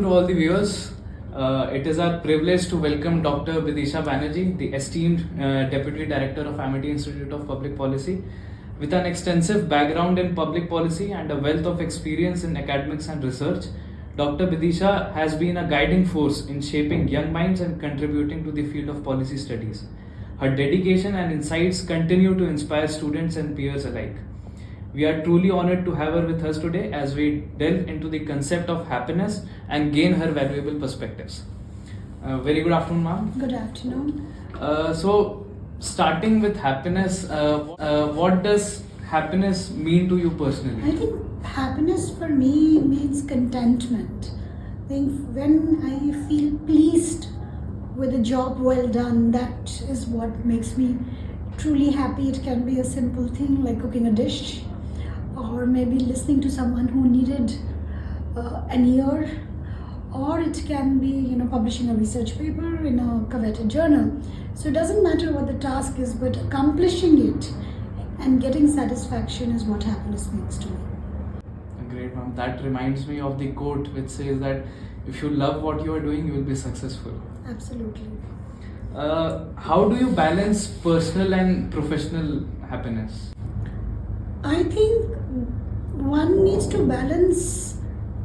to all the viewers. It is our privilege to welcome Dr. Vidisha Banerjee, the esteemed Deputy Director of Amity Institute of Public Policy. With an extensive background in public policy and a wealth of experience in academics and research, Dr. Vidisha has been a guiding force in shaping young minds and contributing to the field of policy studies. Her dedication and insights continue to inspire students and peers alike. We are truly honored to have her with us today as we delve into the concept of happiness and gain her valuable perspectives. Very good afternoon, ma'am. Good afternoon. So, starting with happiness, what does happiness mean to you personally? I think happiness for me means contentment. I think when I feel pleased with a job well done, that is what makes me truly happy. It can be a simple thing like cooking a dish, or maybe listening to someone who needed an ear, or it can be publishing a research paper in a coveted journal. So it doesn't matter what the task is, but accomplishing it and getting satisfaction is what happiness means to me. Great, ma'am. That reminds me of the quote which says that if you love what you are doing, you will be successful. Absolutely. How do you balance personal and professional happiness? I think one needs to balance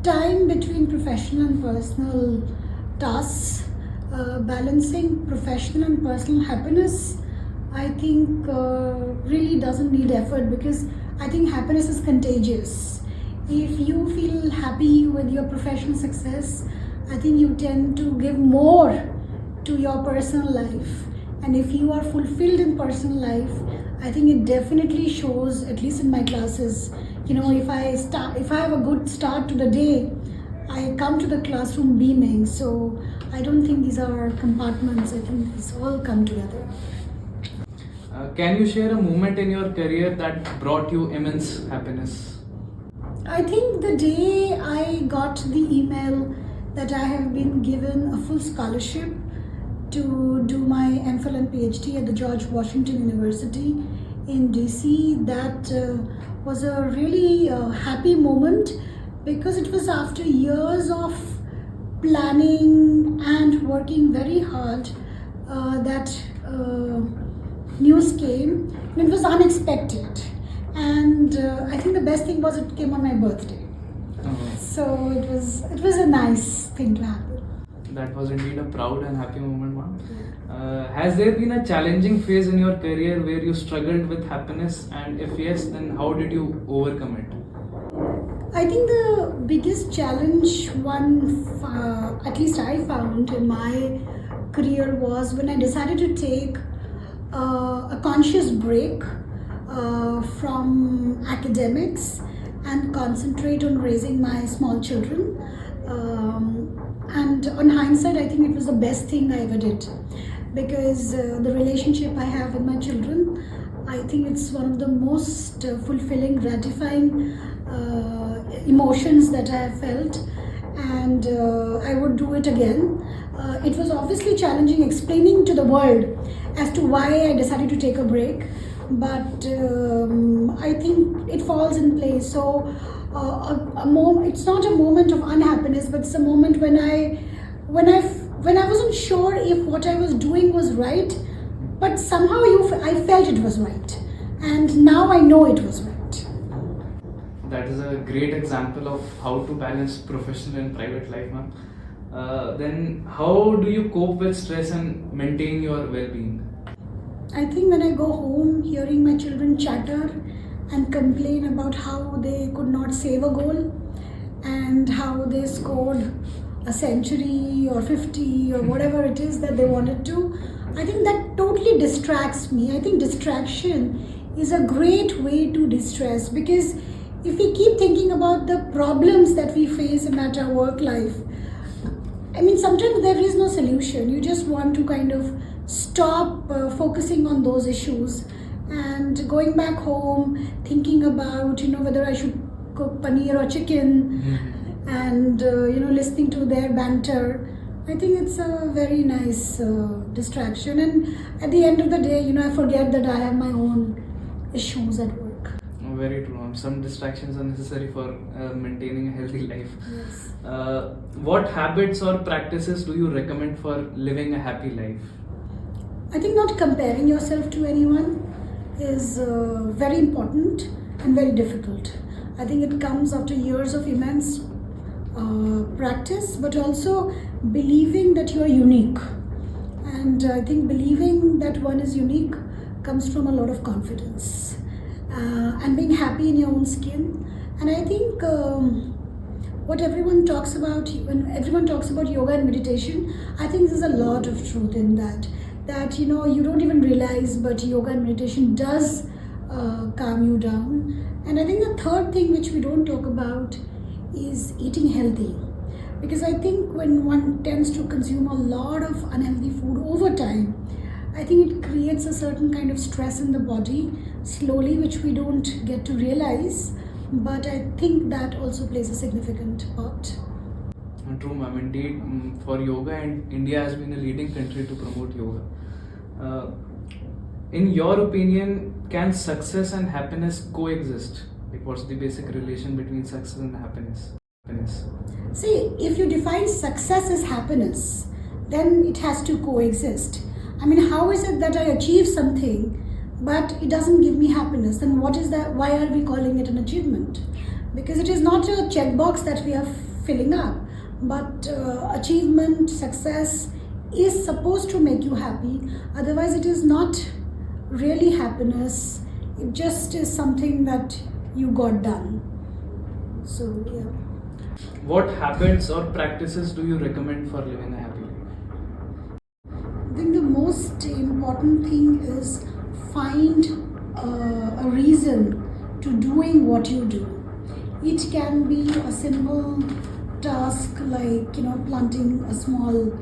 time between professional and personal tasks. Balancing professional and personal happiness, I think, really doesn't need effort, because I think happiness is contagious. If you feel happy with your professional success, I think you tend to give more to your personal life. And if you are fulfilled in personal life, I think it definitely shows, at least in my classes. If I have a good start to the day, I come to the classroom beaming. So I don't think these are compartments. I think these all come together. Can you share a moment in your career that brought you immense happiness? I think the day I got the email that I have been given a full scholarship to do my MPhil and PhD at the George Washington University in DC, that was a really happy moment, because it was after years of planning and working very hard that news came, and it was unexpected. And I think the best thing was it came on my birthday. So it was a nice thing to happen. That was indeed a proud and happy moment, ma'am. Has there been a challenging phase in your career where you struggled with happiness, and if yes, then how did you overcome it? I think the biggest challenge at least I found in my career, was when I decided to take a conscious break from academics and concentrate on raising my small children. And on hindsight, I think it was the best thing I ever did, because the relationship I have with my children, I think it's one of the most fulfilling, gratifying emotions that I have felt, and I would do it again. It was obviously challenging explaining to the world as to why I decided to take a break, but I think it falls in place. So it's not a moment of unhappiness, but it's a moment when I wasn't sure if what I was doing was right, but somehow I felt it was right, and now I know it was right. That is a great example of how to balance professional and private life, ma'am. Then how do you cope with stress and maintain your well-being? I think when I go home, hearing my children chatter and complain about how they could not save a goal, and how they scored a century or 50 or whatever it is that they wanted to, I think that totally distracts me. I think distraction is a great way to distress, because if we keep thinking about the problems that we face in our work life, I mean, sometimes there is no solution. You just want to kind of stop focusing on those issues and going back home thinking about whether I should cook paneer or chicken, and listening to their banter. I think it's a very nice distraction, and at the end of the day, I forget that I have my own issues at work. Very true. Some distractions are necessary for maintaining a healthy life. Yes. What habits or practices do you recommend for living a happy life? I think not comparing yourself to anyone is very important and very difficult. I think it comes after years of immense practice, but also believing that you are unique. And I think believing that one is unique comes from a lot of confidence and being happy in your own skin. And I think what everyone talks about, when everyone talks about yoga and meditation, I think there's a lot of truth in that. That you don't even realize, but yoga and meditation does calm you down. And I think the third thing which we don't talk about is eating healthy, because I think when one tends to consume a lot of unhealthy food over time, I think it creates a certain kind of stress in the body slowly, which we don't get to realize, but I think that also plays a significant part. True, ma'am. Indeed, for yoga, and India has been a leading country to promote yoga. In your opinion, can success and happiness coexist? Like, what's the basic relation between success and happiness? See, if you define success as happiness, then it has to coexist. I mean, how is it that I achieve something but it doesn't give me happiness? Then what is that? Why are we calling it an achievement? Because it is not a checkbox that we are filling up, but achievement, success is supposed to make you happy. Otherwise, it is not really happiness. It just is something that you got done. So, yeah. What habits or practices do you recommend for living a happy life? I think the most important thing is find a reason to doing what you do. It can be a simple task like planting a small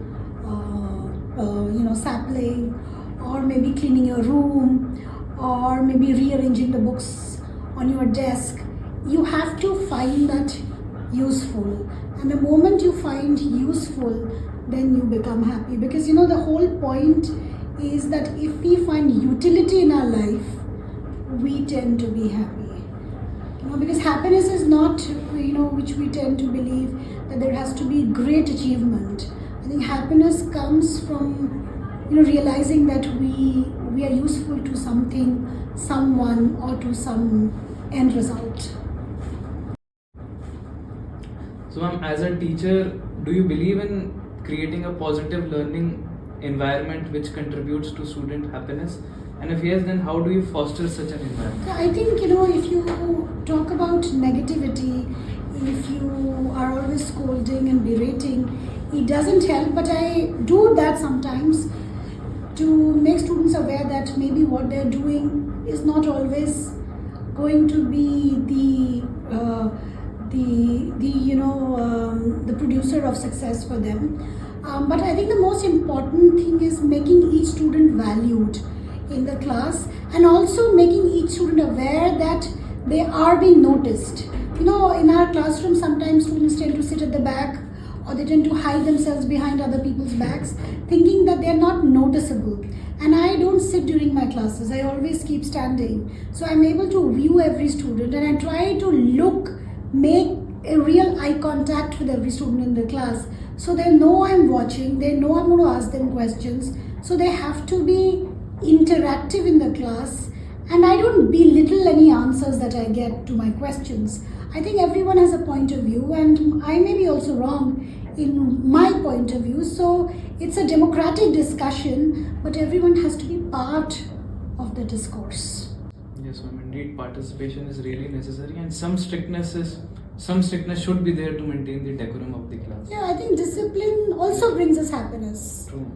sapling, or maybe cleaning your room, or maybe rearranging the books on your desk. You have to find that useful, and the moment you find useful, then you become happy, because the whole point is that if we find utility in our life, we tend to be happy. Because happiness is not which we tend to believe that there has to be great achievement. I think happiness comes from realizing that we are useful to something, someone, or to some end result. So, ma'am, as a teacher, do you believe in creating a positive learning environment which contributes to student happiness? And if yes, then how do you foster such an environment? I think, if you talk about negativity, if you are always scolding and berating, it doesn't help. But I do that sometimes to make students aware that maybe what they're doing is not always going to be the producer of success for them. But I think the most important thing is making each student valued in the class, and also making each student aware that they are being noticed. In our classroom, sometimes students tend to sit at the back, or they tend to hide themselves behind other people's backs, thinking that they're not noticeable. And I don't sit during my classes, I always keep standing. So I'm able to view every student, and I try to make a real eye contact with every student in the class. So they know I'm watching, they know I'm going to ask them questions. So they have to be interactive in the class, and I don't belittle any answers that I get to my questions. I think everyone has a point of view, and I may be also wrong in my point of view. So it's a democratic discussion, but everyone has to be part of the discourse. Yes, ma'am. Indeed, participation is really necessary, and some strictness should be there to maintain the decorum of the class. Yeah, I think discipline also brings us happiness. True.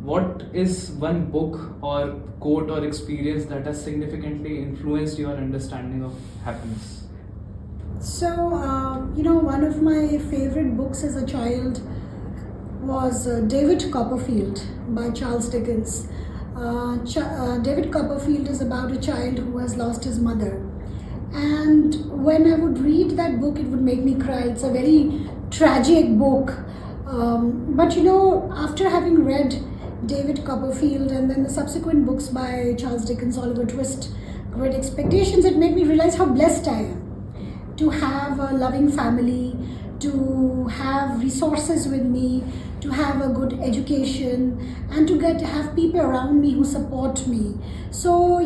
What is one book or quote or experience that has significantly influenced your understanding of happiness? So, one of my favorite books as a child was David Copperfield by Charles Dickens. David Copperfield is about a child who has lost his mother. And when I would read that book, it would make me cry. It's a very tragic book. But after having read David Copperfield and then the subsequent books by Charles Dickens, Oliver Twist, great expectations, it made me realize how blessed I am to have a loving family, to have resources with me, to have a good education, and to have people around me who support me. So,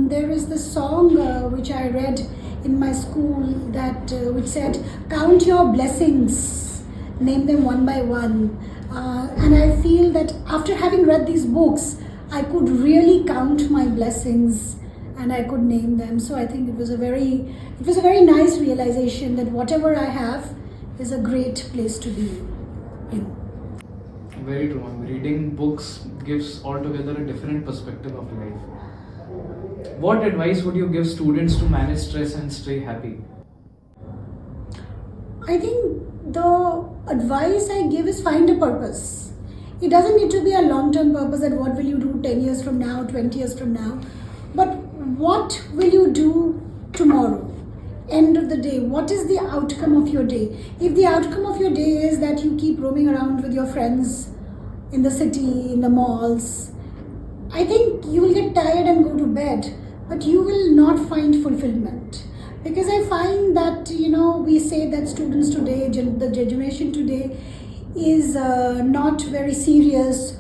there is this song which I read in my school that which said, "Count your blessings, name them one by one." And I feel that after having read these books, I could really count my blessings and I could name them. So I think it was a very nice realization that whatever I have is a great place to be in. Very true. Reading books gives altogether a different perspective of life. What advice would you give students to manage stress and stay happy? I think the advice I give is find a purpose. It doesn't need to be a long-term purpose that what will you do 10 years from now, 20 years from now, but what will you do tomorrow? End of the day, what is the outcome of your day? If the outcome of your day is that you keep roaming around with your friends in the city, in the malls, I think you will get tired and go to bed, but you will not find fulfillment. Because I find that, we say that students today, the generation today is not very serious,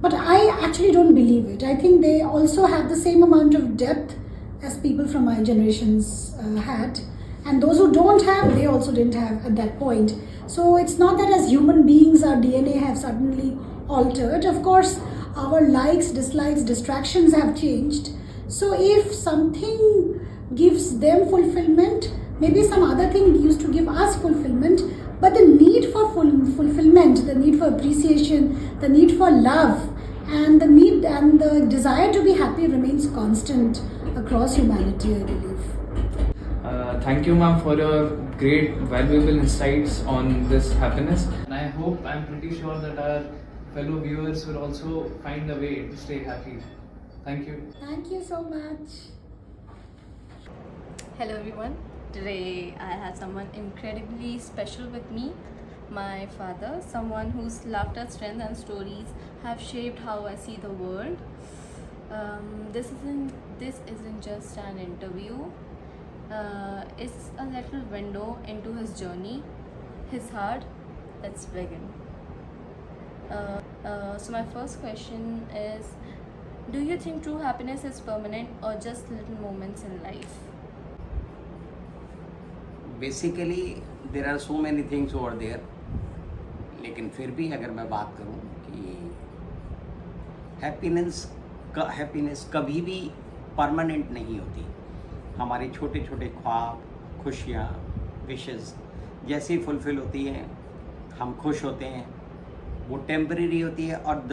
but I actually don't believe it. I think they also have the same amount of depth as people from my generations had. And those who don't have, they also didn't have at that point. So it's not that as human beings, our DNA have suddenly altered. Of course, our likes, dislikes, distractions have changed. So if something gives them fulfillment, maybe some other thing used to give us fulfillment, but the need for fulfillment, the need for appreciation, the need for love, and the need and the desire to be happy remains constant across humanity, I believe. Thank you, ma'am, for your great, valuable insights on this happiness. And I'm pretty sure that our fellow viewers will also find a way to stay happy. Thank you. Thank you so much. Hello everyone. Today I have someone incredibly special with me. My father, someone whose laughter, strength and stories have shaped how I see the world. This isn't just an interview. It's a little window into his journey, his heart. Let's begin. So my first question is, do you think true happiness is permanent or just little moments in life? Basically there are so many things over there, लेकिन फिर भी अगर मैं बात करूं कि happiness कभी भी परमानेंट नहीं होती. हमारे छोटे छोटे ख्वाब, खुशियाँ, विशेस जैसे ही फुलफ़िल होती हैं, हम खुश होते हैं, वो टेम्परेरी होती है और द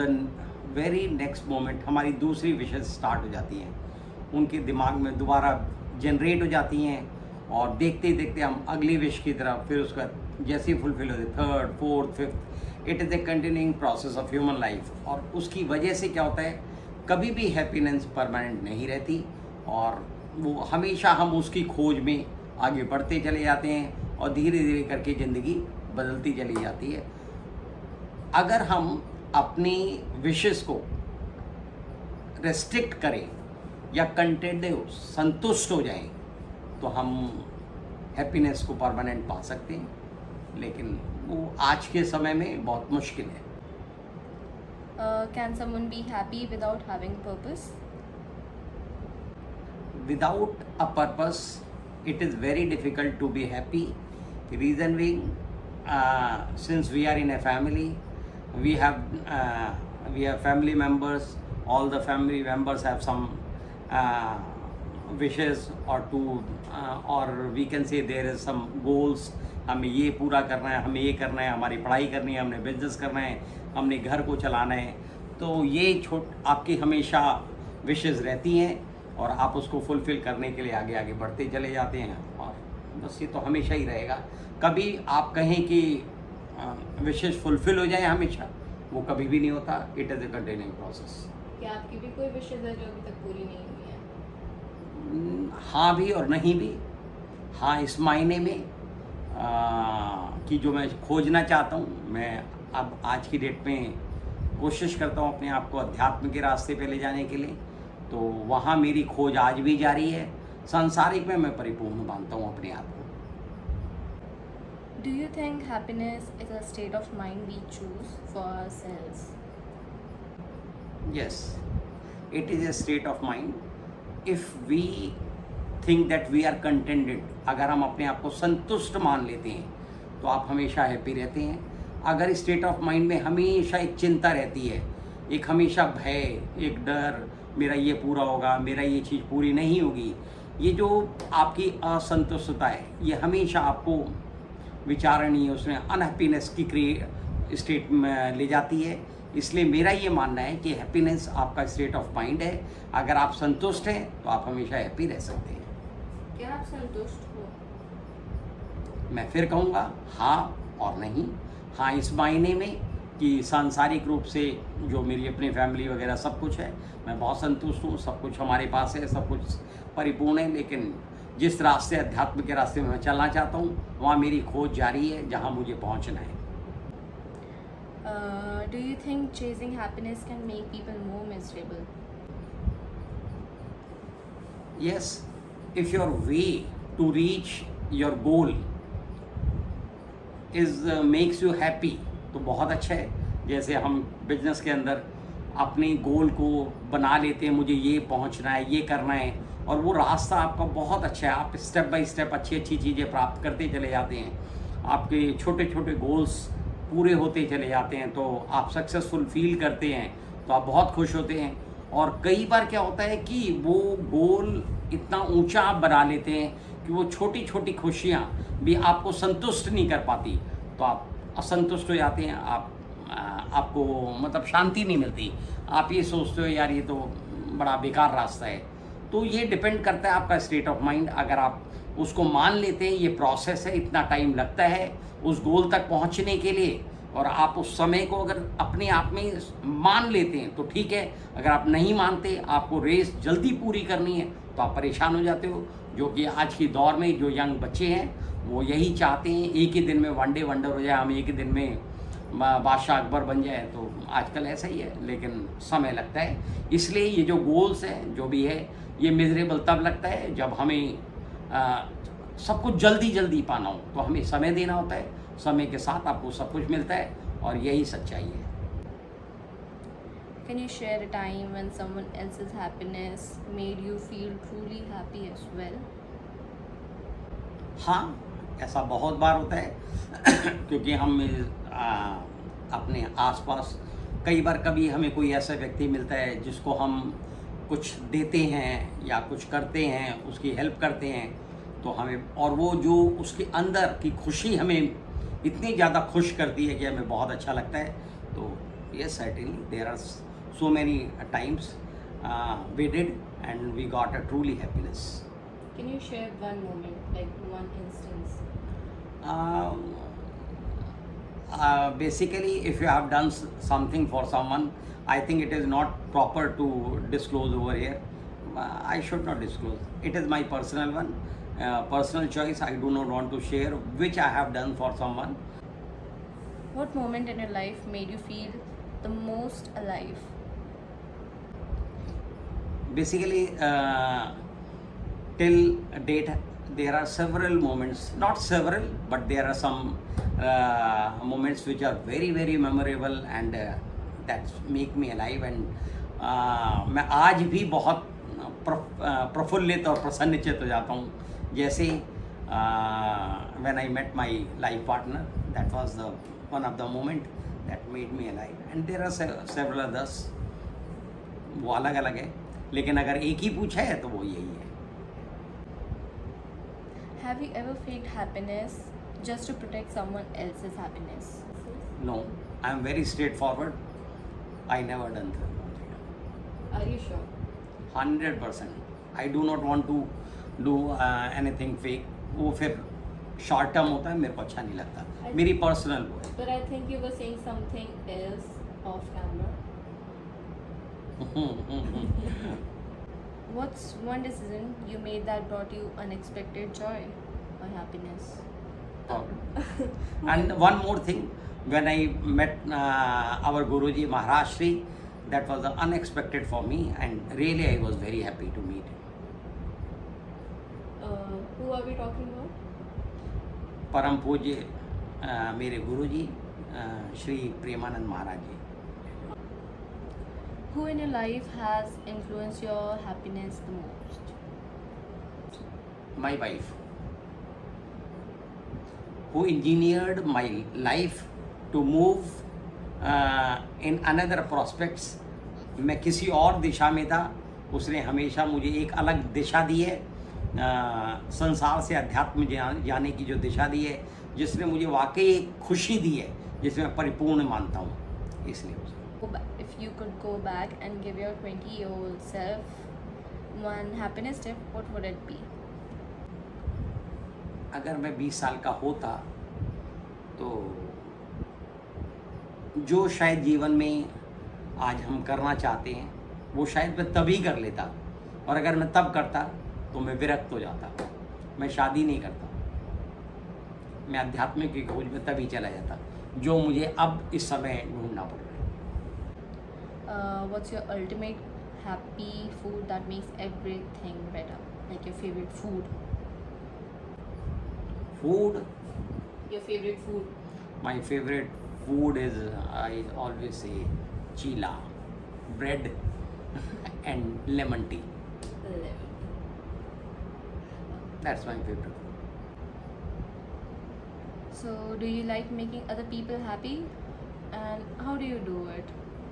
वेरी नेक्स्ट मोमेंट हमारी दूसरी विशेस स्टार्ट हो जाती हैं, उनके दिमाग में दोबारा जनरेट हो जाती हैं और देखते ही देखते हम अगली विश की तरफ फिर उसका जैसे ही फुलफिल होते, third, fourth, fifth. It is a continuing process of human life. और उसकी वजह से क्या होता है, कभी भी हैप्पीनेस परमानेंट नहीं रहती और वो हमेशा हम उसकी खोज में आगे बढ़ते चले जाते हैं और धीरे धीरे करके ज़िंदगी बदलती चली जाती है. अगर हम अपनी विशेस को रेस्ट्रिक्ट करें या कंटेंट संतुष्ट हो जाएं तो हम हैप्पीनेस को परमानेंट पा सकते हैं, लेकिन वो आज के समय में बहुत मुश्किल है. Can someone be happy without having purpose? Without a purpose, it is very difficult to be happy. The reason being, since we are in a family, we have family members. All the family members have some wishes or we can say there is some goals. हमें ये पूरा करना है, हमें ये करना है, हमारी पढ़ाई करनी है, हमने बिजनेस करना है, हमने घर को चलाना है. तो ये आपकी हमेशा विशेस रहती हैं और आप उसको फुलफ़िल करने के लिए आगे आगे बढ़ते चले जाते हैं और बस ये तो हमेशा ही रहेगा. कभी आप कहें कि विशेस फुलफ़िल हो जाए हमेशा, वो कभी भी नहीं होता. It is a continuing process. क्या आपकी भी कोई विशेस है जो अभी तक पूरी नहीं हुई है? हाँ भी और नहीं भी. हाँ इस मायने में कि जो मैं खोजना चाहता हूँ, मैं अब आज की डेट में कोशिश करता हूँ अपने आप को अध्यात्म के रास्ते पे ले जाने के लिए तो वहाँ मेरी खोज आज भी जारी है। सांसारिक में मैं परिपूर्ण मानता हूँ अपने आप को। Do you think happiness is a state of mind we choose for ourselves? Yes, it is a state of mind. If we think that we are contented, अगर हम अपने आप को संतुष्ट मान लेते हैं तो आप हमेशा हैप्पी रहते हैं। अगर स्टेट ऑफ माइंड में हमेशा एक चिंता रहती है, एक हमेशा भय, एक डर, मेरा ये पूरा होगा, मेरा ये चीज़ पूरी नहीं होगी, ये जो आपकी असंतुष्टता है ये हमेशा आपको विचारणीय उसमें अनहैप्पीनेस की स्टेट में ले जाती है। इसलिए मेरा ये मानना है कि हैप्पीनेस आपका स्टेट ऑफ माइंड है। अगर आप संतुष्ट हैं तो आप हमेशा हैप्पी रह सकते हैं। क्या आप संतुष्ट हो? मैं फिर कहूँगा हाँ और नहीं। हाँ इस मायने में कि सांसारिक रूप से जो मेरी अपनी फैमिली वगैरह सब कुछ है, मैं बहुत संतुष्ट हूँ, सब कुछ हमारे पास है, सब कुछ परिपूर्ण है। लेकिन जिस रास्ते अध्यात्म के रास्ते में मैं चलना चाहता हूँ वहाँ मेरी खोज जारी है, जहाँ मुझे पहुँचना है। Do you think chasing happiness can make people more miserable? Yes, if your way to reach your goal is makes you happy तो बहुत अच्छा है। जैसे हम बिजनेस के अंदर अपने गोल को बना लेते हैं, मुझे ये पहुंचना है, ये करना है, और वो रास्ता आपका बहुत अच्छा है। आप स्टेप बाय स्टेप अच्छी अच्छी चीज़ें प्राप्त करते चले जाते हैं, आपके छोटे छोटे गोल्स पूरे होते चले जाते हैं, तो आप सक्सेसफुल फील करते हैं, तो आप बहुत खुश होते हैं। और कई बार क्या होता है कि वो गोल इतना ऊंचा आप बना लेते हैं कि वो छोटी छोटी खुशियाँ भी आपको संतुष्ट नहीं कर पाती, तो आप असंतुष्ट हो जाते हैं। आपको मतलब शांति नहीं मिलती, आप ये सोचते हो यार ये तो बड़ा बेकार रास्ता है। तो ये डिपेंड करता है आपका स्टेट ऑफ माइंड। अगर आप उसको मान लेते हैं ये प्रोसेस है, इतना टाइम लगता है उस गोल तक पहुंचने के लिए, और आप उस समय को अगर अपने आप में मान लेते हैं तो ठीक है। अगर आप नहीं मानते, आपको रेस जल्दी पूरी करनी है, तो आप परेशान हो जाते हो। जो कि आज की दौर में जो यंग बच्चे हैं वो यही चाहते हैं, एक ही दिन में वन डे वंडर हो जाए, हम एक ही दिन में बादशाह अकबर बन जाए। तो आजकल ऐसा ही है, लेकिन समय लगता है। इसलिए ये जो गोल्स हैं जो भी है, ये मिजरेबल तब लगता है जब हमें सब कुछ जल्दी जल्दी पाना हो, तो हमें समय देना होता है। समय के साथ आपको सब कुछ मिलता है, और यही सच्चाई है। Can you share a time when someone else's happiness made you feel truly happy as well? हाँ, ऐसा बहुत बार होता है क्योंकि हम अपने आसपास कई बार कभी हमें कोई ऐसा व्यक्ति मिलता है जिसको हम कुछ देते हैं या कुछ करते हैं, उसकी हेल्प करते हैं, तो हमें, और वो जो उसके अंदर की खुशी हमें इतनी ज़्यादा खुश करती है कि हमें बहुत अच्छा लगता है। तो yes, certainly there are so many times we did and we got a truly happiness. Can you share one moment, like one instance? Basically, if you have done something for someone, I think it is not proper to disclose over here. I should not disclose. It is my personal one, personal choice. I do not want to share which I have done for someone. What moment in your life made you feel the most alive? Basically, till date, there are several moments, not several, but there are some moments which are very very memorable and that make me alive. And मैं आज भी बहुत प्रफुल्लित और प्रसन्नचित्त हो जाता हूँ। जैसे when I met my life partner, that was the one of the moment that made me alive. And there are several others, वो अलग अलग है, लेकिन अगर एक ही पूछा है तो वो यही है। Have you ever faked happiness just to protect someone else's happiness? No, I am very straightforward. I never done that. Are you sure? 100%. I do not want to do anything fake. वो फिर short term होता है, मेरे को अच्छा नहीं लगता, मेरी पर्सनल वो है। But I think you were saying something else off camera. What's one decision you made that brought you unexpected joy or happiness? And one more thing, when I met our Guruji Maharaj Shri, That was unexpected for me, and really I was very happy to meet him. Who are we talking about? परम पूज्य मेरे गुरु जी श्री प्रेमानंद महाराज जी. Who in your life has influenced your happiness the most? My wife, who engineered my life to move in another prospects. मैं किसी और दिशा में था, उसने हमेशा मुझे एक अलग दिशा दी है, संसार से अध्यात्म जाने की जो दिशा दी है, जिसने मुझे वाकई एक खुशी दी है, जिसे मैं परिपूर्ण मानता हूँ. इसलिए If you could go back and give your 20-year-old self one happiness tip, what would it be? अगर मैं 20 साल का होता तो जो शायद जीवन में आज हम करना चाहते हैं वो शायद मैं तभी कर लेता, और अगर मैं तब करता तो मैं विरक्त हो जाता. मैं शादी नहीं करता, मैं आध्यात्मिक की खोज में तभी चला जाता जो मुझे अब इस समय ढूंढना पड़ रहा है. What's your ultimate happy food that makes everything better? Like your favorite food? Food, Your favorite food? my favorite food is, I always say, chila, bread and lemon tea. That's my favorite. So, do you like making other people happy? And how do you do it?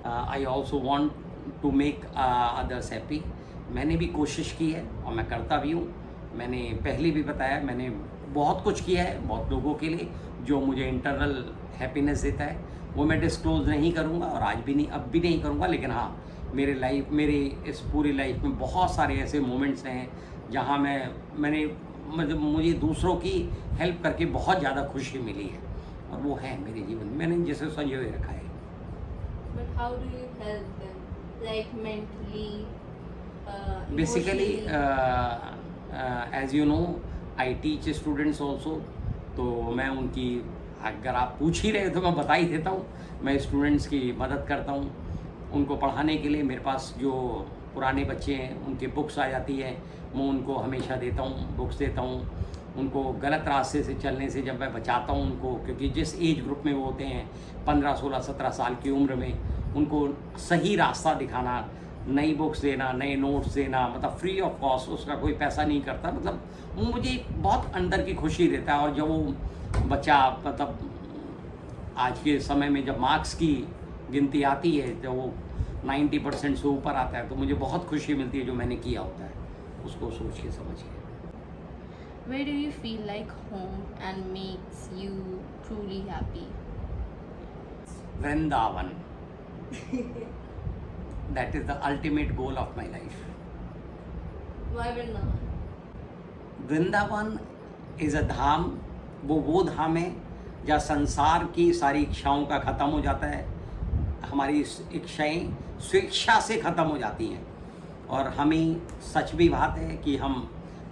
I also want to make others happy. मैंने भी कोशिश की है और मैं करता भी हूँ. मैंने पहले भी बताया, मैंने बहुत कुछ किया है बहुत लोगों के लिए जो मुझे इंटरनल हैप्पीनेस देता है. वो मैं डिस्क्लोज नहीं करूँगा और आज भी नहीं, अब भी नहीं करूँगा. लेकिन हाँ, मेरे इस पूरी लाइफ में बहुत सारे ऐसे मोमेंट्स हैं जहाँ मैंने मतलब मुझे दूसरों की हेल्प करके बहुत ज़्यादा खुशी मिली है, और वो है मेरे जीवन में. मैंने जिसे संजोए रखा है. But how do you help them? Like mentally? Basically, emotionally? as you know, I teach students also. तो मैं उनकी, अगर आप पूछ ही रहे तो मैं बता ही देता हूँ. मैं स्टूडेंट्स की मदद करता हूँ. उनको पढ़ाने के लिए मेरे पास जो पुराने बच्चे हैं उनके बुक्स आ जाती है, मैं उनको हमेशा देता हूँ, बुक्स देता हूँ. उनको गलत रास्ते से चलने से जब मैं बचाता हूँ उनको, क्योंकि जिस एज ग्रुप में वो होते हैं 15, 16, 17 साल की उम्र में, उनको सही रास्ता दिखाना, नई बुक्स देना, नए नोट्स देना, मतलब फ्री ऑफ कॉस्ट, उसका कोई पैसा नहीं करता. मतलब वो मुझे बहुत अंदर की खुशी देता है. और जब वो बच्चा मतलब आज के समय में जब मार्क्स की गिनती आती है, जब वो 90% से ऊपर आता है, तो मुझे बहुत खुशी मिलती है जो मैंने किया होता है, उसको सोच के समझ के. Where do you feel like home and makes you truly happy? Vrindavan. That is the ultimate goal of my life. Why Vrindavan? Vrindavan is a dham. वो धाम है जहाँ संसार की सारी इच्छाओं का ख़त्म हो जाता है. हमारी इच्छाएं स्वेच्छा से ख़त्म हो जाती हैं. और हमें सच भी बात है कि हम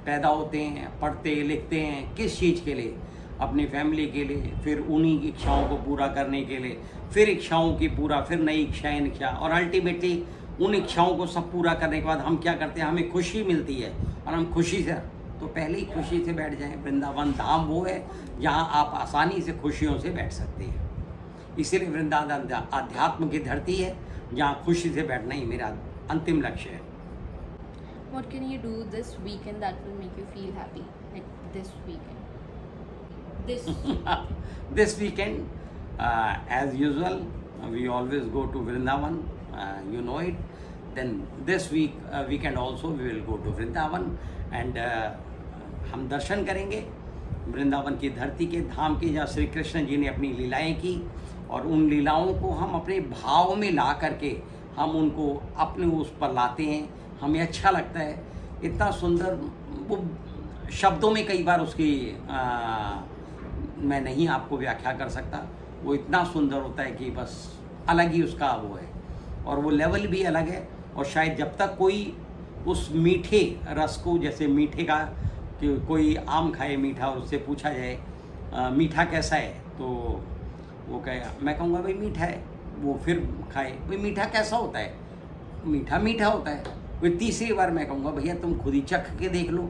पैदा होते हैं, पढ़ते लिखते हैं किस चीज़ के लिए? अपनी फैमिली के लिए, फिर उन्हीं की इच्छाओं को पूरा करने के लिए, फिर इच्छाओं की पूरा, फिर नई इच्छा, और अल्टीमेटली उन इच्छाओं को सब पूरा करने के बाद हम क्या करते हैं? हमें खुशी मिलती है और हम खुशी से, तो पहले ही खुशी से बैठ जाएं. वृंदावन धाम वो है जहाँ आप आसानी से खुशियों से बैठ सकते हैं. इसीलिए वृंदावन आध्यात्म की धरती है जहाँ खुशी से बैठना ही मेरा अंतिम लक्ष्य है. What can you do this weekend that will make you feel happy? Like this weekend. This weekend, as usual, we always go to Vrindavan. You know it. Then this weekend also we will go to Vrindavan and हम दर्शन करेंगे वृंदावन की धरती के, धाम के, जहाँ श्री कृष्ण जी ने अपनी लीलाएं की, और उन लीलाओं को हम अपने भाव में ला करके हम उनको अपने उस पर लाते हैं. हमें अच्छा लगता है. इतना सुंदर, वो शब्दों में कई बार उसकी मैं नहीं आपको व्याख्या कर सकता. वो इतना सुंदर होता है कि बस अलग ही उसका वो है, और वो लेवल भी अलग है. और शायद जब तक कोई उस मीठे रस को, जैसे मीठे का कि कोई आम खाए मीठा और उससे पूछा जाए मीठा कैसा है, तो वो कहे, मैं कहूँगा भाई मीठा है. वो फिर खाए। भाई मीठा कैसा होता है? मीठा मीठा होता है। कोई तीसरी बार मैं कहूँगा भैया तुम खुद ही चख के देख लो।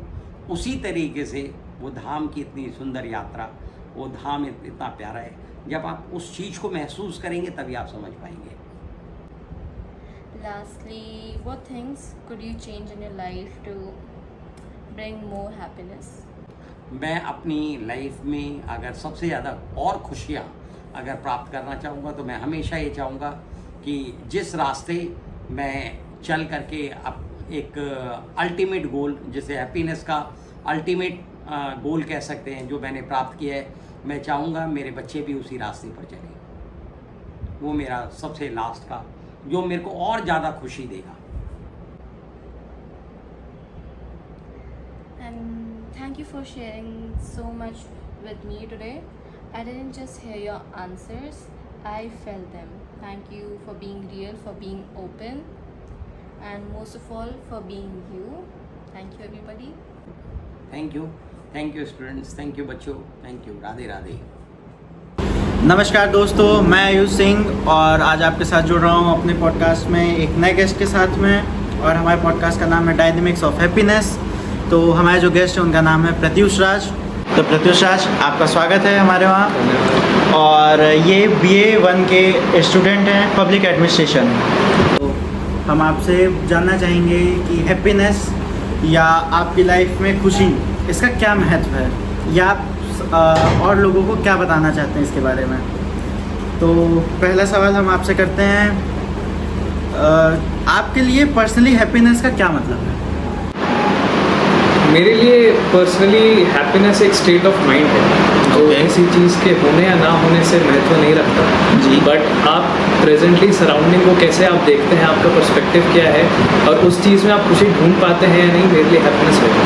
उसी तरीके से वो धाम की इतनी सुंदर यात्रा, वो धाम इतना प्यारा है, जब आप उस चीज़ को महसूस करेंगे तभी आप समझ पाएंगे। Lastly, what things could you change in your life to bring more happiness? मैं अपनी लाइफ में अगर सबसे ज़्यादा और खुशियाँ अगर प्राप्त करना चाहूँगा तो मैं हमेशा ये चाहूँगा कि जिस रास्ते मैं चल करके अब एक अल्टीमेट गोल, जिसे हैप्पीनेस का अल्टीमेट गोल कह सकते हैं, जो मैंने प्राप्त किया है, मैं चाहूँगा मेरे बच्चे भी उसी रास्ते पर चलें। वो मेरा सबसे लास्ट का जो मेरे को और ज़्यादा खुशी देगा। And thank you for sharing so much with me today. I didn't just hear your answers, I felt them. Thank you for being real, for being open, and most of all for being you. Thank you everybody. Thank you students, thank you बच्चों, thank you. Radhe Radhe. नमस्कार दोस्तों, मैं आयुष सिंह और आज आपके साथ जुड़ रहा हूँ अपने पॉडकास्ट में एक नए गेस्ट के साथ में। और हमारे पॉडकास्ट का नाम है डायनेमिक्स ऑफ हैप्पीनेस। तो हमारे जो गेस्ट हैं उनका नाम है प्रत्युष राज। तो प्रत्युष राज, आपका स्वागत है हमारे वहाँ। और ये BA 1 के स्टूडेंट हैं पब्लिक एडमिनिस्ट्रेशन। तो हम आपसे जानना चाहेंगे कि हैप्पीनेस या आपकी लाइफ में खुशी, इसका क्या महत्व है, या आप और लोगों को क्या बताना चाहते हैं इसके बारे में। तो पहला सवाल हम आपसे करते हैं, आपके लिए पर्सनली हैप्पीनेस का क्या मतलब है? मेरे लिए पर्सनली हैप्पीनेस एक स्टेट ऑफ माइंड है जो किसी चीज़ के होने या ना होने से महत्व नहीं रखता जी। बट आप प्रेजेंटली सराउंडिंग को कैसे आप देखते हैं, आपका पर्सपेक्टिव क्या है और उस चीज़ में आप खुशी ढूंढ पाते हैं या नहीं, मेरे लिए हैप्पीनेस होगा।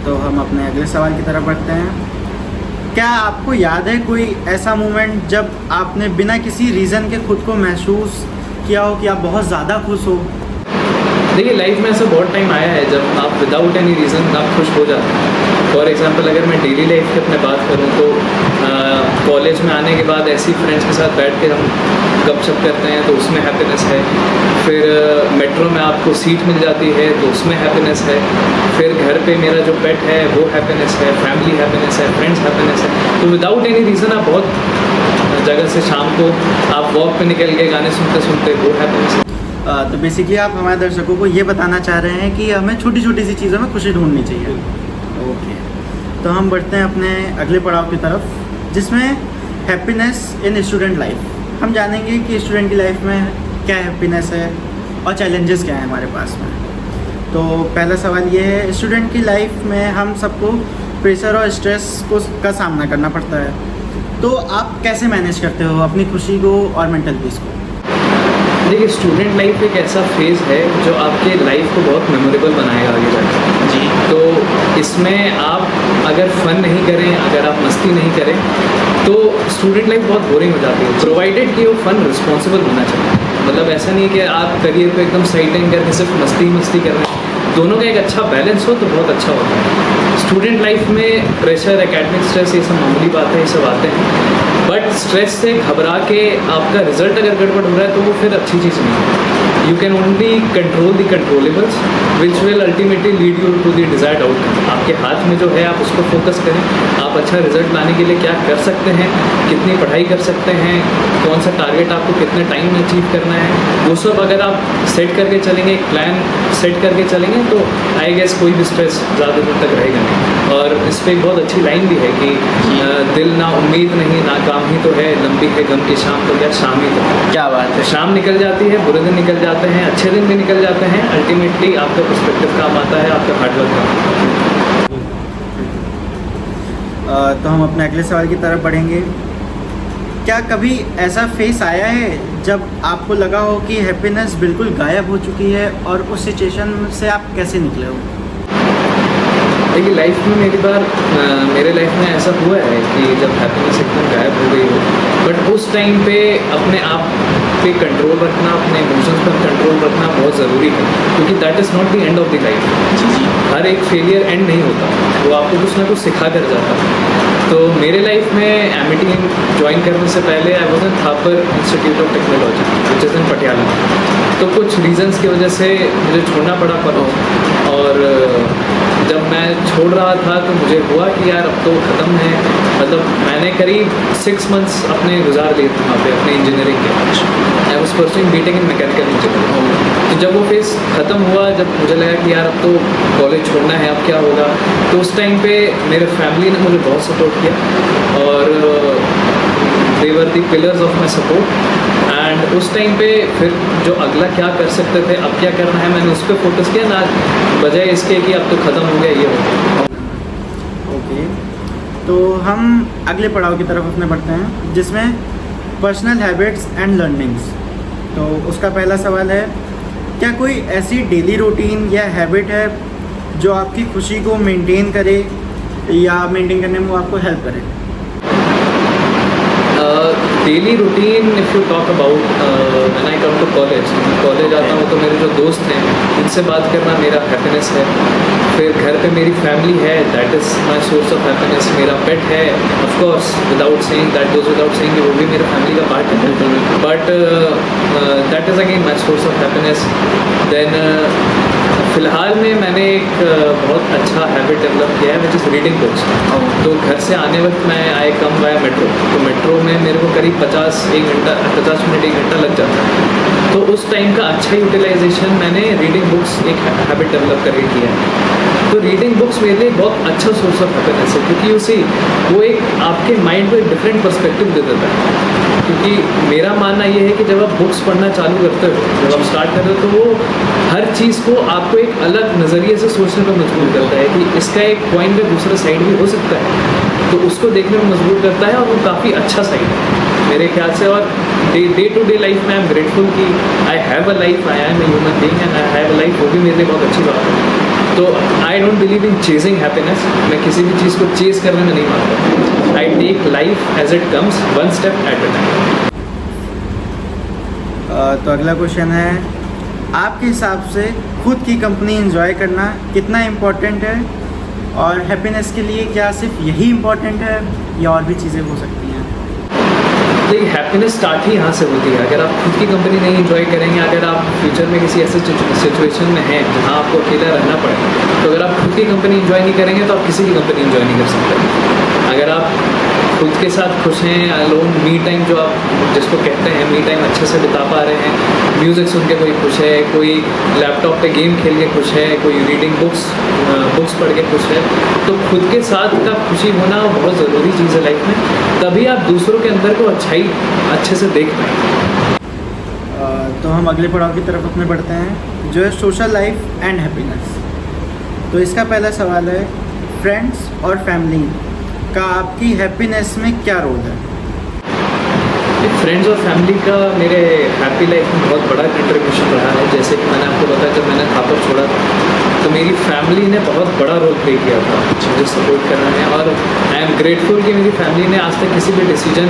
तो हम अपने अगले सवाल की तरफ बढ़ते हैं। क्या आपको याद है कोई ऐसा मोमेंट जब आपने बिना किसी रीज़न के खुद को महसूस किया हो कि आप बहुत ज़्यादा खुश हो? देखिए, लाइफ में ऐसा बहुत टाइम आया है जब आप विदाउट एनी रीज़न आप खुश हो जाते हैं। फॉर एग्जांपल अगर मैं डेली लाइफ की अपने बात करूँ तो कॉलेज में आने के बाद ऐसी फ्रेंड्स के साथ बैठ के हम गपशप करते हैं तो उसमें हैप्पीनेस है। फिर मेट्रो में आपको सीट मिल जाती है तो उसमें हैप्पीनेस है। फिर घर पे मेरा जो पेट है वो हैप्पीनेस है, फैमिली हैप्पीनेस है, फ्रेंड्स हैप्पीनेस है। तो विदाउट एनी रीज़न आप बहुत जगह से शाम को आप वॉक पे निकल के गाने सुनते सुनते वो हैप्पीनेस है। तो बेसिकली आप हमारे दर्शकों को ये बताना चाह रहे हैं कि हमें छोटी छोटी सी चीज़ों में खुशी ढूंढनी चाहिए। ओके, तो हम बढ़ते हैं अपने अगले पड़ाव की तरफ, जिसमें हैप्पीनेस इन स्टूडेंट लाइफ। हम जानेंगे कि स्टूडेंट की लाइफ में क्या हैप्पीनेस है और चैलेंजेस क्या हैं हमारे पास में। तो पहला सवाल ये है, स्टूडेंट की लाइफ में हम सबको प्रेशर और स्ट्रेस का सामना करना पड़ता है, तो आप कैसे मैनेज करते हो अपनी खुशी को और मेंटल पीस को? देखिए, स्टूडेंट लाइफ एक ऐसा फेज़ है जो आपके लाइफ को बहुत मेमोरेबल बनाएगा आगे जाकर जी। तो इसमें आप अगर फन नहीं करें, अगर आप मस्ती नहीं करें तो स्टूडेंट लाइफ बहुत बोरिंग हो जाती है, प्रोवाइडेड कि वो फन रिस्पॉन्सिबल होना चाहिए। मतलब ऐसा नहीं है कि आप करियर को एकदम साइड लाइन करके सिर्फ मस्ती कर रहे हैं। दोनों का एक अच्छा बैलेंस हो तो बहुत अच्छा होता है। स्टूडेंट लाइफ में प्रेशर, एकेडमिक स्ट्रेस, ये सब मामूली बात है, ये सब आते हैं। बट स्ट्रेस से घबरा के आपका रिजल्ट अगर गड़बड़ हो रहा है तो वो फिर अच्छी चीज़ नहीं है। You can only control the controllables which will ultimately lead you to the desired outcome. आपके हाथ में जो है आप उसको फोकस करें। आप अच्छा रिजल्ट लाने के लिए क्या कर सकते हैं, कितनी पढ़ाई कर सकते हैं, कौन सा टारगेट आपको कितने टाइम में अचीव करना है, वो सब अगर आप सेट करके चलेंगे, एक प्लान सेट करके चलेंगे तो आई गेस कोई भी स्ट्रेस ज़्यादा दिन तक रहेगा नहीं। और इस पर एक बहुत अच्छी लाइन भी है कि दिल ना उम्मीद नहीं ना काम ही तो है, लंबी है गम की शाम तो क्या शाम ही तो है। क्या बात है। शाम निकल जाती है, बुरे दिन निकल जाते हैं, अच्छे दिन भी निकल जाते हैं। अल्टीमेटली आपका पर्सपेक्टिव काम आता है, आपका हार्डवर्क काम आता है। तो हम अपने अगले सवाल की तरफ बढ़ेंगे। क्या कभी ऐसा फेस आया है जब आपको लगा हो कि हैप्पीनेस बिल्कुल गायब हो चुकी है, और उस सिचुएशन से आप कैसे निकले हो? देखिए, लाइफ में मेरे लाइफ में ऐसा हुआ है कि जब हैप्पीनेस एकदम गायब हो गई हो, बट उस टाइम पे अपने आप पे कंट्रोल रखना, अपने इमोशंस पर कंट्रोल रखना बहुत ज़रूरी है, क्योंकि that is not the end of the life. हर एक फेलियर एंड नहीं होता, वो आपको कुछ ना कुछ सिखा कर जाता है। तो मेरे लाइफ में एमिटी ज्वाइन करने से पहले I was in Thapar institute of technology which is in Patiala. तो कुछ रीजंस की वजह से मुझे छोड़ना पड़ा कॉलेज, और जब मैं छोड़ रहा था तो मुझे हुआ कि यार अब तो ख़त्म है, मतलब मैंने करीब 6 months अपने गुजार लिए थे वहाँ पे अपने इंजीनियरिंग के। I was pursuing BTech in mechanical engineering. तो जब वो फेज़ ख़त्म हुआ, जब मुझे लगा कि यार अब तो कॉलेज छोड़ना है, अब क्या होगा, तो उस टाइम पे मेरे फैमिली ने मुझे बहुत सपोर्ट किया और they were the pillars of my support. And उस टाइम पे फिर जो अगला क्या कर सकते थे, अब क्या करना है, मैंने उस पर फोकस किया ना, बजाय इसके कि अब तो ख़त्म हो गया, ये हो गया। ओके, तो हम अगले पड़ाव की तरफ अपने बढ़ते हैं, जिसमें पर्सनल हैबिट्स एंड लर्निंग्स। तो उसका पहला सवाल है, क्या कोई ऐसी डेली रूटीन या हैबिट है जो आपकी खुशी को मेंटेन करे या मेंटेन करने में वो आपको हेल्प करे? Daily routine if you talk about when I come to college आता हूँ तो मेरे जो दोस्त हैं उनसे बात करना मेरा हैप्पीनेस है। फिर घर पे मेरी फैमिली है, that is my source of happiness. मेरा पेट है, of course without saying, that goes without saying कि वो भी मेरे फैमिली का पार्ट है, but that is again my source of happiness. Then फ़िलहाल में मैंने एक बहुत अच्छा हैबिट डेवलप किया है विच इज़ रीडिंग बुक्स। तो घर से आने वक्त मैं आई कम बाय मेट्रो, तो मेट्रो में मेरे को करीब 50 मिनट 1 घंटा लग जाता है। तो उस टाइम का अच्छा यूटिलाइजेशन मैंने रीडिंग बुक्स एक हैबिट डेवलप करके किया है। तो रीडिंग बुक्स मेरे लिए बहुत अच्छा सोर्स ऑफ हैप्पीनेस है, क्योंकि उसी वो एक आपके माइंड को एक डिफरेंट पर्सपेक्टिव दे देता है। क्योंकि मेरा मानना ये है कि जब आप बुक्स पढ़ना चालू करते हो, जब आप स्टार्ट करते हो, तो वो हर चीज़ को आपको एक अलग नज़रिए से सोचने पर मजबूर करता है कि इसका एक पॉइंट में दूसरा साइड भी हो सकता है, तो उसको देखने में मजबूर करता है, और वो काफ़ी अच्छा साइड है मेरे ख्याल से। और डे टू डे लाइफ में आई एम ग्रेटफुल कि I have a life, I am a human being and I have a life, वो भी मेरे लिए बहुत अच्छी बात है। तो I don't believe in chasing happiness, मैं किसी भी चीज़ को चेज़ करने में नहीं मानता। I take life as it comes, one step at a time. तो अगला क्वेश्चन है, आपके हिसाब से खुद की कंपनी एंजॉय करना कितना इम्पोर्टेंट है, और हैप्पीनेस के लिए क्या सिर्फ यही इम्पोर्टेंट है या और भी चीज़ें हो सकती हैं? देखिए, हैप्पीनेस स्टार्ट ही यहाँ से होती है। अगर आप खुद की कंपनी नहीं इंजॉय करेंगे, अगर आप फ्यूचर में किसी ऐसे सिचुएशन में हैं जहाँ आपको अकेला रहना पड़े, तो अगर आप खुद की कंपनी इंजॉय नहीं करेंगे तो आप किसी की कंपनी इंजॉय नहीं कर सकते। अगर आप खुद के साथ खुश हैं, अलोन मी टाइम जो आप जिसको कहते हैं, मी टाइम अच्छे से बिता पा रहे हैं, म्यूज़िक सुन के कोई खुश है, कोई लैपटॉप पे गेम खेल के खुश है, कोई रीडिंग बुक्स पढ़ के खुश है, तो खुद के साथ का खुशी होना बहुत ज़रूरी चीज़ है लाइफ में। तभी आप दूसरों के अंदर को अच्छाई अच्छे से देख पाएंगे। तो हम अगले पड़ाव की तरफ अपने बढ़ते हैं, जो है सोशल लाइफ एंड हैप्पीनेस। तो इसका पहला सवाल है, फ्रेंड्स और फैमिली का आपकी हैप्पीनेस में क्या रोल है? फ्रेंड्स और फैमिली का मेरे हैप्पी लाइफ में बहुत बड़ा कंट्रीब्यूशन रहा है। जैसे कि मैंने आपको बताया, जब मैंने थापर छोड़ा तो मेरी फैमिली ने बहुत बड़ा रोल प्ले किया था मुझे सपोर्ट करने में, और आई एम ग्रेटफुल कि मेरी फैमिली ने आज तक किसी भी डिसीजन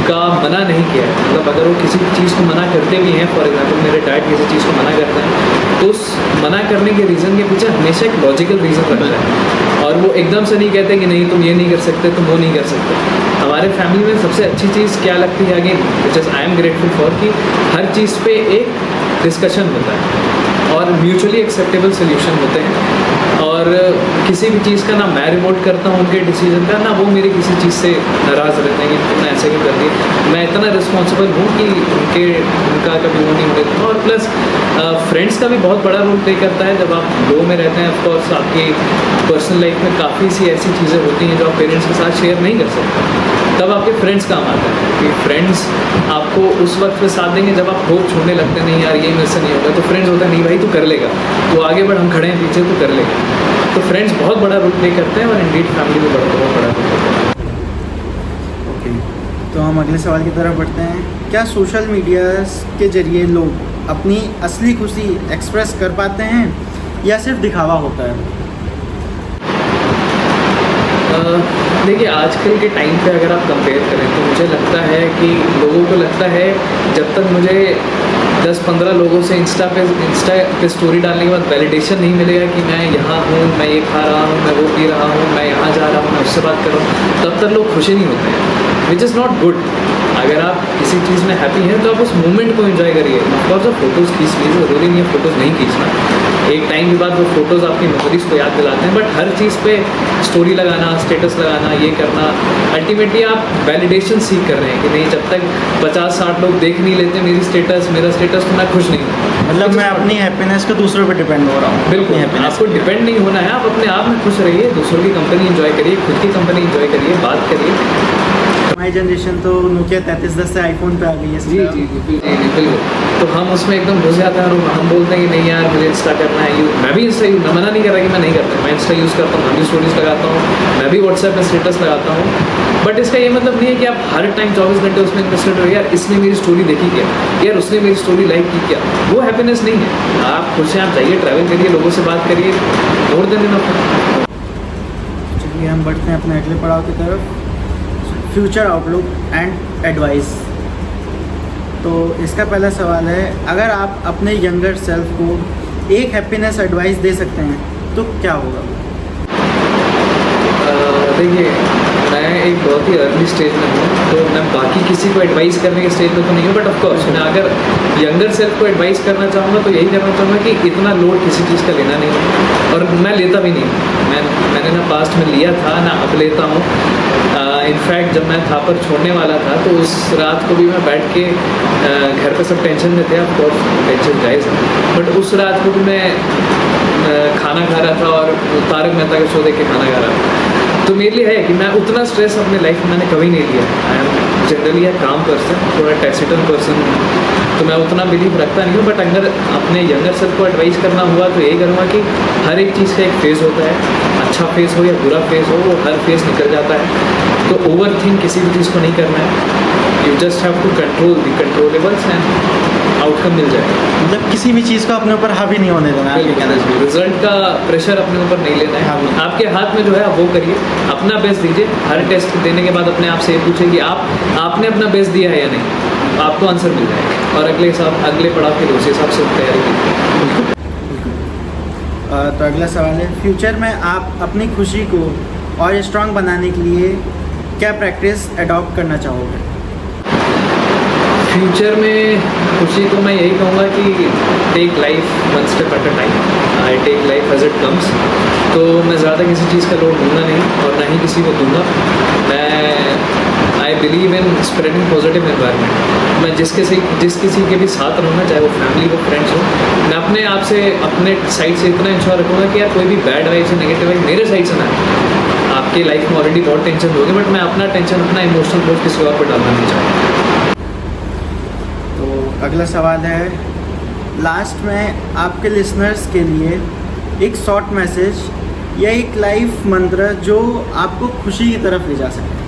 का मना नहीं किया है। मतलब अगर वो किसी चीज़ को मना करते भी हैं, फॉर एग्जांपल मेरे डैड किसी चीज़ को मना करते हैं, तो उस मना करने के रीज़न के पीछे हमेशा एक लॉजिकल रीज़न रहता है, और वो एकदम से नहीं कहते कि नहीं तुम ये नहीं कर सकते, तुम वो नहीं कर सकते। हमारे फैमिली में सबसे अच्छी चीज़ क्या लगती है, again which is I am grateful for, कि हर चीज़ पे एक डिस्कशन होता है और म्यूचुअली एक्सेप्टेबल सोल्यूशन होते हैं, और किसी भी चीज़ का ना मैं रिमोट करता हूँ उनके डिसीजन का, ना वो मेरी किसी चीज़ से नाराज़ रहते हैं कि तुमने ऐसे क्यों कर दिया। मैं इतना रिस्पॉन्सिबल हूँ कि उनका कभी वो नहीं होने देता। और प्लस फ्रेंड्स का भी बहुत बड़ा रोल प्ले करता है। जब आप लो में रहते हैं, ऑफकोर्स आपकी पर्सनल लाइफ में काफ़ी सी ऐसी चीज़ें होती हैं जो आप पेरेंट्स के साथ शेयर नहीं कर सकते, तब आपके फ्रेंड्स काम आते हैं, कि फ्रेंड्स आपको उस वक्त पे साथ देंगे जब आप होप छोड़ने लगते हैं, नहीं यार ये मेरे से नहीं होगा, तो फ्रेंड्स होता है नहीं भाई तू कर लेगा, तो आगे बढ़, हम खड़े हैं पीछे, तू कर लेगा। तो फ्रेंड्स बहुत बड़ा रोल प्ले करते हैं, और इंडीड फैमिली भी बहुत बड़ा रोल करते हैं। ओके, तो हम अगले सवाल की तरफ बढ़ते हैं, क्या सोशल मीडिया के जरिए लोग अपनी असली खुशी एक्सप्रेस कर पाते हैं या सिर्फ दिखावा होता है? देखिए, आजकल के टाइम पे अगर आप कंपेयर करें तो मुझे लगता है कि लोगों को लगता है जब तक मुझे 10-15 लोगों से इंस्टा पे स्टोरी डालने के बाद वैलिडेशन नहीं मिलेगा कि मैं यहाँ हूँ, मैं ये खा रहा हूँ, मैं वो पी रहा हूँ, मैं यहाँ जा रहा हूँ, मैं उससे बात कर रहा हूँ, तब तक लोग खुशी नहीं होते हैं, विच इज़ नॉट गुड। अगर आप किसी चीज़ में हैप्पी हैं तो आप उस मोमेंट को एंजॉय करिए। ऑफकोर्स आप फोटोज़ खींच लीजिए, ज़रूरी नहीं है फ़ोटोज़ नहीं खींचना, एक टाइम के बाद वो फ़ोटोज़ आपकी मेमोरीज़ को याद दिलाते हैं। बट हर चीज़ पे स्टोरी लगाना, स्टेटस लगाना, ये करना, अल्टीमेटली आप वैलिडेशन सीख कर रहे हैं कि नहीं, जब तक 50-60 लोग देख नहीं लेते मेरा स्टेटस तो मैं खुश नहीं हूँ। मतलब मैं अपनी हैप्पीनेस को दूसरों पे डिपेंड हो रहा हूँ। बिल्कुल, आपको डिपेंड नहीं होना है, आप अपने आप में खुश रहिए, दूसरों की कंपनी एंजॉय करिए, खुद की कंपनी एंजॉय करिए, बात करिए। हमारी जनरेशन तो नोकिया 3310 से आईफोन पे आ गई है। जी, बिल्कुल। तो हम उसमें एकदम घुस जाते हैं और हम बोलते हैं कि नहीं यार मुझे इंस्टा करना है। मैं भी इंस्टा मैं मना नहीं कर रहा कि मैं नहीं करता, मैं इंस्टा यूज़ करता हूँ, मैं भी स्टोरीज लगाता हूँ, मैं भी व्हाट्सएप में स्टेटस लगाता हूँ। बट इसका ये मतलब नहीं है कि आप हर टाइम 24 घंटे उसमें इन्वेस्टेड हो, यार इसने मेरी स्टोरी देखी क्या, यार उसने मेरी स्टोरी लाइक की क्या। वो हैप्पीनेस नहीं है। आप खुश हैं, आप जाइए, ट्रैवल करिए, लोगों से बात करिए, मोर देन इनफ। चलिए हम बढ़ते हैं अपने अगले पड़ाव की तरफ, फ्यूचर आउटलुक एंड एडवाइस। तो इसका पहला सवाल है, अगर आप अपने यंगर सेल्फ को एक हैप्पीनेस एडवाइस दे सकते हैं तो क्या होगा? देखिए, मैं एक बहुत ही अर्ली स्टेज में हूँ, तो मैं बाकी किसी को एडवाइस करने के स्टेज में तो नहीं हूँ। बट ऑफकोर्स मैं अगर यंगर सेल्फ को एडवाइस करना चाहूँगा तो यही करना चाहूँगा कि इतना लोड किसी चीज़ का लेना नहीं है, और मैं लेता भी नहीं हूँ। मैंने ना पास्ट में लिया था, ना अब लेता हूँ। इनफैक्ट जब मैं थापर छोड़ने वाला था तो उस रात को भी मैं बैठ के घर पे सब टेंशन में थे, ऑफकोर्स टेंशन जायज़ है, बट उस रात को भी मैं खाना खा रहा था और तारक मेहता का शो देख के खाना खा रहा था। तो मेरे लिए है कि मैं उतना स्ट्रेस अपने लाइफ में मैंने कभी नहीं लिया। आई एम जनरली अ काम पर्सन, थोड़ा टैसिटर्न पर्सन हूँ, तो मैं उतना बिलीव रखता नहीं हूँ। बट अगर अपने यंगर सेल्फ को एडवाइस करना हुआ तो यही करूँगा कि हर एक चीज़ का एक फेज़ होता है, अच्छा फेज़ हो या बुरा फेज़ हो, वो हर फेज़ निकल जाता है। तो ओवर थिंक किसी भी चीज़ को नहीं करना है, you just have to control the controllables and outcome मिल जाएगा। मतलब किसी भी चीज़ को अपने ऊपर हावी नहीं होने देना है, रिजल्ट का प्रेशर अपने ऊपर नहीं लेना है। आपके हाथ में जो है आप वो करिए, अपना बेस्ट दीजिए। हर टेस्ट देने के बाद अपने आप से ये पूछे कि आपने अपना बेस्ट दिया है या नहीं, आपको आंसर मिल जाएगा, और अगले पड़ाव के लिए उस हिसाब से तैयारी कीजिए। तो अगला सवाल है, फ्यूचर में आप अपनी खुशी को और स्ट्रॉन्ग बनाने के लिए क्या प्रैक्टिस अडॉप्ट करना चाहोगे? फ्यूचर में खुशी को मैं यही कहूँगा कि take life one step at a time, I take life as it comes. तो मैं ज़्यादा किसी चीज़ का लोड दूंगा नहीं और ना ही किसी को दूंगा। I believe in spreading positive environment. मैं जिस किसी के भी साथ रहूँगा, चाहे वो फैमिली हो, फ्रेंड्स हो, मैं अपने आप से, अपने साइड से इतना इंश्योर रखूँगा कि यार कोई भी बैड वाइब से, नेगेटिव वाइब मेरे साइड से ना है। आपकी लाइफ में ऑलरेडी बहुत टेंशन होगी, बट मैं अपना टेंशन, अपना इमोशनल बोझ किसी और पर डालना नहीं चाहता। तो अगला सवाल है, लास्ट में आपके लिसनर्स के लिए एक शॉर्ट मैसेज या एक लाइफ मंत्र जो आपको खुशी की तरफ ले जा सके।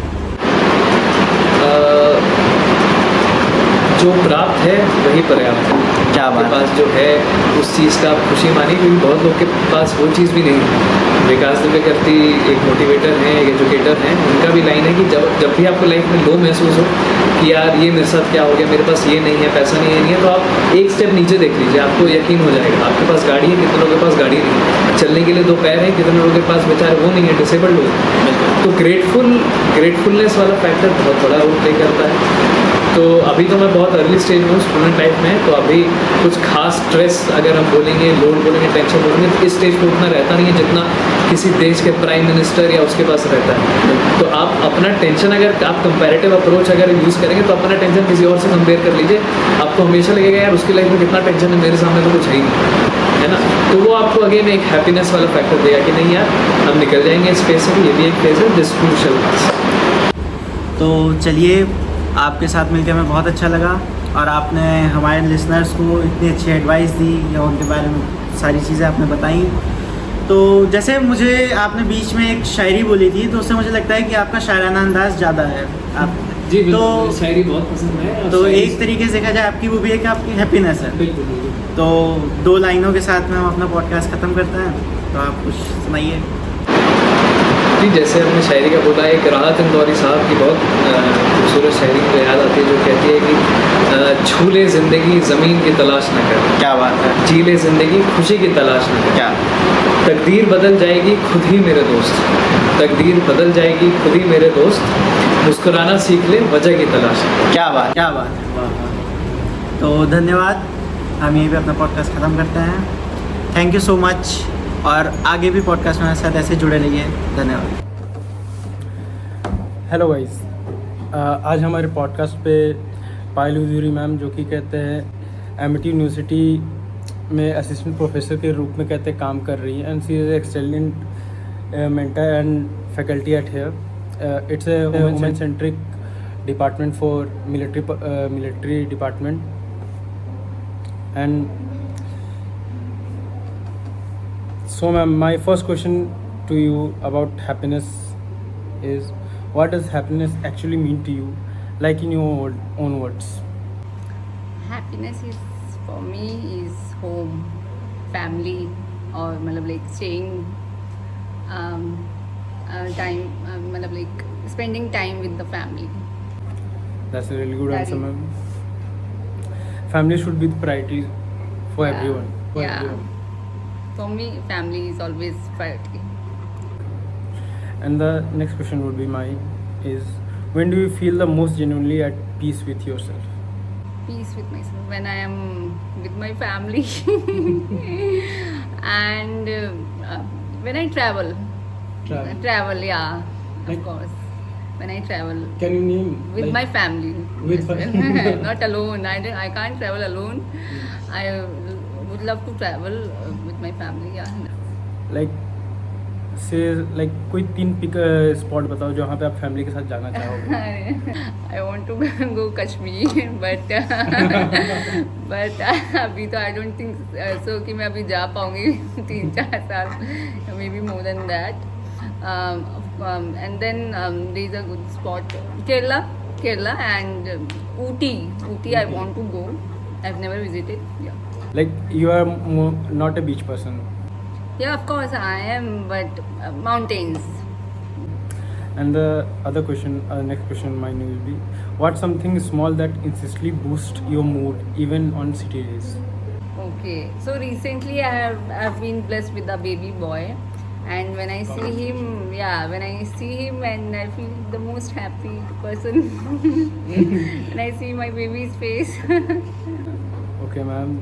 जो प्राप्त है वही पर्याप्त है। क्या बात आपके पास जो है उस चीज़ का आप खुशी मानिए, क्योंकि बहुत लोग के पास वो चीज़ भी नहीं है। विकास दुबे एक मोटिवेटर हैं, एक एजुकेटर हैं, उनका भी लाइन है कि जब भी आपको लाइफ में लो महसूस हो कि यार ये मेरे साथ क्या हो गया, मेरे पास ये नहीं है, पैसा नहीं है, तो आप एक स्टेप नीचे देख लीजिए, आपको यकीन हो जाएगा। आपके पास गाड़ी है, कितने लोगों के पास गाड़ी नहीं है, चलने के लिए 2 पैर है, कितने लोगों के पास बेचारे वो नहीं है, डिसेबल्ड लोग। तो ग्रेटफुलनेस वाला फैक्टर बहुत बड़ा रोल प्ले करता है। तो अभी तो मैं बहुत अर्ली स्टेज में हूँ स्टूडेंट लाइफ में, तो अभी कुछ खास स्ट्रेस अगर हम बोलेंगे, लोड बोलेंगे, टेंशन बोलेंगे, तो इस स्टेज पर उतना रहता नहीं है जितना किसी देश के प्राइम मिनिस्टर या उसके पास रहता है। तो आप अपना टेंशन, अगर आप कंपैरेटिव अप्रोच अगर यूज़ करेंगे तो अपना टेंशन किसी और से कंपेयर कर लीजिए, आपको हमेशा लगेगा यार उसकी लाइफ में कितना टेंशन है, मेरे सामने तो कुछ है ही नहीं, है ना। तो वो आपको अगेन एक हैप्पीनेस वाला फैक्टर देगा कि नहीं यार हम निकल जाएंगे इस फेज से, ये भी एक फेज है, दिस टू शैल पास। तो चलिए, आपके साथ मिलकर हमें बहुत अच्छा लगा और आपने हमारे लिसनर्स को इतनी अच्छी एडवाइस दी या उनके बारे में सारी चीज़ें आपने बताई। तो जैसे मुझे आपने बीच में एक शायरी बोली थी, तो उससे मुझे लगता है कि आपका शायराना अंदाज ज़्यादा है। आप जी तो शायरी बहुत पसंद है। तो एक तरीके से देखा जाए आपकी वो भी है कि आपकी हैप्पीनेस है। बिल्कुल। तो 2 लाइनों के साथ में हम अपना पॉडकास्ट ख़त्म करते हैं, तो आप कुछ सुनाइए। जी, जैसे हमने शायरी का बोला, एक राहत इंदौरी साहब की बहुत खूबसूरत शायरी मुझे याद आती है, जो कहती है कि छूले ज़िंदगी ज़मीन की तलाश न कर, क्या बात है, जीले ज़िंदगी खुशी की तलाश न कर, क्या तकदीर बदल जाएगी खुद ही मेरे दोस्त, तकदीर बदल जाएगी खुद ही मेरे दोस्त, मुस्कुराना सीख ले वजह की तलाश में। क्या बात है, वाह वाह। तो धन्यवाद, हम यहीं पे अपना पॉडकास्ट ख़त्म करते हैं। थैंक यू सो मच, और आगे भी पॉडकास्ट में हमारे साथ ऐसे जुड़े रहिए। धन्यवाद। हेलो गाइस, आज हमारे पॉडकास्ट पे पायल उजूरी मैम, जो कि कहते हैं एमिटी यूनिवर्सिटी में असिस्टेंट प्रोफेसर के रूप में कहते काम कर रही है, and she is excellent mentor and faculty at here. It's a women centric department for military department, and so ma'am, my first question to you about happiness is, what does happiness actually mean to you, like in your own words? Happiness is for me is home, family, or मतलब like staying time, मतलब like spending time with the family. That's a really good That answer, is- ma'am. Family should be the priority for Yeah. everyone. For Yeah. everyone. For me, family is always priority. And the next question would be mine is, when do you feel the most genuinely at peace with yourself? Peace with myself when I am with my family and when I travel. Travel, yeah, Like- of course. When I travel Can you name with my family, With as well. Not alone. I can't travel alone. I would love to travel with my family. Yeah. like से like कोई 3 pick spot बताओ जहाँ पे आप family के साथ जाना चाहोगे? I want to go Kashmir, but अभी तो I don't think so कि मैं अभी जा पाऊँगी 3-4 साल, maybe more than that. And then there is a good spot, Kerala and Ooty I want to go. I've never visited. Yeah. Like you are not a beach person. Yeah, of course I am, but mountains. And the other question, next question mine will be, what's something small that instantly boosts your mood even on city days? Okay, so recently I've been blessed with a baby boy, and when I see him, and I feel the most happy person when I see my baby's face. Okay, ma'am,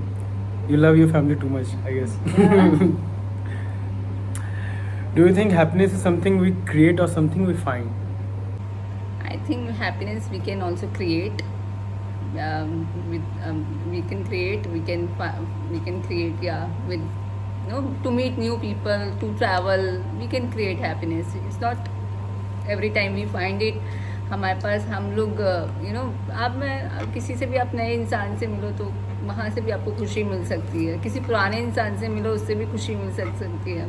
you love your family too much, I guess. Do you think happiness is something we create or something we find? I think happiness we can also create. We can create. Yeah, with to meet new people, to travel. We can create happiness. It's not every time we find it. हमारे पास हम लोग आप में किसी से भी आप नए इंसान से मिलो तो वहाँ से भी आपको खुशी मिल सकती है, किसी पुराने इंसान से मिलो उससे भी खुशी मिल सकती है.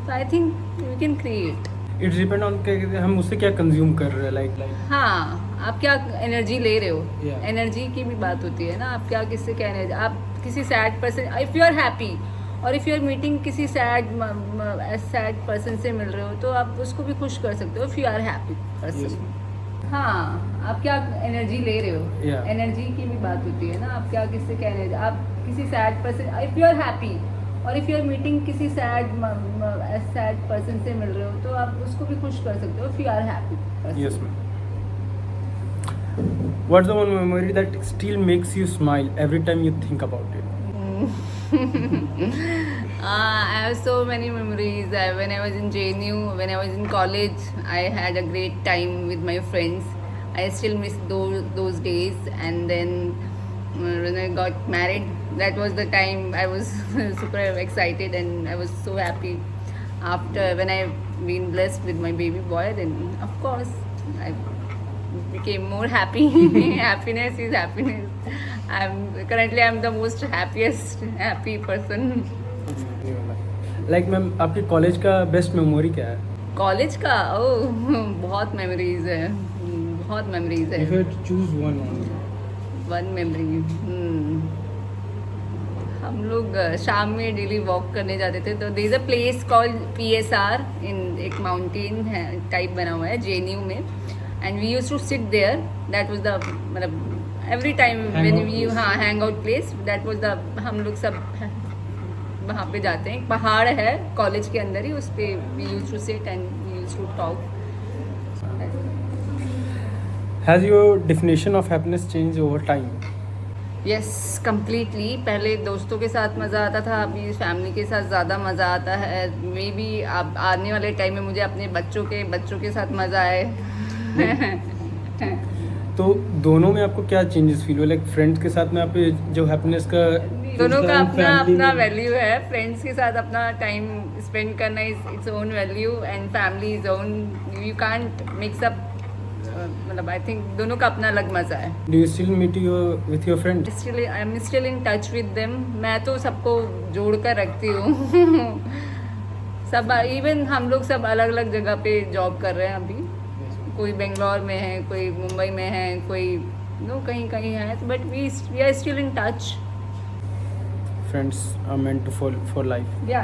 So I think we can create. It's depend on कि हम उससे क्या कंज्यूम कर रहे हैं, like हाँ, आप क्या एनर्जी ले रहे हो. Yeah. एनर्जी की भी बात होती है ना, आप क्या किससे क्या एनर्जी, आप किसी sad person, if you are happy और इफ़ यू आर मीटिंग किसी सैड पर्सन से मिल रहे हो तो आप उसको भी खुश कर सकते हो if you are happy person. हाँ, आप क्या एनर्जी ले रहे हो. Yeah. एनर्जी की भी बात होती है ना, आप क्या किससे क्या एनर्जी, आप किसी sad person, if you are happy और इफ़ यू आर मीटिंग किसी सैड पर्सन से मिल रहे हो तो आप उसको भी खुश कर सकते हो if you are happy person. yes, ma'am. What's the one memory that still makes you smile every time you think about it? I have so many memories. When I was in JNU, when I was in college, I had a great time with my friends. I still miss those days. And then when I got married, that was the time I was super excited and I was so happy. After when I been blessed with my baby boy, then of course I became more happy. Happiness is happiness. I'm the most happy person. Like ma'am, आपके college का best memory क्या है? College का बहुत memories है, बहुत memories If है. you had to choose one only. One memory, हम लोग शाम में डेली वॉक करने जाते थे. तो there is a place called PSR in एक माउंटेन है टाइप बना हुआ है JNU में, and we used to sit there. That was the मतलब every time when we hang out place, that was the हम लोग सब वहाँ पे जाते हैं. एक पहाड़ है कॉलेज के अंदर ही, उस पे we used to sit and we used to talk. Has your definition of happiness changed over time? Yes completely. पहले दोस्तों के साथ मज़ा आता था, अभी फैमिली के साथ ज़्यादा मज़ा आता है. मे बी अब आने वाले टाइम में मुझे अपने बच्चों के साथ मज़ा आए. तो दोनों में आपको क्या चेंजेस फील हुए? लाइक फ्रेंड्स के साथ में आप जो हैप्पीनेस का दोनों का अपना family अपना में- वैल्यू है. फ्रेंड्स के साथ अपना टाइम स्पेंड करना is its own value, and family is own. You can't mix up. मतलब आई थिंक दोनों का अपना अलग मज़ा है. Do you still meet with your friends? I am still in touch with them. मैं तो सबको जोड़ कर रखती हूँ. सब इवन हम लोग सब अलग अलग जगह पे जॉब कर रहे हैं अभी. कोई बेंगलोर में है, कोई मुंबई में है, कोई कहीं कहीं है, but we are still in touch. Friends are meant to for life. या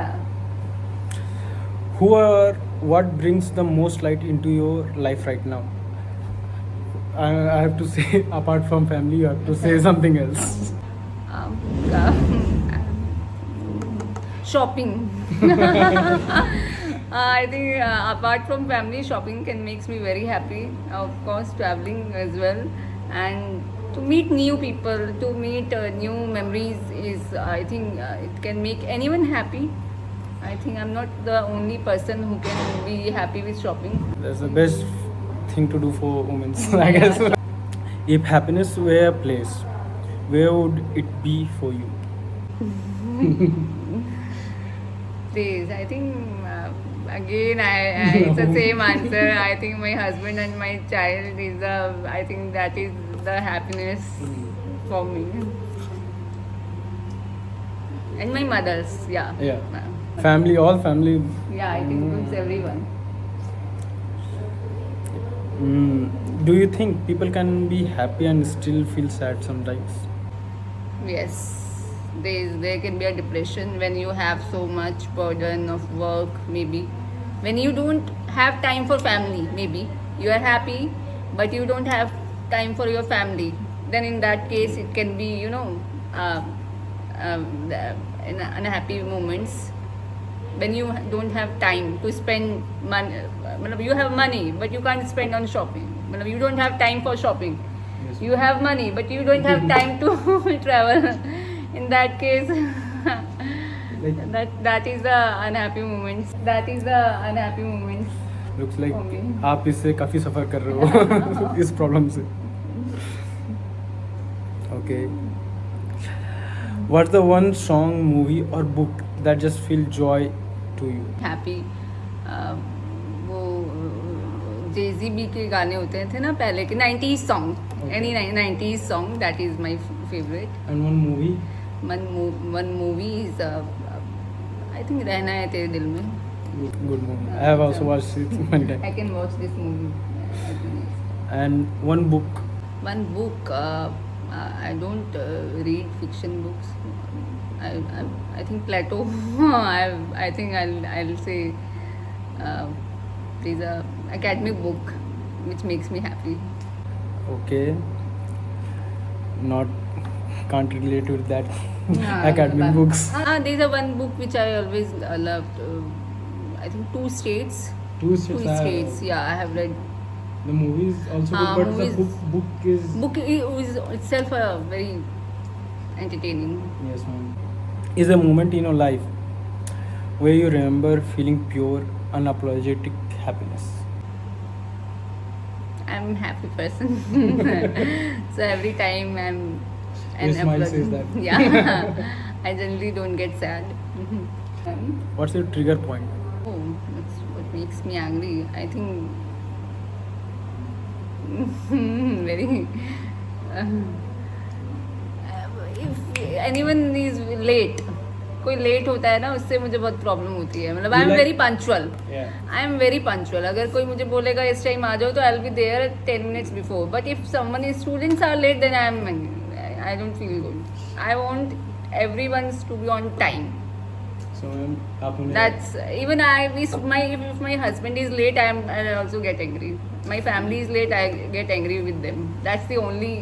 What brings the most light into your life right now? I have to say, apart from family, you have to say something else. shopping. I think apart from family, shopping can makes me very happy. Of course, traveling as well, and to meet new people, to meet new memories is I think it can make anyone happy. I think I'm not the only person who can be happy with shopping. That's the best thing to do for women, I guess. If happiness were a place, where would it be for you? Please, I think again it's the same answer. I think my husband and my child is I think that is the happiness for me. And my mother's, yeah. Yeah. Family, all family. Yeah, it includes everyone. Do you think people can be happy and still feel sad sometimes? Yes, there can be a depression when you have so much burden of work, maybe. When you don't have time for family, maybe. You are happy, but you don't have time for your family. Then in that case, it can be, in unhappy moments. When you don't have time to spend money, you have money, but you can't spend on shopping. You don't have time for shopping. Yes. You have money, but you don't have time to travel. In that case, that is the unhappy moments. That is the unhappy moments. Looks like Okay. आप इससे काफ़ी सफ़र कर रहे हो इस problem से. Okay. What's the one song, movie or book that just feel joy to you? Happy. वो JZB के गाने होते थे ना पहले के 90s song. Okay. Any 90s song, that is my favorite. And one movie? One movie is I think रहना है तेरे दिल में. Good movie. I have also watched it one time. I can watch this movie. I think. And one book. One book. I don't read fiction books. I think Plato. I think I'll say there's a academic book which makes me happy. Okay. Can't relate with that. Ah, Academic but- books. There's a one book which I always loved. I think Two States. Two Two States. States. Yeah, I have read. The movie is also Ah, good, but movies- the book is. Book is itself very entertaining. Yes, ma'am. Is a moment in your life where you remember feeling pure, unapologetic happiness. I'm a happy person. So every time I'm Your smile says that. Yeah. I generally don't get sad. What's your trigger point? Oh, that's what makes me angry. I think very. If anyone is late, कोई late होता है ना, उससे मुझे बहुत problem होती है. मतलब I am very punctual. Yeah. I am very punctual. अगर कोई मुझे बोलेगा इस टाइम आ जाओ तो I will be there 10 minutes before. But if someone is students are late then I don't feel good. I want everyone's to be on time. So ma'am आप उन्हें That's even if my husband is late, I also get angry. My family is late, I get angry with them. That's the only.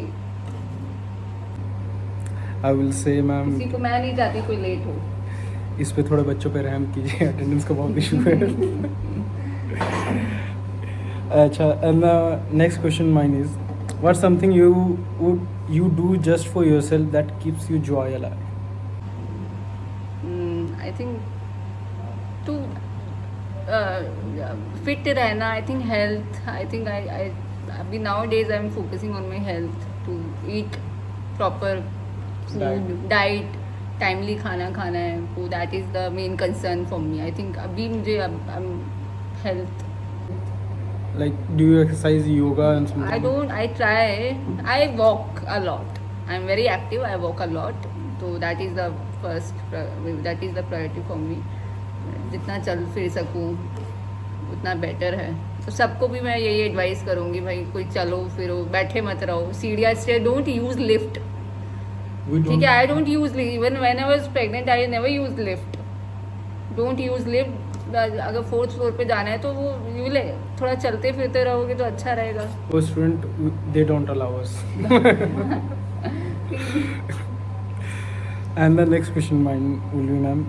I will say ma'am किसी को मैं नहीं चाहती कोई late हो. इस पे थोड़े बच्चों पे रहम कीजिए, अटेंडेंस का बहुत इशू है. अच्छा, and the next question mine is, what's something you do just for yourself that keeps you joy alive? I think to fit रहना, I think health. I think I अभी nowadays I'm focusing on my health, to eat proper food, diet, timely खाना खाना है. So that is the main concern for me. I think अभी मुझे health. Like, do you exercise, yoga and something? I don't. I try. I walk a lot. I'm very active. I walk a lot. So that is the that is the priority for me. जितना चल फिर सकूँ उतना better है. तो सबको भी मैं यही एडवाइस करूँगी, भाई कोई चलो फिरो, बैठे मत रहो. सीढ़ियाँ स्टे, डोंट यूज लिफ्ट. ठीक है, I don't use lift. Even when I was pregnant I never use lift. Don't use lift. अगर 4th फ्लोर पे जाना है तो वो थोड़ा चलते फिरते रहोगे तो अच्छा रहेगा. वो student they don't allow us. And the next question mine will be, ma'am,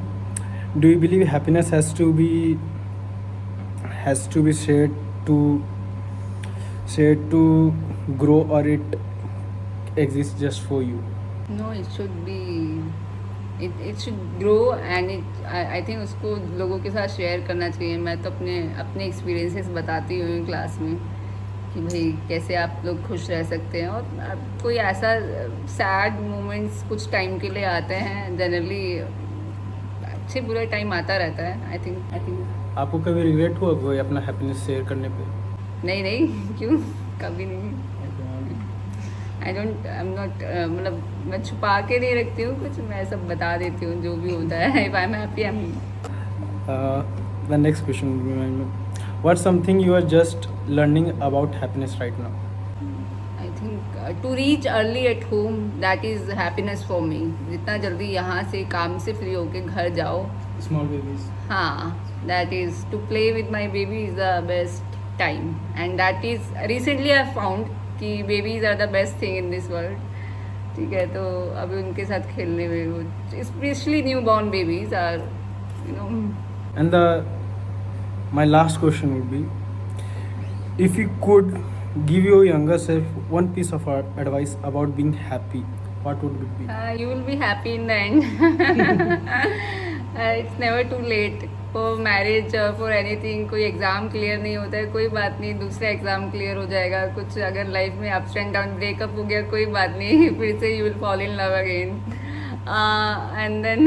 do you believe happiness has to be shared to grow, or it exists just for you? No, it should be. It should grow and I think उसको लोगों के साथ share करना चाहिए. मैं तो अपने experiences बताती हूँ क्लास में कि भाई कैसे आप लोग खुश रह सकते हैं. और कोई ऐसा सैड मोमेंट्स कुछ टाइम के लिए आते हैं, जनरली अच्छे बुरे टाइम आता रहता है. आई थिंक आपको कभी रिग्रेट हुआ कोई अपना हैप्पीनेस शेयर करने पे? नहीं क्यों, कभी नहीं. आई एम नॉट मतलब मैं छुपा के नहीं रखती हूँ कुछ, मैं सब बता देती हूँ जो भी होता है. If I am happy I am. The next question will be, ma'am, what's something you are just learning about happiness right now? I think to reach early at home, that is happiness for me. जितना जल्दी यहाँ से काम से free होके घर जाओ. Small babies. हाँ, that is to play with my baby is the best time. And that is recently I found कि babies are the best thing in this world. ठीक है, तो अभी उनके साथ खेलने में, specially newborn babies are And my last question would be, if you could give your younger self one piece of advice about being happy, what would it be? You will be happy in the end. It's never too late for marriage or for anything. कोई exam clear नहीं होता है, कोई बात नहीं, दूसरा exam clear हो जाएगा. कुछ अगर लाइफ में अप्स एंड डाउन, ब्रेकअप हो गया, कोई बात नहीं, फिर से you will fall in love again. And then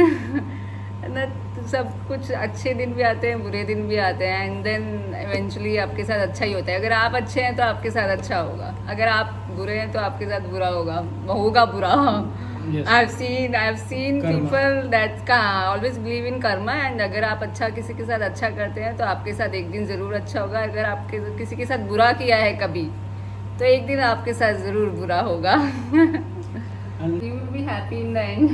सब कुछ अच्छे दिन भी आते हैं, बुरे दिन भी आते हैं. एंड देन इवेंचुअली आपके साथ अच्छा ही होता है. अगर आप अच्छे हैं तो आपके साथ अच्छा होगा, अगर आप बुरे हैं तो आपके साथ बुरा होगा बुरा. Yes. I've seen Karma. people that always believe in karma. and अगर आप अच्छा किसी के साथ अच्छा करते हैं तो आपके साथ एक दिन ज़रूर अच्छा होगा. अगर आपके किसी के साथ बुरा किया है कभी तो एक दिन आपके साथ ज़रूर बुरा होगा. And You will be happy in the end.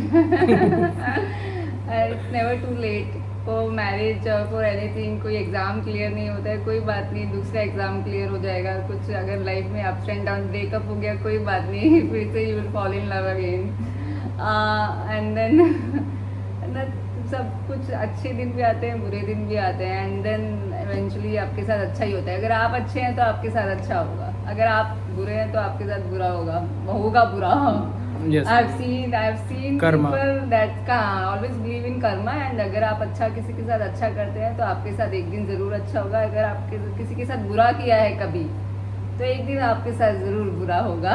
It's never too late for marriage or for anything. कोई एग्ज़ाम क्लियर नहीं होता है, कोई बात नहीं, दूसरा एग्ज़ाम क्लियर हो जाएगा. कुछ अगर लाइफ में अप्स एंड डाउन, ब्रेकअप हो गया, कोई बात नहीं, फिर से you will fall in love again. And then सब कुछ अच्छे दिन भी आते हैं, बुरे दिन भी आते हैं. एंड देन इवेंचुअली आपके साथ अच्छा ही होता है. अगर आप अच्छे हैं तो आपके साथ अच्छा होगा, अगर आप बुरे हैं तो आपके साथ बुरा होगा बुरा. yes. I've seen Karma. people that always believe in karma. and अगर आप अच्छा किसी के साथ अच्छा करते हैं तो आपके साथ एक दिन ज़रूर अच्छा होगा. अगर आपके किसी के साथ बुरा किया है कभी तो एक दिन आपके साथ ज़रूर बुरा होगा.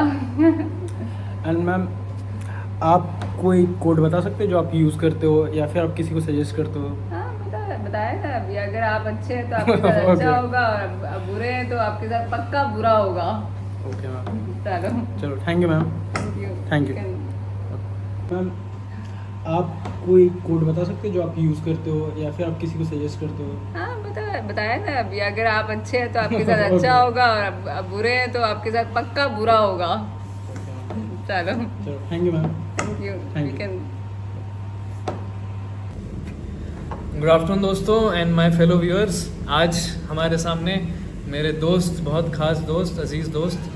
And मैम, आप कोई कोड बता सकते हो जो आप यूज़ करते हो या फिर आप किसी को सजेस्ट करते हो? हाँ, बताया था अभी. अगर आप अच्छे हैं तो आपके साथ अच्छा होगा, और बुरे हैं तो आपके साथ पक्का बुरा होगा. ओके मैम, चलो, thank you ma'am. Thank you. Ma'am, आप कोई कोड बता सकते हो जो आप यूज़ करते हो या फिर आप किसी को सजेस्ट करते हो? हाँ, बताया था अभी. अगर आप अच्छे हैं तो आपके साथ अच्छा होगा, और बुरे हैं तो आपके साथ पक्का बुरा होगा. चलो, thank you ma'am. Thank you. Thank you. You can good afternoon दोस्तों एंड माय फेलो व्यूअर्स। आज हमारे सामने मेरे दोस्त, बहुत खास दोस्त, अजीज़ दोस्त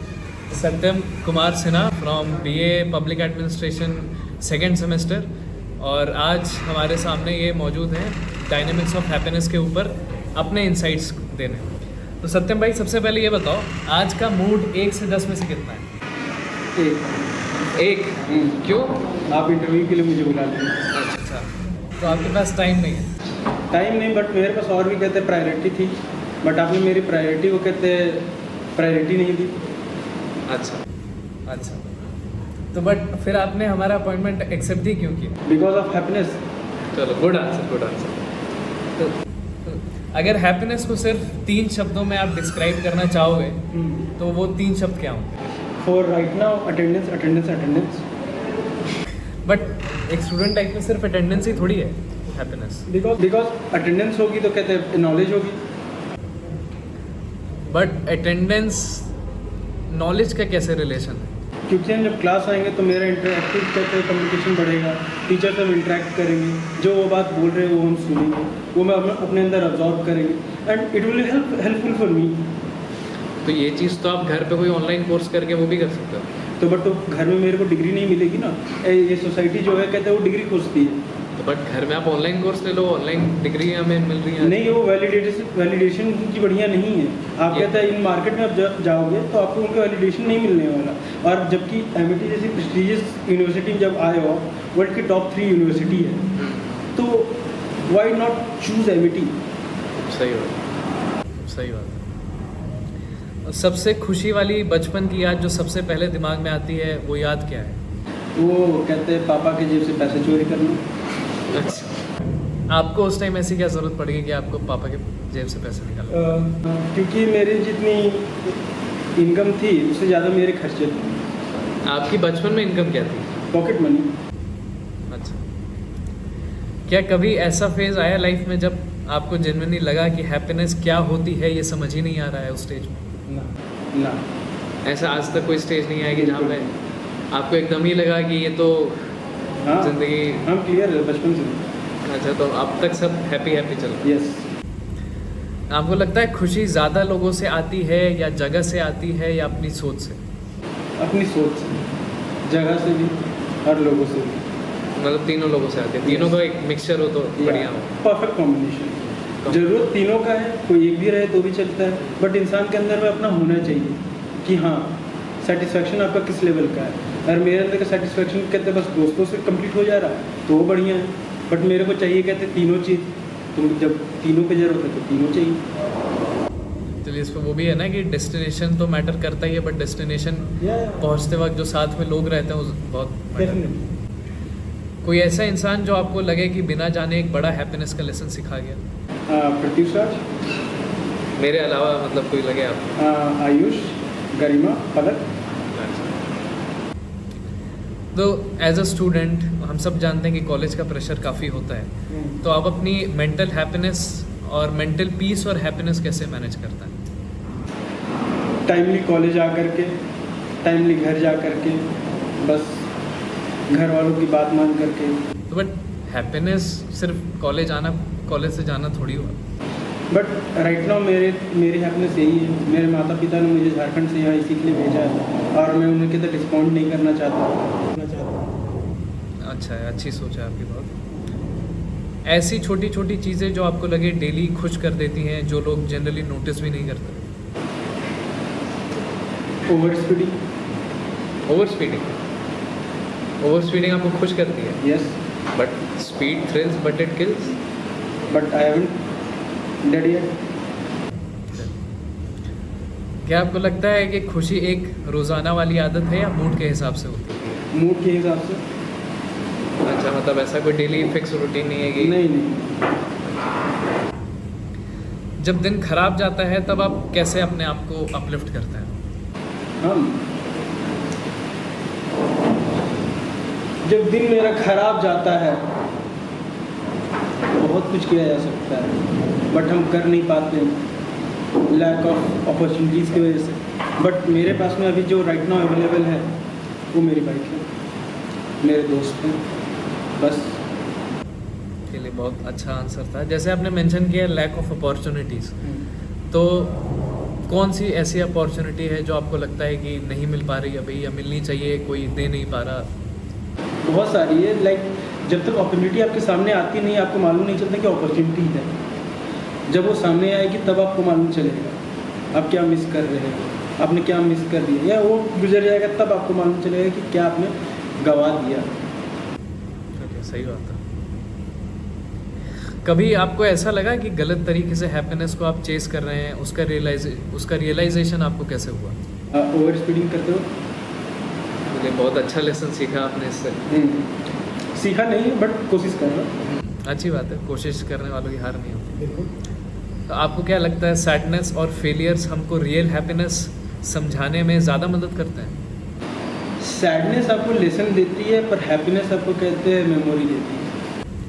Satyam Kumar Sinha from BA public administration second semester, और आज हमारे सामने ये मौजूद हैं डायनेमिक्स ऑफ हैप्पीनेस के ऊपर अपने इंसाइट्स देने। तो सत्यम भाई, सबसे पहले ये बताओ, आज का मूड 1 से 10 में से कितना है? एक। क्यों? आप इंटरव्यू के लिए मुझे बुला लें। अच्छा, तो आपके पास टाइम नहीं है? टाइम नहीं, बट मेरे पास और भी कहते प्रायोरिटी थी, बट आपने मेरी प्रायोरिटी को कहते प्रायोरिटी नहीं दी। अच्छा, तो बट फिर आपने हमारा अपॉइंटमेंट एक्सेप्ट ही क्यों किया? Because of happiness. चलो, गुड आंसर। तो अगर हैप्पीनेस को सिर्फ 3 शब्दों में आप डिस्क्राइब करना चाहोगे तो वो 3 शब्द क्या होंगे? For right now attendance. But एक स्टूडेंट लाइफ में सिर्फ अटेंडेंस ही थोड़ी है हैप्पीनेस। बिकॉज अटेंडेंस होगी तो कहते हैं नॉलेज होगी। बट अटेंडेंस नॉलेज का कैसे रिलेशन है? क्योंकि हम जब क्लास आएंगे तो मेरा इंटरेक्टिव कहते हैं कम्युनिकेशन बढ़ेगा, टीचर से हम इंटरेक्ट करेंगे, जो वो बात बोल रहे हैं वो हम सुनेंगे, वो मैं अपने अंदर अब्जॉर्व करेंगे and it will helpful for me. तो ये चीज़ तो आप घर पे कोई ऑनलाइन कोर्स करके वो भी कर सकते हो। तो बट तो घर में मेरे को डिग्री नहीं मिलेगी ना, ये सोसाइटी जो है कहते हैं वो डिग्री खोजती है। तो बट घर में आप ऑनलाइन कोर्स ले लो, ऑनलाइन डिग्री हमें मिल रही है। नहीं, वो वैलिडेशन की बढ़िया नहीं है। आप कहते हैं इन मार्केट में आप जाओगे तो आपको उनका वैलिडेशन नहीं मिलने वाला, और जबकि MIT जैसी प्रेस्टीजियस यूनिवर्सिटी में जब आए हो, वर्ल्ड की टॉप 3 यूनिवर्सिटी है, तो वाई नॉट चूज MIT? सही बात। सबसे खुशी वाली बचपन की याद जो सबसे पहले दिमाग में आती है वो याद क्या है? वो कहते हैं पापा के जेब से पैसे चोरी करना। अच्छा, आपको उस टाइम ऐसी क्या ज़रूरत पड़ गई कि आपको पापा के जेब से पैसे निकालना? क्योंकि मेरी जितनी इनकम थी उससे ज़्यादा मेरे खर्चे थे। आपकी बचपन में इनकम क्या थी? Pocket money. अच्छा, क्या कभी ऐसा फेज़ आया लाइफ में जब आपको जेन्युइनली लगा कि हैप्पीनेस क्या होती है ये समझ ही नहीं आ रहा है उस स्टेज में? ना। ऐसा आज तक कोई स्टेज नहीं आएगी जहाँ पे आपको एकदम ही लगा कि ये तो हाँ, जिंदगी। हम क्लियर है बचपन से। अच्छा, तो अब तक सब हैप्पी चल रहा है? यस। आपको लगता है खुशी ज़्यादा लोगों से आती है या जगह से आती है या अपनी सोच से? अपनी सोच से, जगह से भी और लोगों से भी। मतलब तीनों लोगों से आती है, तीनों का एक मिक्सचर हो तो बढ़िया हो। Perfect combination. जरूरत तीनों का है, कोई एक भी रहे तो भी चलता है, बट इंसान के अंदर में अपना होना चाहिए कि हाँ सेटिस्फेक्शन आपका किस लेवल का है। अगर मेरे अंदर का सेटिस्फेक्शन कहते बस दोस्तों से कंप्लीट हो जा रहा है तो वो बढ़िया है, बट मेरे को चाहिए कहते तीनों चीज़, तो जब तीनों की जरूरत है तो तीनों चाहिए। चलिए, इस पर वो भी है ना कि डेस्टिनेशन तो मैटर करता ही है, बट डेस्टिनेशन पहुंचते वक्त जो साथ में लोग रहते हैं वो बहुत। कोई ऐसा इंसान जो आपको लगे कि बिना जाने एक बड़ा हैप्पीनेस का लेसन सिखा गया? प्रत्युष राज। मेरे अलावा मतलब कोई लगे आपको? आयुष, गरिमा, पलक। तो एज अ स्टूडेंट हम सब जानते हैं कि कॉलेज का प्रेशर काफ़ी होता है, तो आप अपनी मेंटल हैप्पीनेस और मेंटल पीस और हैप्पीनेस कैसे मैनेज करता है? टाइमली कॉलेज आ करके, टाइमली घर जा करके, बस घर वालों की बात मान करके। तो बट हैप्पीनेस सिर्फ कॉलेज से जाना थोड़ी हुआ। बट राइट नाउ मेरी हैप्पीनेस यही है। मेरे माता पिता ने मुझे झारखंड से यहाँ इसी के लिए भेजा है और मैं उनके तक रिस्पॉन्ड नहीं करना चाहता। अच्छा है, अच्छी सोच है आपकी बहुत। ऐसी छोटी छोटी चीज़ें जो आपको लगे डेली खुश कर देती हैं, जो लोग जनरली नोटिस भी नहीं करते? ओवर स्पीडिंग आपको खुश करती है? Yes. But speed thrills but it kills. But I haven't dead yet. क्या आपको लगता है कि खुशी एक रोज़ाना वाली आदत है या मूड के हिसाब से होती है? मूड के हिसाब से। अच्छा, मतलब ऐसा कोई डेली फिक्स रूटीन नहीं है कि? नहीं। जब दिन खराब जाता है तब आप कैसे अपने आप को अपलिफ्ट करते हैं? जब दिन मेरा खराब जाता है तो बहुत कुछ किया जा सकता है, बट हम कर नहीं पाते, लैक ऑफ अपॉर्चुनिटीज़ की वजह से। बट मेरे पास में अभी जो राइट नाउ अवेलेबल है वो मेरी बाइक है, मेरे दोस्त हैं, बस। आपके लिए बहुत अच्छा आंसर था। जैसे आपने मेंशन किया लैक ऑफ अपॉर्चुनिटीज़, तो कौन सी ऐसी अपॉर्चुनिटी है जो आपको लगता है कि नहीं मिल पा रही अभी या मिलनी चाहिए, कोई दे नहीं पा रहा? बहुत सारी है। लाइक जब तक अपॉर्चुनिटी आपके सामने आती नहीं, आपको मालूम नहीं चलता कि अपॉर्चुनिटी है। जब वो सामने आएगी तब आपको मालूम चलेगा आप क्या मिस कर रहे हैं, आपने क्या मिस कर दिया, या वो गुजर जाएगा तब आपको मालूम चलेगा कि क्या आपने गवा दिया। ओके, सही बात है। कभी आपको ऐसा लगा कि गलत तरीके से हैप्पीनेस को आप चेस कर रहे हैं, उसका रियलाइजेशन आपको कैसे हुआ? ओवर स्पीडिंग करते हो। मुझे बहुत अच्छा लेसन सीखा आपने इससे। सीखा नहीं बट कोशिश कर रहा हूँ। अच्छी बात है, कोशिश करने वालों की हार नहीं होती। तो आपको क्या लगता है सैडनेस और फेलियर्स हमको रियल हैप्पीनेस समझाने में ज़्यादा मदद करते हैं? सैडनेस आपको लेसन देती है पर हैप्पीनेस आपको कहते हैं मेमोरी देती है।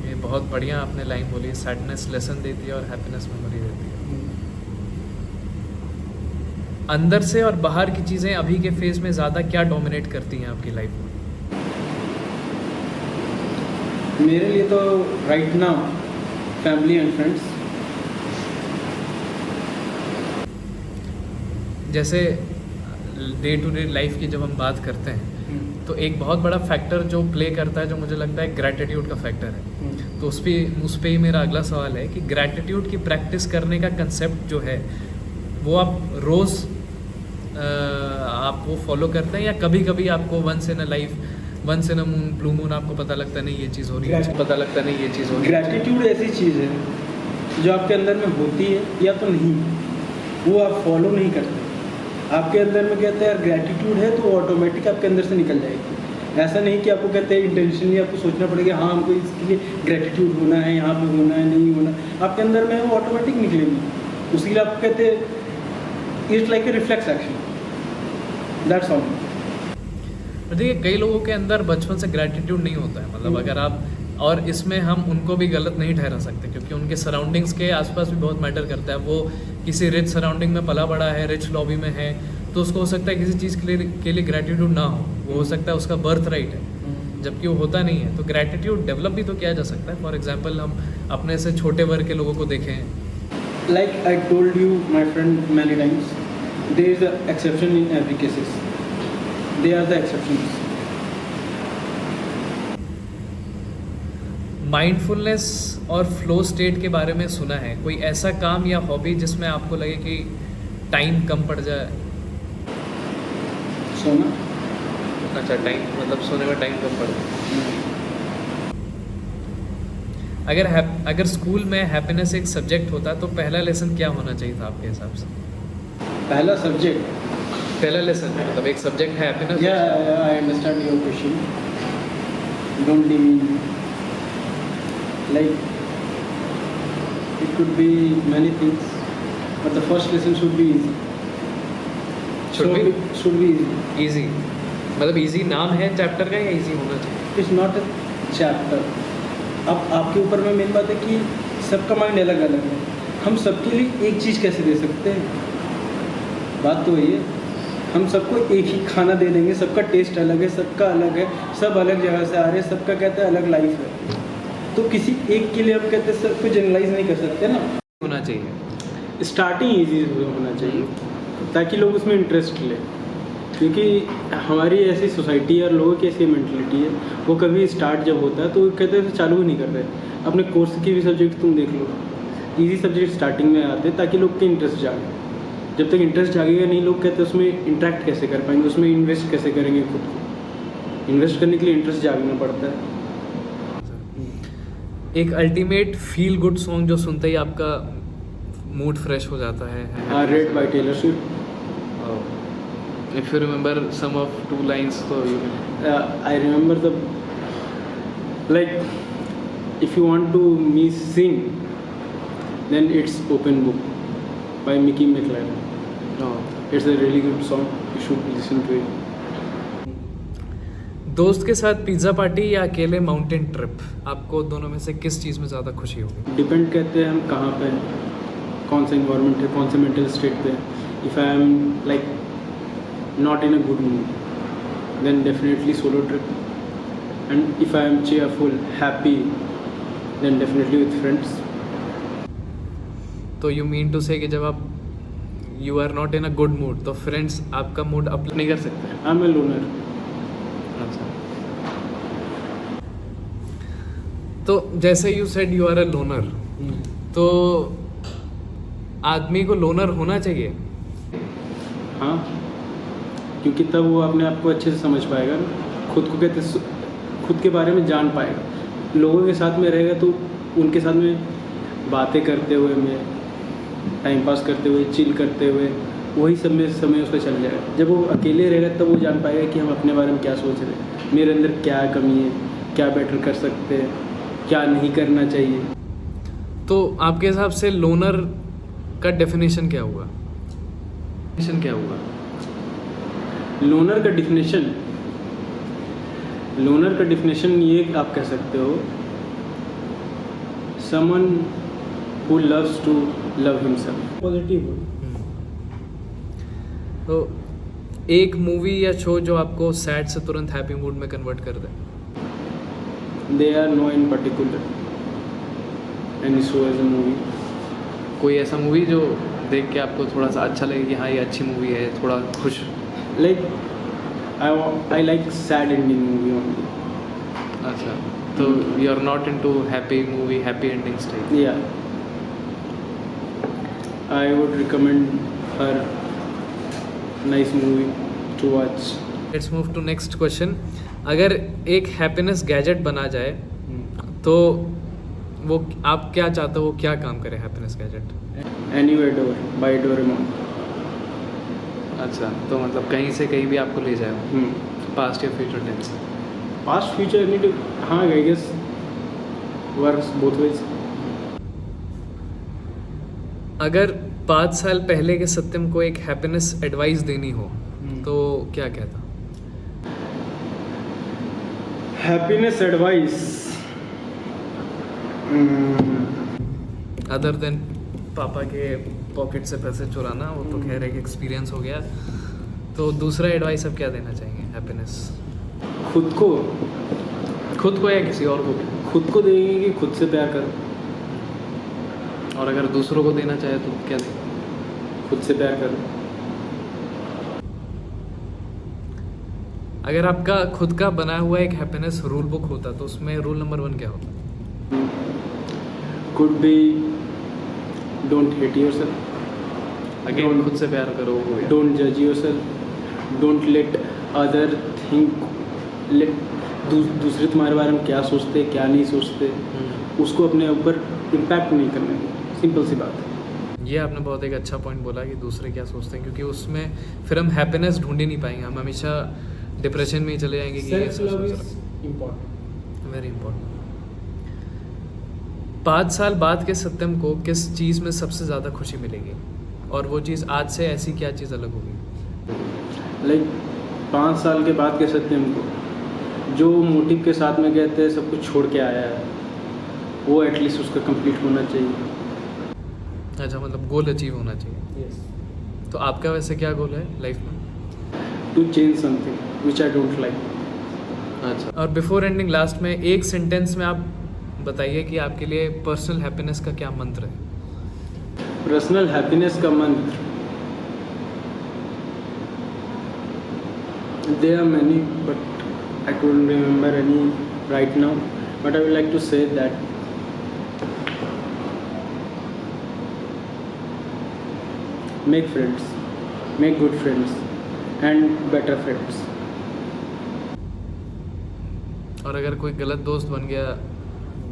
ये बहुत बढ़िया आपने लाइन बोली, सैडनेस लेसन देती है और हैप्पीनेस मेमोरी देती है। अंदर से और बाहर की चीज़ें अभी के फेज में ज़्यादा क्या डोमिनेट करती हैं आपकी लाइफ में? मेरे लिए तो right now family and friends. जैसे डे टू डे लाइफ की जब हम बात करते हैं तो एक बहुत बड़ा फैक्टर जो प्ले करता है, जो मुझे लगता है ग्रैटिट्यूड का फैक्टर है। तो उस पर ही मेरा अगला सवाल है कि ग्रैटिट्यूड की प्रैक्टिस करने का कंसेप्ट जो है वो आप रोज़ आप वो फॉलो करते हैं, या कभी कभी आपको once in a moon blue moon आपको पता लगता नहीं ये चीज़ हो रही है, पता लगता नहीं ये चीज़ हो रही है? ग्रैटिट्यूड ऐसी चीज़ है जो आपके अंदर में होती है या तो नहीं, वो आप फॉलो नहीं करते। आपके अंदर में कहते हैं ग्रैटिट्यूड है तो ऑटोमेटिक आपके अंदर से निकल जाएगी। ऐसा नहीं कि आपको कहते हैं इंटेंशनली आपको सोचना पड़ेगा हाँ हमको इसके लिए ग्रैटिट्यूड होना है, यहाँ पे होना है, नहीं होना, आपके अंदर में वो ऑटोमेटिक निकलेगी। उसके लिए आपको कहते हैं it's like a reflex action, that's all. देखिए कई लोगों के अंदर बचपन से ग्रैटिट्यूड नहीं होता है, मतलब अगर आप, और इसमें हम उनको भी गलत नहीं ठहरा सकते क्योंकि उनके सराउंडिंग्स के आसपास भी बहुत मैटर करता है। वो किसी रिच सराउंडिंग में पला बड़ा है, रिच लॉबी में है, तो उसको हो सकता है किसी चीज़ के लिए ग्रैटिट्यूड ना हो, वो हो सकता है उसका बर्थ राइट है, जबकि वो होता नहीं है। तो ग्रैटिट्यूड डेवलप भी तो किया जा सकता है। फॉर एग्जाम्पल हम अपने से छोटे वर्ग के लोगों को देखें। Like I told you my friend many times, there is a exception in every cases, they are the exceptions. Mindfulness और फ्लो स्टेट के बारे में सुना है, कोई ऐसा काम या हॉबी जिसमें आपको लगे कि टाइम कम पड़ जाए? सोना। अच्छा, टाइम मतलब सोने में टाइम कम पड़ जाए। अगर स्कूल में हैप्पीनेस एक सब्जेक्ट होता तो पहला लेसन क्या होना चाहिए था आपके हिसाब से? पहला सब्जेक्ट, पहला लेसन मतलब एक सब्जेक्ट है happiness. I understand your question, don't leave me. Like it could be many things, but the first lesson should be easy. Should be easy. Easy मतलब easy नाम है चैप्टर का या easy होना चाहिए? It's not a chapter. अब आपके ऊपर में मेन बात है कि सबका माइंड अलग अलग है। हम सबके लिए एक चीज़ कैसे दे सकते हैं? बात तो वही है, हम सबको एक ही खाना दे देंगे, सबका टेस्ट अलग है, सबका अलग है, सब अलग जगह से आ रहे हैं, सबका कहते हैं अलग लाइफ है। तो किसी एक के लिए हम कहते हैं सबको जनरलाइज नहीं कर सकते ना। होना चाहिए स्टार्टिंग ईजी होना चाहिए ताकि लोग उसमें इंटरेस्ट लें, क्योंकि हमारी ऐसी सोसाइटी है और लोगों की ऐसी मेंटलिटी है, वो कभी स्टार्ट जब होता है तो वो कहते हैं चालू ही नहीं कर रहे। अपने कोर्स की भी सब्जेक्ट तुम देख लो, इजी सब्जेक्ट स्टार्टिंग में आते हैं ताकि लोग के इंटरेस्ट जागे। जब तक इंटरेस्ट जागेगा नहीं, लोग कहते हैं उसमें इंटरेक्ट कैसे कर पाएंगे, उसमें इन्वेस्ट कैसे करेंगे, खुद को इन्वेस्ट करने के लिए इंटरेस्ट जागना पड़ता है। एक अल्टीमेट फील गुड सॉन्ग जो सुनते ही आपका मूड फ्रेश हो जाता है? Red by Taylor Swift. If you remember some of 2 lines तो you can. I remember the like if you want to me sing then it's open book by Mickey McLaren. It's a really good song, you should listen to it. दोस्त के साथ pizza party या अकेले mountain trip, आपको दोनों में से किस चीज़ में ज़्यादा खुशी होगी? डिपेंड कहते हैं हम कहाँ पे हैं, कौन सा इन्वायरमेंट है, कौन से मेंटल स्टेट पे। If I am like not in a good mood then definitely solo trip, and if I am cheerful happy then definitely with friends. तो यू मीन टू से कि जब आप you are not in a good mood तो friends आपका mood up नहीं कर सकते? I'm a loner. अच्छा, तो जैसे you said you are a loner, तो आदमी को लोनर होना चाहिए? हाँ, क्योंकि तब वो अपने आप को अच्छे से समझ पाएगा ना, खुद के बारे में जान पाएगा। लोगों के साथ में रहेगा तो उनके साथ में बातें करते हुए में, टाइम पास करते हुए, चिल करते हुए, वही सब में समय उसका चल जाएगा। जब वो अकेले रहेगा तब वो जान पाएगा कि हम अपने बारे में क्या सोच रहे हैं, मेरे अंदर क्या कमी है, क्या बेटर कर सकते हैं, क्या नहीं करना चाहिए। तो आपके हिसाब से लोनर का डेफिनेशन क्या हुआ? लोनर का डिफिनेशन ये आप कह सकते हो, someone who loves to love himself. Positive. तो एक मूवी या शो जो आपको सैड से तुरंत हैप्पी मूड में कन्वर्ट कर दे? They are no in particular any show as a movie. कोई ऐसा मूवी जो देख के आपको थोड़ा सा अच्छा लगे कि हाँ ये अच्छी मूवी है, थोड़ा खुश? Like I like sad ending movie only. अच्छा, तो you are not into happy movie, happy endings type? या I would recommend her nice movie to watch. Let's move to next question. अगर एक हैप्पीनेस गैजेट बना जाए तो वो आप क्या चाहते हो, वो क्या काम करे happiness gadget? Anywhere door by Doraemon. अच्छा, तो मतलब कहीं से कहीं भी आपको ले जाए, पास्ट या future tense? Past future need, हाँ I guess works both ways. अगर 5 साल पहले के सत्यम को एक हैप्पीनेस एडवाइस देनी हो तो क्या कहता? हैप्पीनेस एडवाइस अदर देन पापा के पॉकेट से पैसे चुराना, वो तो खैर एक एक्सपीरियंस हो गया, तो दूसरा एडवाइस आप क्या देना चाहेंगे हैप्पीनेस? खुद को या किसी और को? खुद को देंगे कि खुद से प्यार करो। और अगर दूसरों को देना चाहे तो क्या दें? खुद से प्यार करो। अगर आपका खुद का बनाया हुआ एक हैप्पीनेस रूल बुक होता तो उसमें रूल नंबर 1 क्या होता? Could be don't hate yourself. Again खुद से प्यार करो। डोंट जज yourself. Don't let other think, दूसरे तुम्हारे बारे में क्या सोचते क्या नहीं सोचते, उसको अपने ऊपर इम्पैक्ट नहीं करने। सिंपल सी बात है। ये आपने बहुत एक अच्छा पॉइंट बोला कि दूसरे क्या सोचते हैं, क्योंकि उसमें फिर हम हैप्पीनेस ढूंढ ही नहीं पाएंगे, हम हमेशा डिप्रेशन में ही चले जाएंगे कि ये सोच रहा। Very important. 5 साल बाद के सत्यम को किस चीज़ में सबसे ज़्यादा खुशी मिलेगी, और वो चीज़ आज से ऐसी क्या चीज़ अलग होगी? लाइक 5 साल के बाद के सत्यम को जो मोटिव के साथ में कहते हैं सब कुछ छोड़ के आया है, वो एटलीस्ट उसका कंप्लीट होना चाहिए। अच्छा, मतलब गोल अचीव होना चाहिए। यस। तो आपका वैसे क्या गोल है लाइफ में? To change something which I don't like. अच्छा, और बिफोर एंडिंग लास्ट में एक सेंटेंस में आप बताइए कि आपके लिए पर्सनल हैप्पीनेस का क्या मंत्र है? पर्सनल हैप्पीनेस का मंत्र, there are many but I couldn't remember any right now, but I would like to say that make friends, make good friends and better friends. और अगर कोई गलत दोस्त बन गया,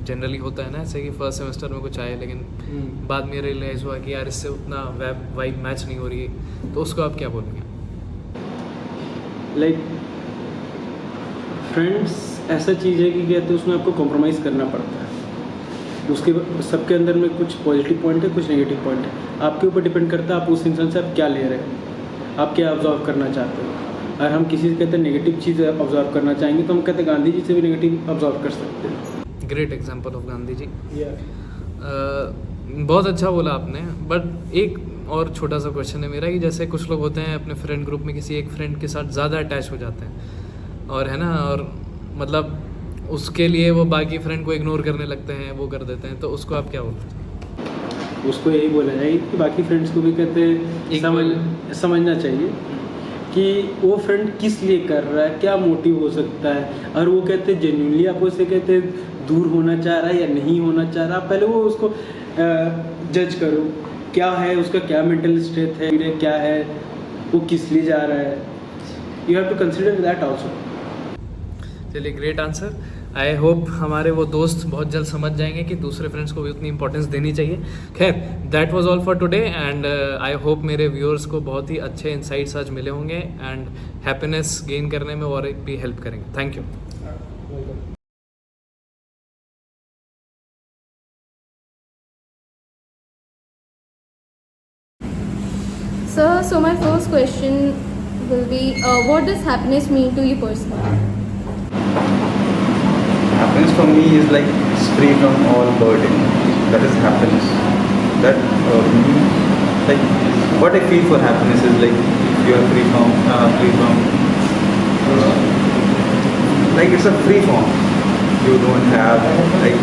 जनरली होता है ना ऐसे कि फर्स्ट सेमेस्टर में कुछ आए लेकिन बाद में रियलाइज़ हुआ कि यार इससे उतना वाइब मैच नहीं हो रही है, तो उसको आप क्या बोलेंगे? लाइक फ्रेंड्स ऐसा चीज़ है कि कहते हैं उसमें आपको कॉम्प्रोमाइज़ करना पड़ता है। उसके सबके अंदर में कुछ पॉजिटिव पॉइंट है, कुछ नेगेटिव पॉइंट है। आपके ऊपर डिपेंड करता है आप उस इंसान से आप क्या ले रहे हो, आप क्या ऑब्जर्व करना चाहते हो। अगर हम किसी से कहते हैं नेगेटिव चीज़ ऑब्जर्व करना चाहेंगे तो हम कहते हैं गांधी जी से भी नेगेटिव ऑब्जर्व कर सकते हैं। Great example of Gandhi ji. बहुत अच्छा बोला आपने, बट एक और छोटा सा क्वेश्चन है मेरा कि जैसे कुछ लोग होते हैं अपने फ्रेंड ग्रुप में किसी एक फ्रेंड के साथ ज़्यादा अटैच हो जाते हैं, और है ना, और मतलब उसके लिए वो बाकी फ्रेंड को इग्नोर करने लगते हैं, वो कर देते हैं, तो उसको आप क्या बोलते हैं? उसको यही बोला जाए कि बाकी फ्रेंड्स को भी कहते हैं समझना चाहिए कि वो फ्रेंड किस लिए कर रहा है, क्या मोटिव हो सकता है। और वो कहते हैं जेन्युइनली आप उससे कहते हैं दूर होना चाह रहा है या नहीं होना चाह रहा, पहले वो उसको जज करो, क्या है उसका, क्या मेंटल स्टेट है, क्या है, वो किस लिए जा रहा है। You have to consider that also. चलिए, ग्रेट आंसर। आई होप हमारे वो दोस्त बहुत जल्द समझ जाएंगे कि दूसरे फ्रेंड्स को भी उतनी इंपॉर्टेंस देनी चाहिए। खैर, that was all for today and I hope मेरे व्यूअर्स को बहुत ही अच्छे इंसाइट्स आज मिले होंगे एंड हैप्पीनेस गेन करने में और भी हेल्प करेंगे। Thank you. So my first question will be, what does happiness mean to you personally? Happiness for me is like it's free from all burden. That is happiness. That like what I feel for happiness is like if you are free from like it's a free form. You don't have like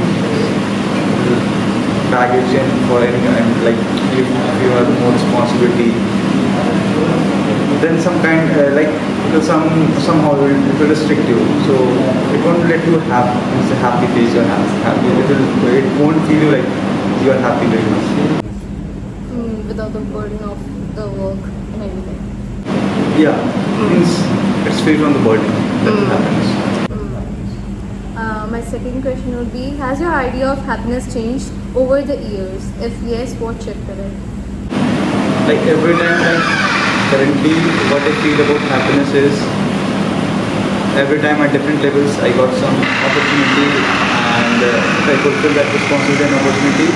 baggage and for any kind like if you have more responsibility, then some kind like it will somehow it will restrict you. So it won't let you have it's a happy face or happy. It won't feel you like you are happy very much. Without the burden of the work and everything. Yeah, means it's free from the burden. That's happiness. My second question would be, has your idea of happiness changed over the years? If yes, what shifted it? Like every time, like currently, what I feel about happiness is every time at different levels I got some opportunity, and if I fulfill that responsibility and opportunity,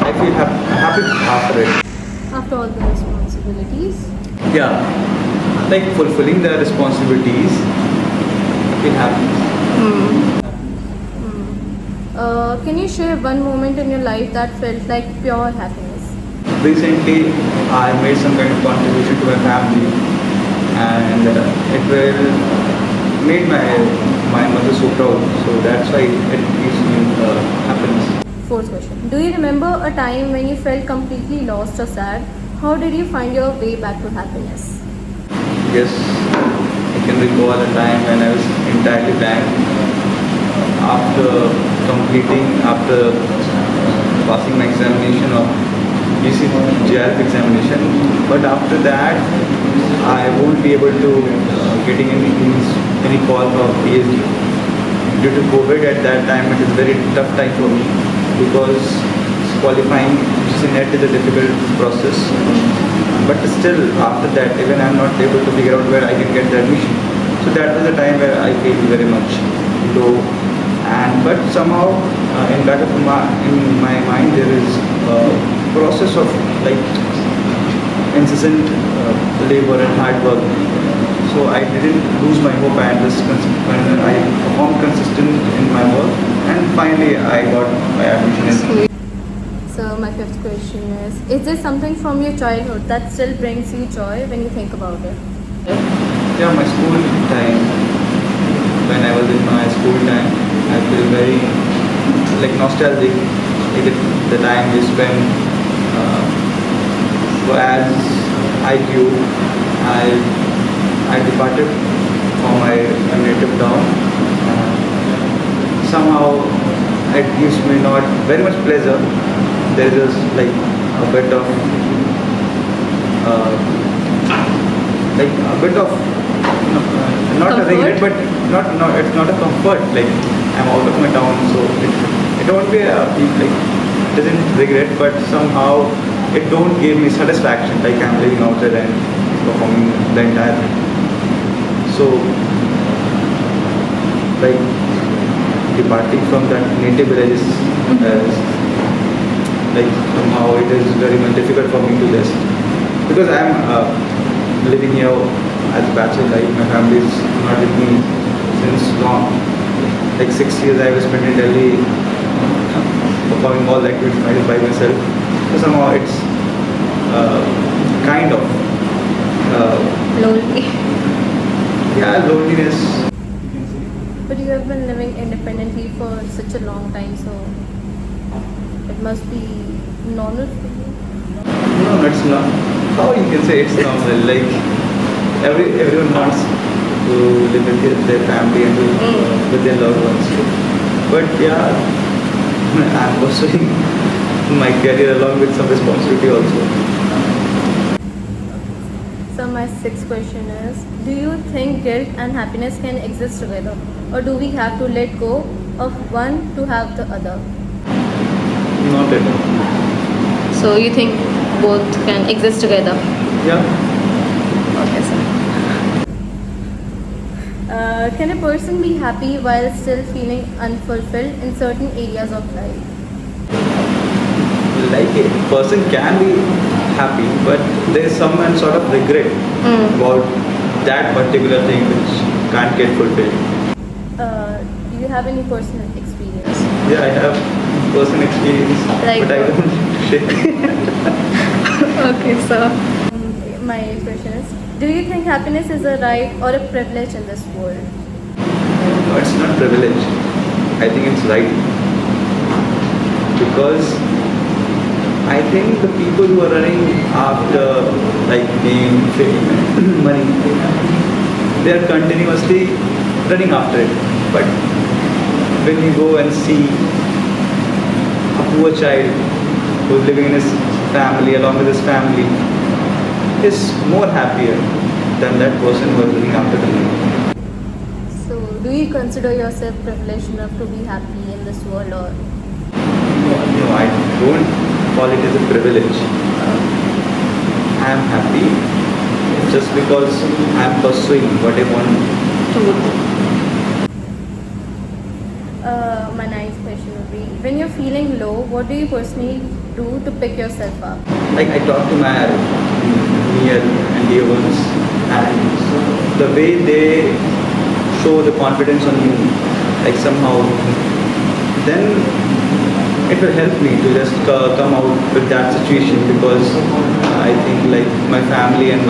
I feel happy after it. After all the responsibilities? Yeah, like fulfilling the responsibilities, I feel happy. Can you share one moment in your life that felt like pure happiness? Recently, I made some kind of contribution to my family, and it will made my mother so proud. So that's why it gives me happiness. Fourth question. Do you remember a time when you felt completely lost or sad? How did you find your way back to happiness? Yes, I can recall a time when I was entirely blank after passing my examination of JRF examination. But after that, I won't be able to getting any call for PhD. Due to COVID at that time, it is very tough time for me because qualifying GCNET is a difficult process. But still, after that, even I am not able to figure out where I can get the admission. So that was the time where I feel very much low. But somehow, in my mind, there is a process of like incessant labor and hard work. So I didn't lose my hope, and I performed consistent in my work, and finally I got my admission. So my fifth question is there something from your childhood that still brings you joy when you think about it? Yeah, my school time. When I was in my school time, I feel very like nostalgic. Like the time we spent. So as I grew, I departed from my native town. Somehow it gives me not very much pleasure. There is like a bit of not comfort? a regret, but it's not a comfort. Like I'm out of my town, so it won't be a like it doesn't regret, but somehow it don't give me satisfaction. Like I'm living out there and performing the entire thing. So like departing from that native village is like somehow it is very much difficult for me to just because I'm living here as a bachelor life. My family is not with me since long. Like 6 years I was spent in Delhi performing all the activities by myself. So somehow it's kind of Lonely. yeah, loneliness. You can say. But you have been living independently for such a long time, so it must be normal for you. No, it's not. How you can say it's normal? Like everyone wants to live with their family and with their loved ones. But yeah, I'm pursuing my career along with some responsibility also. So my sixth question is, do you think guilt and happiness can exist together, or do we have to let go of one to have the other? Not at all. So you think both can exist together? Yeah. Okay, sir. Can a person be happy while still feeling unfulfilled in certain areas of life? Like a person can be happy, but there is some sort of regret about that particular thing which can't get fulfilled. Do you have any personal experience? Yeah, I have personal experience, Like but I what? don't share. Okay, so my question is, do you think happiness is a right or a privilege in this world? No, it's not privilege. I think it's right. Because I think the people who are running after like name, fame, money, they are continuously running after it. But when you go and see a poor child who is living in his family, along with his family, is more happier than that person who is running after the money. So, do you consider yourself privileged enough to be happy in this world, or? No, I don't call it as a privilege. I am happy just because I am pursuing what I want to do. My ninth question would be, when you're feeling low, what do you personally do to pick yourself up? Like I talk to my near and dear ones, and the way they show the confidence on you, like somehow, then it will help me to just come out with that situation, because I think like my family and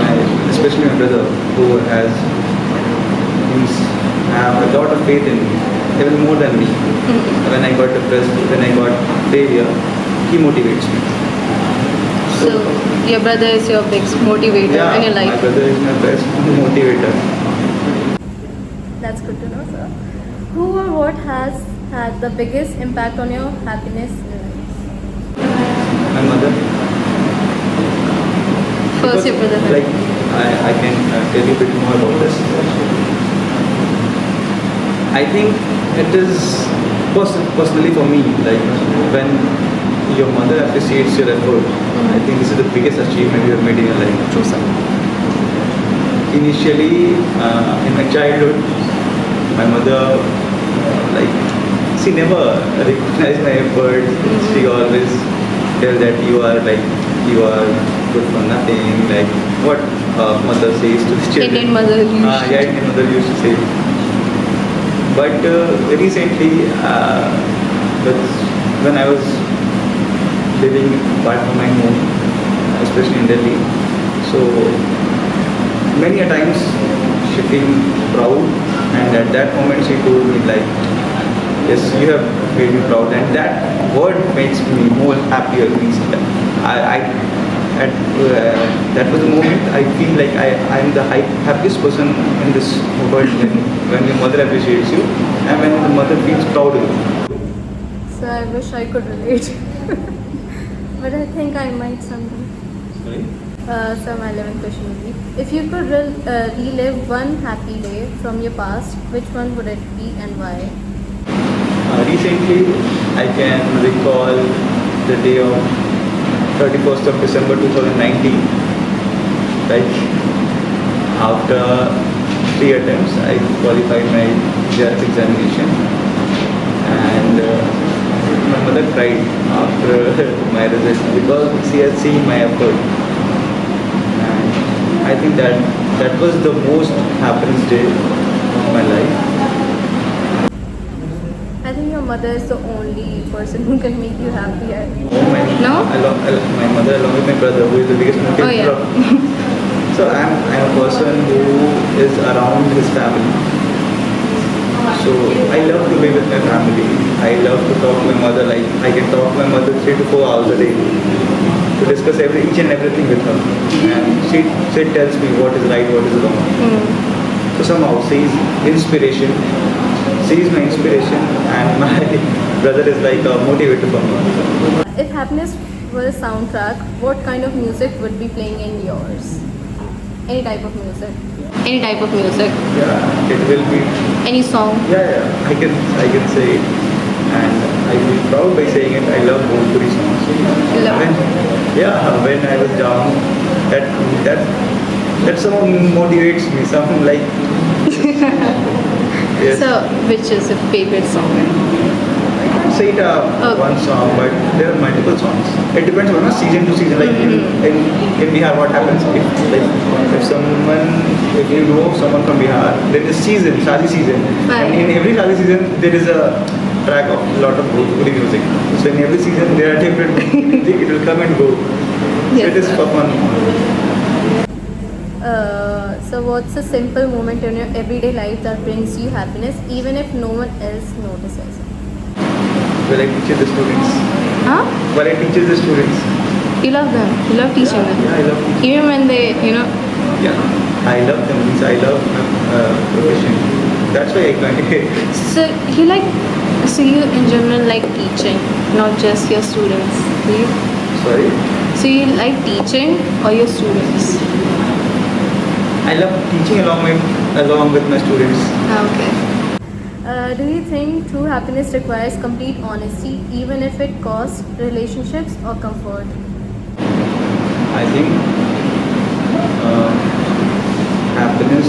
especially my brother, who have a lot of faith in me, even more than me. When I got depressed, when I got failure, he motivates me. So, your brother is your big motivator Yeah, in your my life. brother is my best motivator. That's good to know, sir. Who or what has had the biggest impact on your happiness in life? My mother. First, your brother. Like I can tell you a bit more about this. I think it is personally for me, like when your mother appreciates your effort, I think this is the biggest achievement you have made in your life. True, sir. Initially, in my childhood, my mother, like, she never recognized my effort. She always tell that you are good for nothing, like what mother says to the children. Indian mother used to. Yeah, Indian mother used to say. But recently, when I was living apart from my home, especially in Delhi, so many a times she feel proud, and at that moment she told me like, yes, you have made me proud, and that word makes me more happier. That was the moment I feel like I am the happiest person in this world when your mother appreciates you and when the mother feels proud of you. So, I wish I could relate. But I think I might someday. Sorry? So, my 11th question would be, if you could relive one happy day from your past, which one would it be and why? Recently, I can recall the day of 31st of December 2019. Like after 3 attempts, I qualified my JRF examination, and my mother cried after my result because she has seen my effort. And I think that was the most happiest day of my life. I think your mother is the only person who can make you happy. No? My mother along with my brother, who is the biggest motivator. Oh, yeah. So I'm a person who is around his family. So I love to be with my family. I love to talk to my mother. Like I can talk to my mother 3 to 4 hours a day to discuss each and everything with her. And she tells me what is right, what is wrong. So somehow she is inspiration. She is my inspiration, and my brother is like a motivator for me. If happiness were a soundtrack, what kind of music would be playing in yours? Any type of music. Any type of music. Yeah, it will be. Any song. Yeah, I can say it, and I feel proud by saying it. I love Bhojpuri songs. When I was down, that song motivates me. Something like. Yes. So, which is your favorite song? I can't say it one song, but there are multiple songs. It depends on season to season. Like in Bihar, what happens if you know someone from Bihar, there is season, Shadi season, and in every Shadi season there is a track of a lot of Bhojpuri music. So in every season there are different music. It will come and go. So it is for fun. So what's a simple moment in your everyday life that brings you happiness even if no one else notices? When I teach the students. Huh? When I teach the students. You love them. You love teaching them. Yeah, I love teaching. Even when they, Yeah, I love them. Means I love my profession. That's why I can't. So you in general like teaching, not just your students. Do you? Sorry. So you like teaching or your students? I love teaching along with my students. Okay. Do you think true happiness requires complete honesty even if it costs relationships or comfort? I think happiness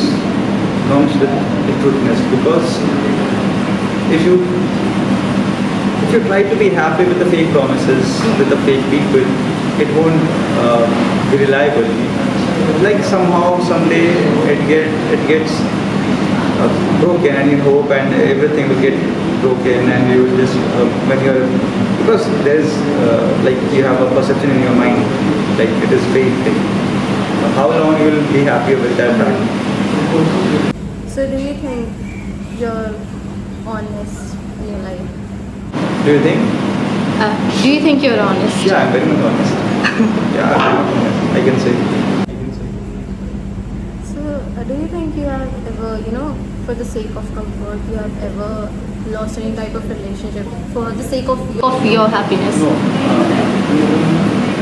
comes with the truthfulness, because if you try to be happy with the fake promises, with the fake people, it won't be reliable. Like somehow, someday it gets broken, and you hope, and everything will get broken, and you will just because there is like you have a perception in your mind, like it is fake thing. How long you will be happy with that fact? So do you think you're honest in your life? Do you think? Do you think you're honest? Yeah, I'm very much honest. Yeah, I'm very much honest. I can say. So do you think you have ever, for the sake of comfort, you have ever lost any type of relationship for the sake of your happiness? No.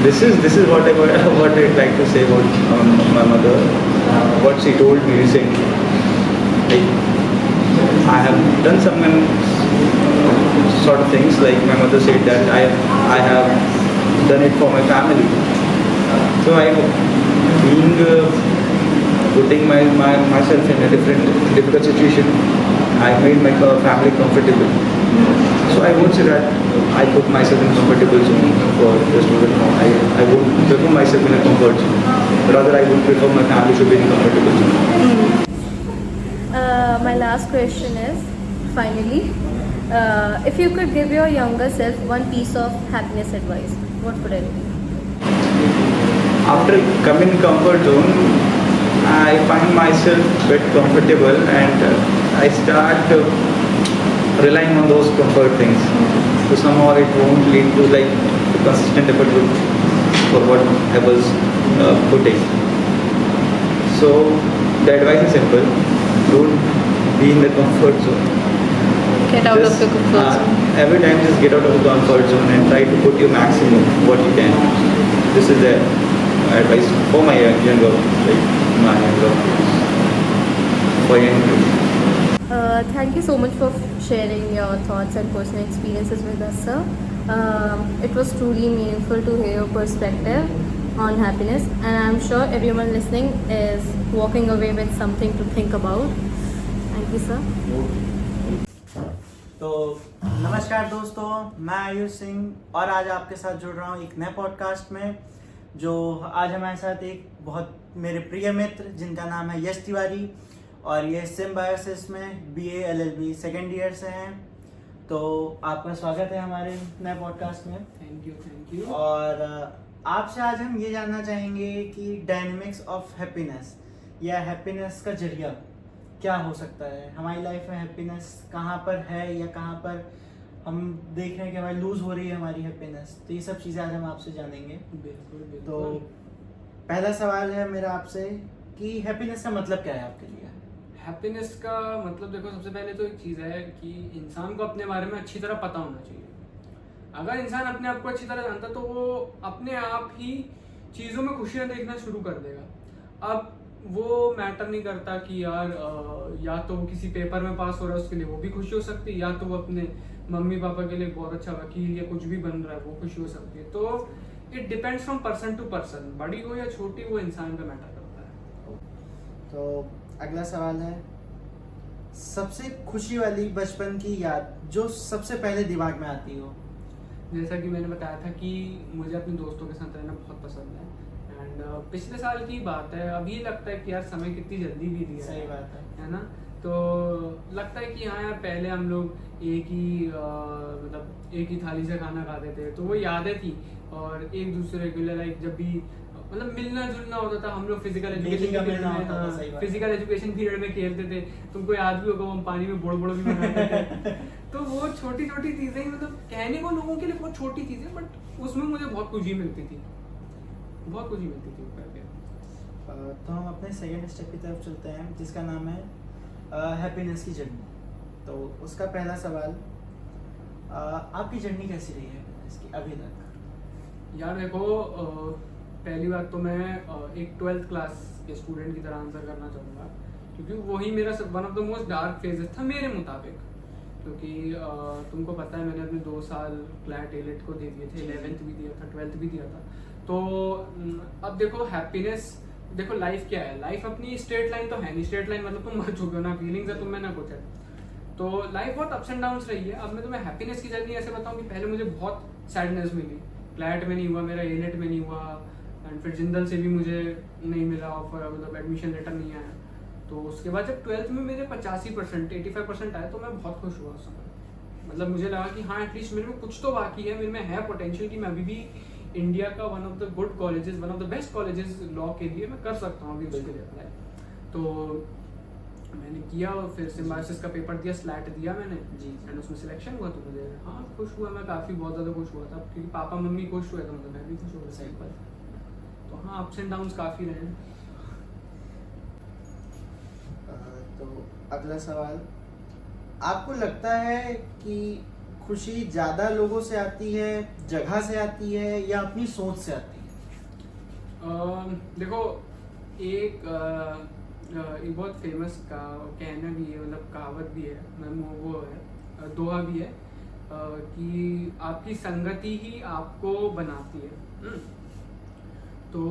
This is what I like to say about my mother. What she told me recently. Like, I have done some sort of things. Like my mother said that I have done it for my family. So I being putting myself in a difficult situation, I made my family comfortable. So I won't say that I put myself in a comfortable zone for the student. No, I won't prefer myself in a comfort zone. Rather, I would prefer my family to be in a comfortable zone. My last question is, finally, if you could give your younger self one piece of happiness advice, what would it be? After coming in comfort zone, I find myself a bit comfortable, and I start relying on those comfort things. So somehow it won't lead to like consistent effort for what I was putting. So the advice is simple: don't be in the comfort zone. Get out of the comfort zone. Every time, just get out of the comfort zone and try to put your maximum what you can. This is the advice for my younger, for young. Thank you so much for sharing your thoughts and personal experiences with us, sir. It was truly meaningful to hear your perspective on happiness, and I'm sure everyone listening is walking away with something to think about. Thank you, sir. तो नमस्कार दोस्तों, मैं आयुष सिंह और आज आपके साथ जुड़ रहा हूँ एक नए पॉडकास्ट में। जो आज हमारे साथ एक बहुत मेरे प्रिय मित्र जिनका नाम है यश तिवारी, और ये सिम्बायोसिस में BA LLB सेकेंड ईयर से हैं। तो आपका स्वागत है हमारे नए पॉडकास्ट में। Thank you. और आपसे आज हम ये जानना चाहेंगे कि डायनेमिक्स ऑफ हैप्पीनेस या हैप्पीनेस का जरिया क्या हो सकता है, हमारी लाइफ में हैप्पीनेस कहाँ पर है या कहाँ पर हम देख रहे हैं कि हमारी लूज हो रही है हमारी हैप्पीनेस। तो ये सब चीज़ें आज हम आपसे जानेंगे। बिल्कुल बिल्कुल। तो पहला सवाल है मेरा आपसे कि हैप्पीनेस का मतलब क्या है आपके लिए? हैप्पीनेस का मतलब देखो, सबसे पहले तो एक चीज़ है कि इंसान को अपने बारे में अच्छी तरह पता होना चाहिए। अगर इंसान अपने आप को अच्छी तरह जानता तो वो अपने आप ही चीज़ों में खुशियाँ देखना शुरू कर देगा। अब वो मैटर नहीं करता कि यार या तो वो किसी पेपर में पास हो रहा है उसके लिए वो भी खुशी हो सकती है, या तो वो अपने मम्मी पापा के लिए बहुत अच्छा वकील या कुछ भी बन रहा है वो खुशी हो सकती है। तो it depends from person to person, बड़ी हो या छोटी, वो इंसान पे मैटर करता है। तो अगला सवाल है, सबसे खुशी वाली बचपन की याद जो सबसे पहले दिमाग में आती हो? जैसा कि मैंने बताया था कि मुझे अपने दोस्तों के साथ रहना बहुत पसंद है। एंड पिछले साल की बात है, अभी लगता है कि यार समय कितनी जल्दी बीत गया। सही बात है ना। तो लगता है कि हाँ यार, पहले हम लोग एक ही थाली से खाना खाते थे, तो वो यादें थी। और एक दूसरे के लिए लाइक जब भी मतलब मिलना जुलना होता था, हम लोग फिजिकल एजुकेशन पीरियड में खेलते थे। तुमको याद भी होगा, हम पानी में बोड़ भी बनाते थे। तो वो छोटी छोटी चीजें, मतलब कहने को लोगों के लिए बहुत छोटी चीजें, बट उसमें मुझे बहुत खुशी मिलती थी, बहुत खुशी मिलती थी करके। तो हम अपने सेकंड स्टेप की तरफ चलते हैं, जिसका नाम है हैप्पीनेस की जर्नी। तो उसका पहला सवाल, आपकी जर्नी कैसी रही है हैप्पीनेस की अभी तक? यार देखो, पहली बात तो मैं एक 12th क्लास के स्टूडेंट की तरह आंसर करना चाहूँगा, क्योंकि वही मेरा one of the most dark phases था मेरे मुताबिक। क्योंकि तुमको पता है मैंने अपने 2 साल क्लैट एलिट को दे दिए थे, 11th भी दिया था, 12th भी दिया था। तो अब देखो हैप्पीनेस, देखो लाइफ क्या है, लाइफ अपनी स्ट्रेट लाइन तो है नहीं। स्ट्रेट लाइन मतलब तुम मर चुके हो, ना फीलिंग्स है तुम्हें ना कुछ है। तो लाइफ बहुत अप्स एंड डाउन्स रही है। अब मैं तुम्हें हैप्पीनेस की जर्नी ऐसे बताऊं कि पहले मुझे बहुत सैडनेस मिली, क्लैट में नहीं हुआ मेरा, एलिट में नहीं हुआ, एंड फिर जिंदल से भी मुझे नहीं मिला ऑफर, मतलब एडमिशन लेटर नहीं आया। तो उसके बाद जब 12th में मेरे 85%, 85% आए तो मैं बहुत खुश हुआ उस समय। मतलब मुझे लगा कि हाँ एटलीस्ट मेरे में कुछ तो बाकी है, मेरे में है पोटेंशियल कि मैं अभी भी इंडिया का one of the good colleges, one of the best colleges law के लिए मैं कर सकता हूँ अभी उसके लिए अप्लाई। तो मैंने किया और फिर सिम्बायोसिस का पेपर दिया, स्लैट दिया मैंने जी। एंड उसमें सिलेक्शन हुआ। तो मुझे हाँ खुश हुआ, मैं काफ़ी बहुत ज़्यादा खुश हुआ था, क्योंकि पापा मम्मी खुश हुए तो मतलब मैं भी खुश हो गया। सिंपल। तो हाँ अप्स एंड डाउन्स काफ़ी रहे हैं। तो अगला सवाल, आपको लगता है कि खुशी ज़्यादा लोगों से आती है, जगह से आती है, या अपनी सोच से आती है? देखो एक बहुत फेमस का कहना भी है, मतलब कहावत भी है, वो है, दोहा भी है कि आपकी संगति ही आपको बनाती है। तो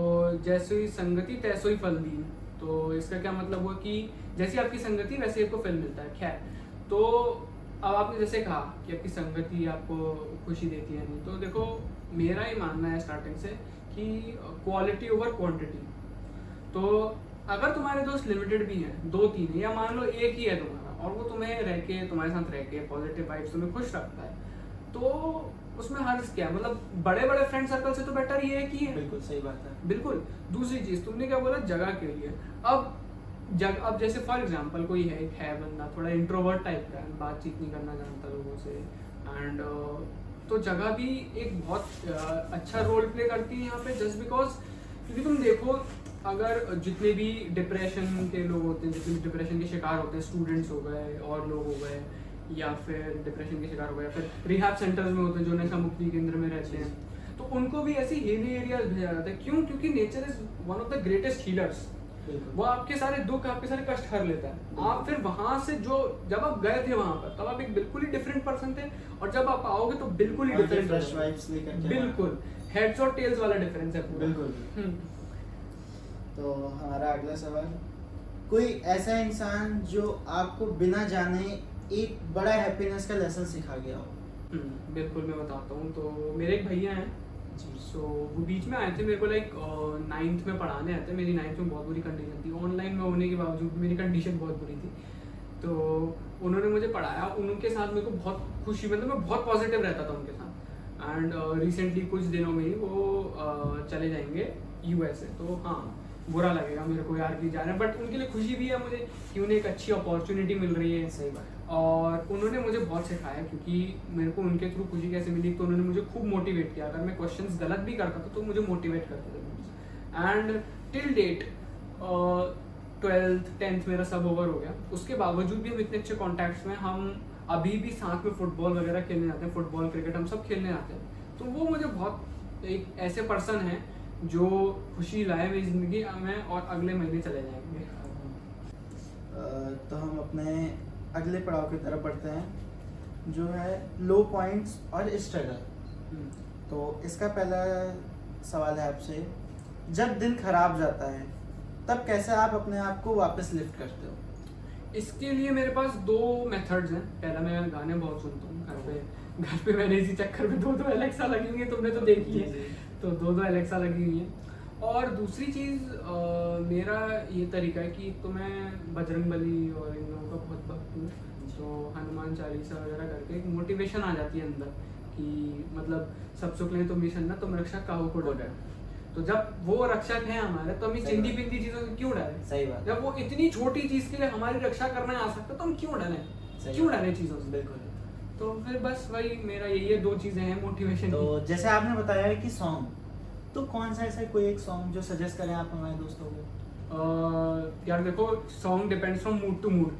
जैसे ही संगति तैसो ही फल दी। तो इसका क्या मतलब हुआ कि जैसी आपकी संगति वैसे आपको फल मिलता है। खैर, तो अब आपने जैसे कहा कि आपकी संगति आपको खुशी देती है, नहीं तो देखो मेरा ही मानना है स्टार्टिंग से कि क्वालिटी ओवर क्वांटिटी। तो अगर तुम्हारे दोस्त लिमिटेड भी हैं, 2-3 है, या मान लो एक ही है तुम्हारा, और वो तुम्हें रह के, तुम्हारे साथ रह के पॉजिटिव वाइब्स तुम्हें खुश रखता है, तो उसमें हर्ज क्या है? मतलब बड़े बड़े फ्रेंड सर्कल से तो बेटर ये है कि बिल्कुल सही बात है। बिल्कुल। दूसरी चीज तुमने क्या बोला, जगह के लिए। अब जैसे फॉर एग्जांपल कोई है बंदा थोड़ा इंट्रोवर्ट टाइप का है, बातचीत नहीं करना जानता लोगों से, एंड तो जगह भी एक बहुत अच्छा रोल प्ले करती है यहाँ पे, जस्ट बिकॉज क्योंकि तुम देखो अगर जितने भी डिप्रेशन के लोग होते हैं, जितने भी डिप्रेशन के शिकार होते हैं, स्टूडेंट्स हो गए और लोग हो गए, या फिर डिप्रेशन के शिकार हो गए, या फिर रिहैब सेंटर्स में होते हैं जो नशा मुक्ति केंद्र में रहते हैं, तो उनको भी ऐसी हिली एरियाज भेजा जाता है। क्यों? क्योंकि nature is one of the greatest healers. वो आपके सारे दुख, आपके सारे कष्ट हर लेता है। आप फिर वहां से जो जब आप गए थे वहां पर, तब आप एक बिल्कुल ही डिफरेंट पर्सन थे, और जब आप आओगे तो बिल्कुल ही डिफरेंट, फ्रेश वाइब्स लेकर, बिल्कुल हेड्स और टेल्स वाला डिफरेंस है पूरा। बिल्कुल। तो हमारा अगला सवाल, कोई ऐसा इंसान जो आपको बिना जाने एक बड़ा हैप्पीनेस का लेसन सिखा गया हो? बिल्कुल, मैं बताता हूँ। तो मेरे एक भैया हैं, सो वो बीच में आए थे मेरे को लाइक 9th में पढ़ाने आए थे। मेरी 9th में बहुत बुरी कंडीशन थी, ऑनलाइन में होने के बावजूद मेरी कंडीशन बहुत बुरी थी। तो उन्होंने मुझे पढ़ाया, उनके साथ मेरे को बहुत खुशी, मतलब मैं बहुत पॉजिटिव रहता था उनके साथ। एंड रिसेंटली कुछ दिनों में ही वो चले जाएंगे USA। तो हाँ, बुरा लगेगा मेरे को यार कि जा रहे हैं, बट उनके लिए खुशी भी है मुझे कि उन्हें एक अच्छी अपॉर्चुनिटी मिल रही है। सही बात। और उन्होंने मुझे बहुत सिखाया, क्योंकि मेरे को उनके थ्रू खुशी कैसे मिली, तो उन्होंने मुझे खूब मोटिवेट किया। अगर मैं क्वेश्चंस गलत भी करता था तो मुझे मोटिवेट करते थे। And till date 12th 10th मेरा सब ओवर हो गया, उसके बावजूद भी हम इतने अच्छे कॉन्टैक्ट्स में, हम अभी भी साथ में फुटबॉल वगैरह खेलने जाते हैं, फुटबॉल क्रिकेट हम सब खेलने जाते हैं। तो वो मुझे बहुत एक ऐसे पर्सन है जो खुशी लाए मेरी ज़िंदगी में, और अगले महीने चले जाएंगे। तो हम अपने अगले पड़ाव की तरफ बढ़ते हैं, जो है लो पॉइंट्स और स्ट्रगल। तो इसका पहला सवाल है आपसे, जब दिन खराब जाता है तब कैसे आप अपने आप को वापस लिफ्ट करते हो? इसके लिए मेरे पास 2 मेथड्स हैं। पहला, मैं गाने बहुत सुनता हूँ घर पे मैंने इसी चक्कर में 2 एलेक्सा लगी हुई है, तुमने तो देखी है, तो 2 एलेक्सा लगी हुई है। और दूसरी चीज़ मेरा ये तरीका है कि एक तो मैं बजरंगबली और इन लोगों का बहुत भक्त हूँ, तो हनुमान चालीसा वगैरह करके एक मोटिवेशन आ जाती है अंदर कि मतलब सब सुख लें तुम मिशन ना, तुम रक्षक काहू को डरे। तो जब वो रक्षक है हमारे, तो हम इस चिंदी पिंदी चीजों से क्यों डरे? सही बात। जब वो इतनी छोटी चीज के लिए हमारी रक्षा करने आ सकता है, तो हम क्यों डरे? क्यों डरे चीजों से? बिल्कुल। तो फिर बस वही मेरा यही है, 2 चीजें हैं मोटिवेशन तो जैसे आपने बताया है कि सॉन्ग, तो कौन सा ऐसा कोई एक सॉन्ग जो सजेस्ट करें आप हमारे दोस्तों को? यार देखो, song depends from mood to mood.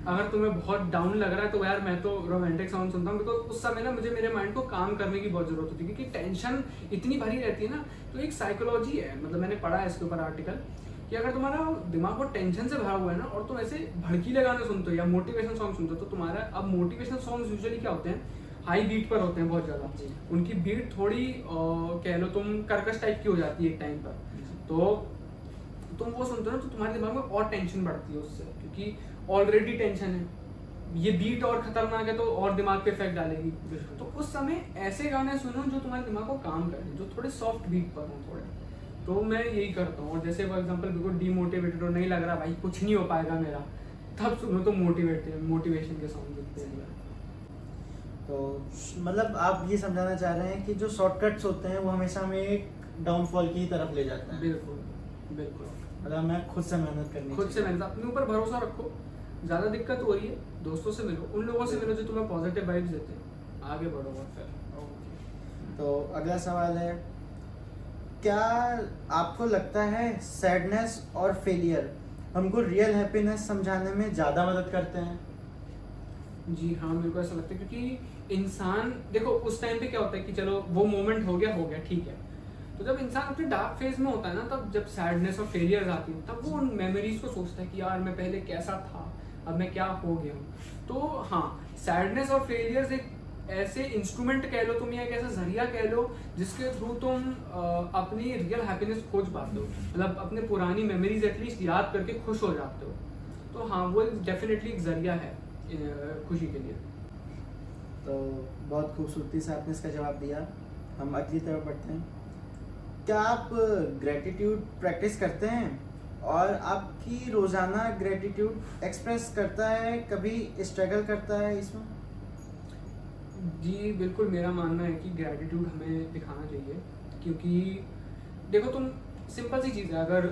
अगर तुम्हें बहुत डाउन लग रहा है तो यार मैं तो रोमांटिक सॉन्ग सुनता हूँ, बिकॉज उस समय ना मुझे मेरे माइंड को काम करने की बहुत जरूरत होती है, क्योंकि टेंशन इतनी भरी रहती है ना। तो एक साइकोलॉजी है, मतलब मैंने पढ़ा है इसके ऊपर आर्टिकल, कि अगर तुम्हारा दिमाग बहुत टेंशन से भरा हुआ है ना, और तुम ऐसे भड़कीले गाने सुनते हो या मोटिवेशन सॉन्ग सुनते हो, तो तुम्हारा, अब मोटिवेशनल सॉन्ग्स यूजुअली क्या होते हैं, हाई बीट पर होते हैं बहुत ज़्यादा। उनकी बीट थोड़ी कह लो तुम कर्कश टाइप की हो जाती है एक टाइम पर, तो तुम वो सुनते हो ना, तो तुम्हारे दिमाग में और टेंशन बढ़ती है उससे, क्योंकि ऑलरेडी टेंशन है, ये बीट और खतरनाक है तो और दिमाग पे इफेक्ट डालेगी। तो उस समय ऐसे गाने सुनो जो तुम्हारे दिमाग को काम करें, जो थोड़े सॉफ्ट बीट पर हों थोड़े। तो मैं यही करता हूँ। और जैसे फॉर एग्जांपल बिल्कुल डीमोटिवेटेड और नहीं लग रहा भाई कुछ नहीं हो पाएगा मेरा, तब सुनो तो मोटिवेशन के सॉन्ग सुनते हैं। तो मतलब आप ये समझाना चाह रहे हैं कि जो शॉर्टकट्स होते हैं वो हमेशा हमें एक डाउनफॉल की तरफ ले जाते हैं? बिल्कुल बिल्कुल। मतलब मैं खुद से मेहनत करनी खुद से मेहनत, अपने ऊपर भरोसा रखो। ज़्यादा दिक्कत हो रही है, दोस्तों से मिलो, उन लोगों से मिलो जो तुम्हें पॉजिटिव वाइब्स देते हैं, आगे बढ़ो। और फिर तो अगला सवाल है, क्या आपको लगता है सैडनेस और फेलियर हमको रियल हैप्पीनेस समझाने में ज़्यादा मदद करते हैं? जी हाँ, मेरे को ऐसा लगता है, क्योंकि इंसान देखो उस टाइम पे क्या होता है कि चलो वो मोमेंट हो गया ठीक है। तो जब इंसान अपने डार्क फेज में होता है ना, तब जब सैडनेस और फेलियर आती है, तब वो उन मेमोरीज को सोचता है कि यार मैं पहले कैसा था, अब मैं क्या हो गया हूँ। तो हाँ, सैडनेस और फेलियर्स एक ऐसे इंस्ट्रूमेंट कह लो तुम, या एक ऐसा जरिया कह लो जिसके थ्रू तुम अपनी रियल हैप्पीनेस खोज पाते हो, मतलब अपने पुरानी मेमोरीज एटलीस्ट याद करके खुश हो जाते हो। तो हाँ, वो डेफिनेटली एक जरिया है खुशी के लिए। तो बहुत खूबसूरती से आपने इसका जवाब दिया। हम अगली तरफ बढ़ते हैं। क्या आप ग्रेटिट्यूड प्रैक्टिस करते हैं, और आपकी रोज़ाना ग्रेटिट्यूड एक्सप्रेस करता है, कभी स्ट्रगल करता है इसमें? जी बिल्कुल, मेरा मानना है कि ग्रैटिट्यूड हमें दिखाना चाहिए, क्योंकि देखो तुम, सिंपल सी चीज़ है, अगर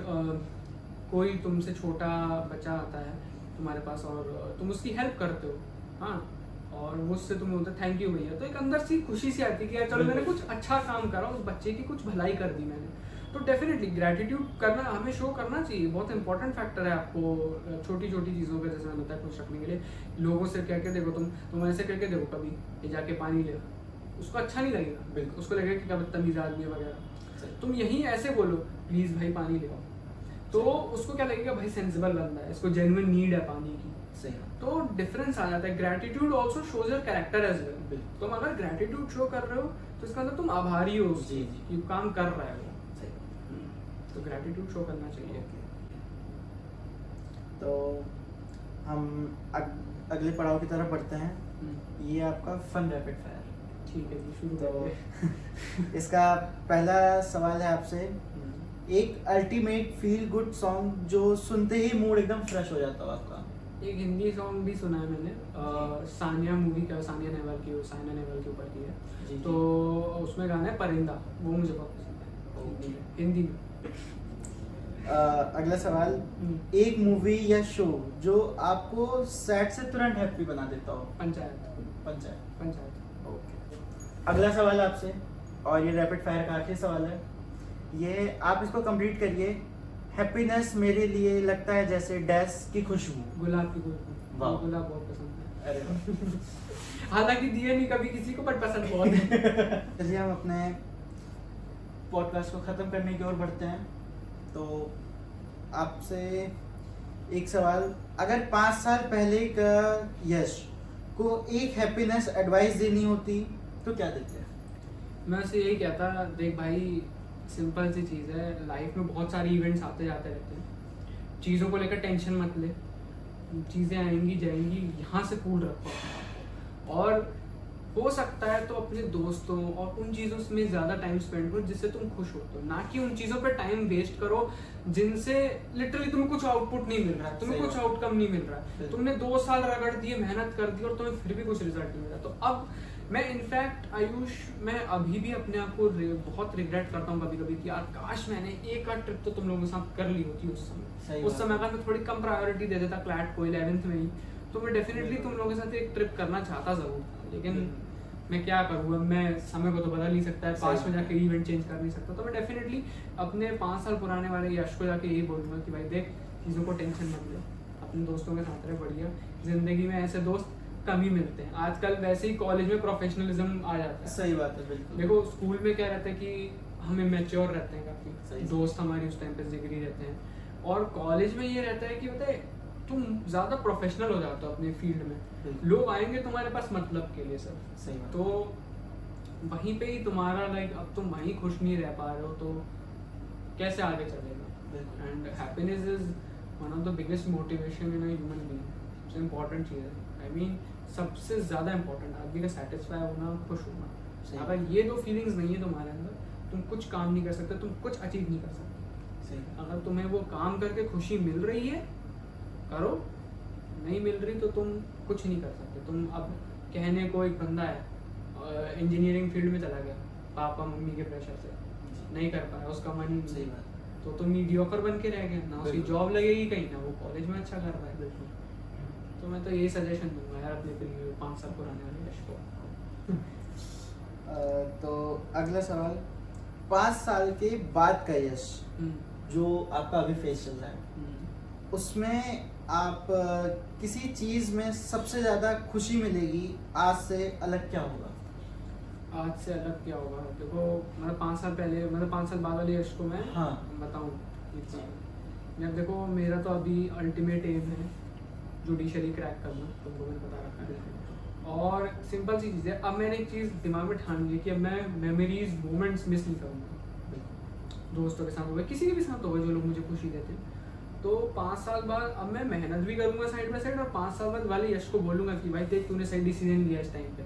कोई तुमसे छोटा बच्चा आता है तुम्हारे पास और तुम उसकी हेल्प करते हो, हाँ, और वो उससे तुम्हें बोलते थैंक यू भैया, तो एक अंदर से खुशी सी आती है कि यार चलो मैंने कुछ अच्छा काम करा, उस बच्चे की कुछ भलाई कर दी मैंने। तो डेफिनेटली ग्रैटिट्यूड करना हमें शो करना चाहिए, बहुत इंपॉर्टेंट फैक्टर है आपको छोटी छोटी चीज़ों का, जैसे मैंने बताया, खुश रखने के लिए। लोगों से कह के देखो, तुम ऐसे करके देखो कभी, ये जाके पानी ले, उसको अच्छा नहीं लगेगा, बिल्कुल उसको लगेगा कि क्या बदतमीज आदमी है वगैरह। तुम यहीं ऐसे बोलो प्लीज़ भाई पानी ले आओ, तो उसको क्या लगेगा, भाई सेंसिबल बंदा है, इसको जेन्युइन नीड है पानी की। सही। तो डिफरेंस आ जाता है। Gratitude also shows your character as well. तुम अगर ग्रैटिट्यूड शो कर रहे हो तो इसका मतलब तुम आभारी हो, जी कि काम कर रहा है वो। तो ग्रैटिट्यूड शो करना चाहिए। तो हम अगले पड़ाव की तरफ बढ़ते हैं। ये आपका फन रैपिड फायर। ठीक है जी, शुरू तो करते इसका पहला सवाल है आपसे, एक अल्टीमेट फील गुड सॉन्ग जो सुनते ही मूड एकदम फ्रेश हो जाता हो आपका। एक हिंदी सॉन्ग भी सुना है मैंने, सानिया मूवी का, सानिया नेहवाल के ऊपर की है, तो उसमें गाना है परिंदा, वो मुझे बहुत पसंद है, हिंदी में। अगला सवाल, एक मूवी या शो जो आपको सैड से तुरंत हैप्पी बना देता हो। पंचायत। पंचायत। ओके, अगला सवाल आपसे, और ये रैपिड फायर का आखिरी सवाल है, ये आप इसको कंप्लीट करिए। हैप्पीनेस मेरे लिए लगता है जैसे डैश की खुशबू। गुलाब की खुशबू। वाह। गुलाब बहुत पसंद है। अरे वाह। हालांकि दिए नहीं कभी किसी को, बट पसंद बहुत है। चलिए हम अपने पॉडकास्ट को ख़त्म करने की ओर बढ़ते हैं। तो आपसे एक सवाल, अगर 5 साल पहले का यश को एक हैप्पीनेस एडवाइस देनी होती तो क्या देते हैं? मैं उसे यही कहता, देख भाई सिंपल सी चीज़ है, लाइफ में बहुत सारे इवेंट्स आते जाते रहते हैं, चीज़ों को लेकर टेंशन मत ले, चीज़ें आएंगी जाएंगी, यहाँ से कूल रखो। और हो सकता है तो अपने दोस्तों और उन चीज़ों में ज़्यादा टाइम स्पेंड करो जिससे तुम खुश होते हो, ना कि उन चीज़ों पर टाइम वेस्ट करो जिनसे लिटरली तुम्हें कुछ आउटपुट नहीं मिल रहा है, तुम्हें कुछ आउटकम नहीं मिल रहा है। तुमने 2 साल रगड़ दिए, मेहनत कर दी और तुम्हें फिर भी कुछ रिजल्ट नहीं मिला। तो अब मैं इनफैक्ट आयुष, मैं अभी भी अपने आप को बहुत रिग्रेट करता हूँ कभी कभी कि यार काश मैंने एक आध ट्रिप तो तुम लोगों के साथ कर ली होती उस समय। उस समय अगर मैं थोड़ी कम प्रायोरिटी दे देता क्लैट को 11th में ही, तो मैं डेफिनेटली तुम लोगों के साथ एक ट्रिप करना चाहता जरूर था। लेकिन मैं क्या करूँ, मैं समय को तो बदल नहीं सकता है, पास में जाके इवेंट चेंज कर नहीं सकता। तो मैं डेफिनेटली अपने 5 साल पुराने वाले यश को जाके यही बोलूँगा कि भाई देख, चीज़ों को टेंशन मत ले, अपने दोस्तों के साथ रहे, बढ़िया। जिंदगी में ऐसे दोस्त कम ही मिलते हैं आजकल, वैसे ही कॉलेज में प्रोफेशनलिज्म आ जाता है। सही बात है, बिल्कुल। देखो स्कूल में क्या रहता है कि हम इमेच्योर रहते हैं काफ़ी, दोस्त हमारी उस टाइम पे जिगरी रहते हैं, और कॉलेज में ये रहता है कि बताए तुम ज़्यादा प्रोफेशनल हो जाते हो अपने फील्ड में, लोग आएंगे तुम्हारे पास मतलब के लिए सर। सही बात। तो वहीं पे ही तुम्हारा लाइक, अब तुम वहीं खुश नहीं रह पा रहे हो तो कैसे आगे चलेगा। And happiness is one of the biggest motivation in a human being, सबसे इम्पोर्टेंट चीज़ है। आई मीन सबसे ज़्यादा इम्पोर्टेंट आदमी का सेटिस्फाई होना, खुश होना। अगर ये 2 फीलिंग्स नहीं है तुम्हारे अंदर, तुम कुछ काम नहीं कर सकते, तुम कुछ अचीव नहीं कर सकते। अगर तुम्हें वो काम करके खुशी मिल रही है करो, नहीं मिल रही तो तुम कुछ नहीं कर सकते। तुम अब कहने को एक बंदा है इंजीनियरिंग फील्ड में चला गया, पापा मम्मी के प्रेशर से नहीं कर पाया, उसका मन ही नहीं, तो तुम मीडियोकर बन के रह गए, ना उसकी जॉब लगेगी कहीं, ना वो कॉलेज में अच्छा कर पाए। तो मैं तो यही सजेशन दूंगा यार अपने 5 साल पुराने वाले यश को। तो अगला सवाल, 5 साल के बाद का यश जो आपका अभी फेस चल रहा है, उसमें आप किसी चीज़ में सबसे ज़्यादा खुशी मिलेगी, आज से अलग क्या होगा? आज से अलग क्या होगा? देखो मतलब 5 साल पहले, मतलब 5 साल बाद वाले यश को मैं बताऊँ, जब देखो मेरा तो अभी अल्टीमेट एम है जुडिशरी क्रैक करना, तुमको मैंने बता रखा है। और सिंपल सी चीज़ है, अब मैंने एक चीज़ दिमाग में ठान ली कि अब मैं मेमोरीज मोमेंट्स मिस नहीं करूँगा, दोस्तों के साथ हो गए, किसी के भी साथ हो गए जो लोग मुझे खुशी देते हैं। तो 5 साल बाद अब मैं मेहनत भी करूँगा साइड बाय साइड, और 5 साल बाद वाले यश को बोलूँगा कि भाई देख तूने सही डिसीजन लिया इस टाइम पे,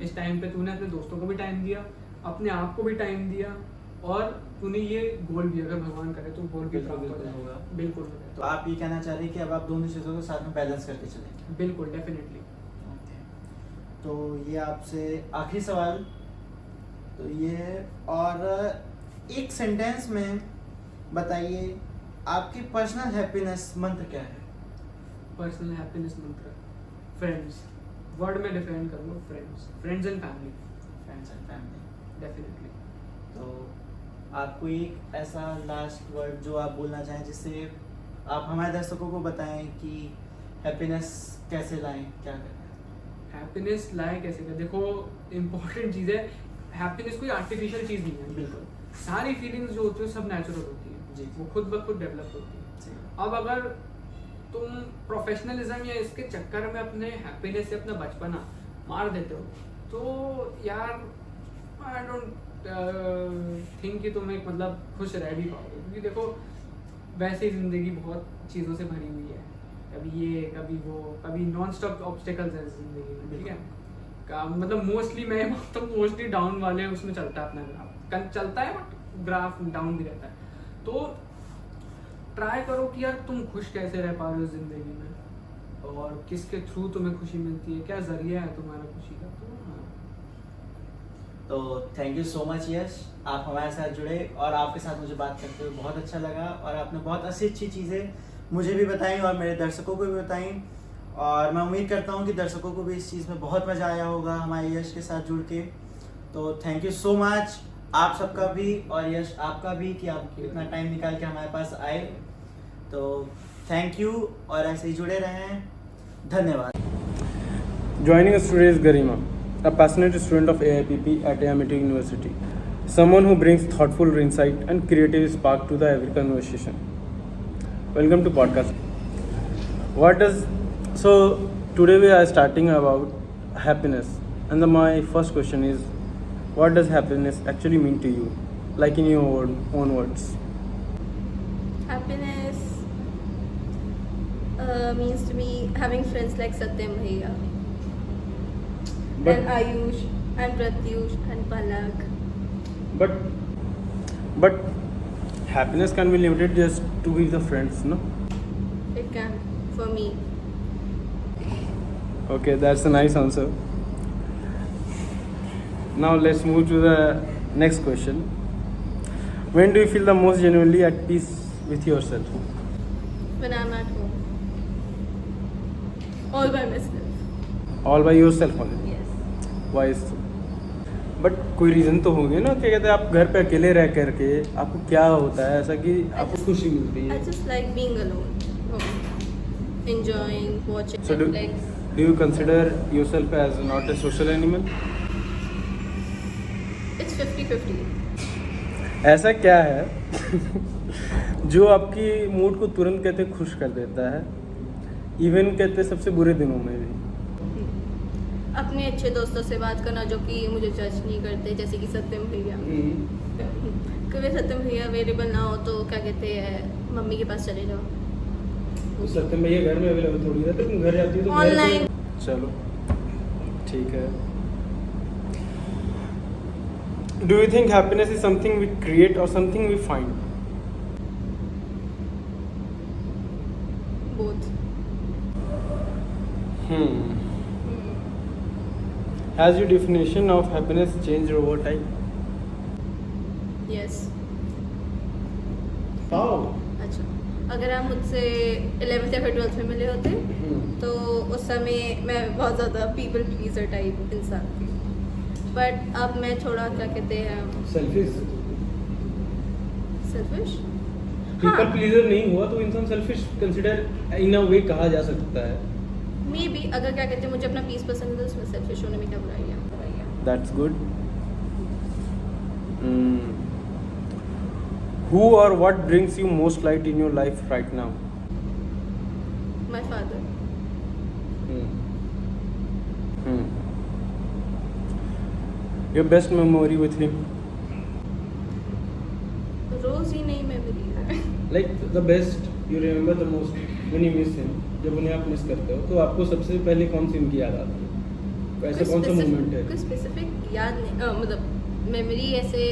इस टाइम पे तूने अपने दोस्तों को भी टाइम दिया, अपने आप को भी टाइम दिया, और तूने ये गोल भी, अगर भगवान करे तो गोल भी प्राप्त होगा। बिल्कुल। तो आप ये कहना चाह रहे हैं कि अब आप दोनों चीज़ों को साथ में बैलेंस करके चलेंगे? बिल्कुल, डेफिनेटली। तो ये आपसे आखिरी सवाल तो ये है, और एक सेंटेंस में बताइए आपकी पर्सनल हैप्पीनेस मंत्र क्या है? पर्सनल हैप्पीनेस मंत्र, फ्रेंड्स, वर्ड में डिफाइन करूँगा, friends and family. Friends and family, definitely. तो आपको एक ऐसा लास्ट वर्ड जो आप बोलना चाहें, जिससे आप हमारे दर्शकों को बताएं कि हैप्पीनेस कैसे लाएं, क्या करें? हैप्पीनेस लाए कैसे करें? देखो इम्पोर्टेंट चीज़ है, हैप्पीनेस कोई आर्टिफिशियल चीज़ नहीं है। बिल्कुल। सारी फीलिंग्स जो होती है सब नेचुरल होती है जी, वो खुद ब खुद डेवलप होती है। अब अगर तुम प्रोफेशनलिज्म या इसके चक्कर में अपने हैप्पीनेस से अपना बचपना मार देते हो, तो यार आई डोंट थिंक कि तुम एक मतलब खुश रह भी पाओगे, क्योंकि देखो वैसे ही ज़िंदगी बहुत चीज़ों से भरी हुई है, कभी ये कभी वो, कभी नॉन स्टॉप ऑब्स्टिकल्स है ज़िंदगी में, ठीक है। मतलब मोस्टली मैं तो मोस्टली डाउन वाले उसमें चलता है, अपना ग्राफ चलता है बट ग्राफ डाउन भी रहता है। तो ट्राई करो कि यार तुम खुश कैसे रह पा रहे हो ज़िंदगी में, और किसके थ्रू तुम्हें खुशी मिलती है, क्या जरिया है तुम्हारा खुशी का। तो तो थैंक यू सो मच यश, आप हमारे साथ जुड़े और आपके साथ मुझे बात करते हुए बहुत अच्छा लगा और आपने बहुत अच्छी चीज़ें मुझे भी बताई और मेरे दर्शकों को भी बताई और मैं उम्मीद करता हूँ कि दर्शकों को भी इस चीज़ में बहुत मज़ा आया होगा हमारे यश के साथ जुड़ के। तो थैंक यू सो मच आप सबका भी और यश आपका भी कि आप इतना टाइम निकाल के हमारे पास आए। तो थैंक यू और ऐसे ही जुड़े रहें, धन्यवाद। Joining us today is Garima, a passionate student of AIPP at Amity University, someone who brings thoughtful insight and creative spark to the every conversation. Welcome to podcast. So today we are starting about happiness, and my first question is, what does happiness actually mean to you, like in your own words? Happiness means to me having friends like Satyam Bhaiya and Ayush and Pratyush and Palak. But happiness can be limited just to be the friends, no? It can, for me. Okay, that's a nice answer. Now let's move to the next question. When do you feel the most genuinely at peace with yourself? When I'm at home. All by myself. All by yourself only? Yes. Why is so? But कोई reason तो होंगे ना, क्या कहते हैं आप घर पे अकेले रह करके आपको क्या होता है ऐसा कि आपको खुशी मिलती I है? just like being alone. Home. Enjoying, watching So Netflix. do you consider yourself as not a social animal? It's 50-50. ऐसा क्या है जो आपकी मूड को तुरंत कहते खुश कर देता है, इवन कहते सबसे बुरे दिनों में भी? अपने अच्छे दोस्तों से बात करना जो कि मुझे जज नहीं करते, जैसे कि सत्यम भैया। कभी सत्यम भैया अवेलेबल ना हो तो क्या कहते हैं मम्मी के पास चले जाओ। तो सत्यम भैया घर में अवेलेबल थोड़ी रहते, तुम घर जाती हो तो ऑनलाइन। चलो ठीक है। Do you think happiness is something we create or something we find? Both. Has your definition of happiness changed over time? Yes. How? अच्छा, अगर आप मुझसे 11th या फिर 12th में मिले होते तो उस समय मैं बहुत ज़्यादा पीपल प्लीजर टाइप इंसान थी, बट अब मैं थोड़ा क्या कहते हैं सेल्फिश? सेल्फिश। पीपल प्लीजर नहीं हुआ तो इंसान सेल्फिश कंसिडर इन अ वे कहा जा सकता है। मे बी अगर क्या कहते हैं मुझे अपना पीस पसंद है तो उसमें सेल्फिश होने में क्या बुराई है। That's good. Who or what brings you most light in your life right now? My father. Your best memory with him? रोज ही नहीं मेमोरी है। Like the best you remember the most when you miss him. जब उन्हें आप miss करते हो तो आपको सबसे पहले कौन सी उनकी याद आती है? वैसे कौन सा मोमेंट है? कुछ स्पेसिफिक याद नहीं, मतलब मेमोरी ऐसे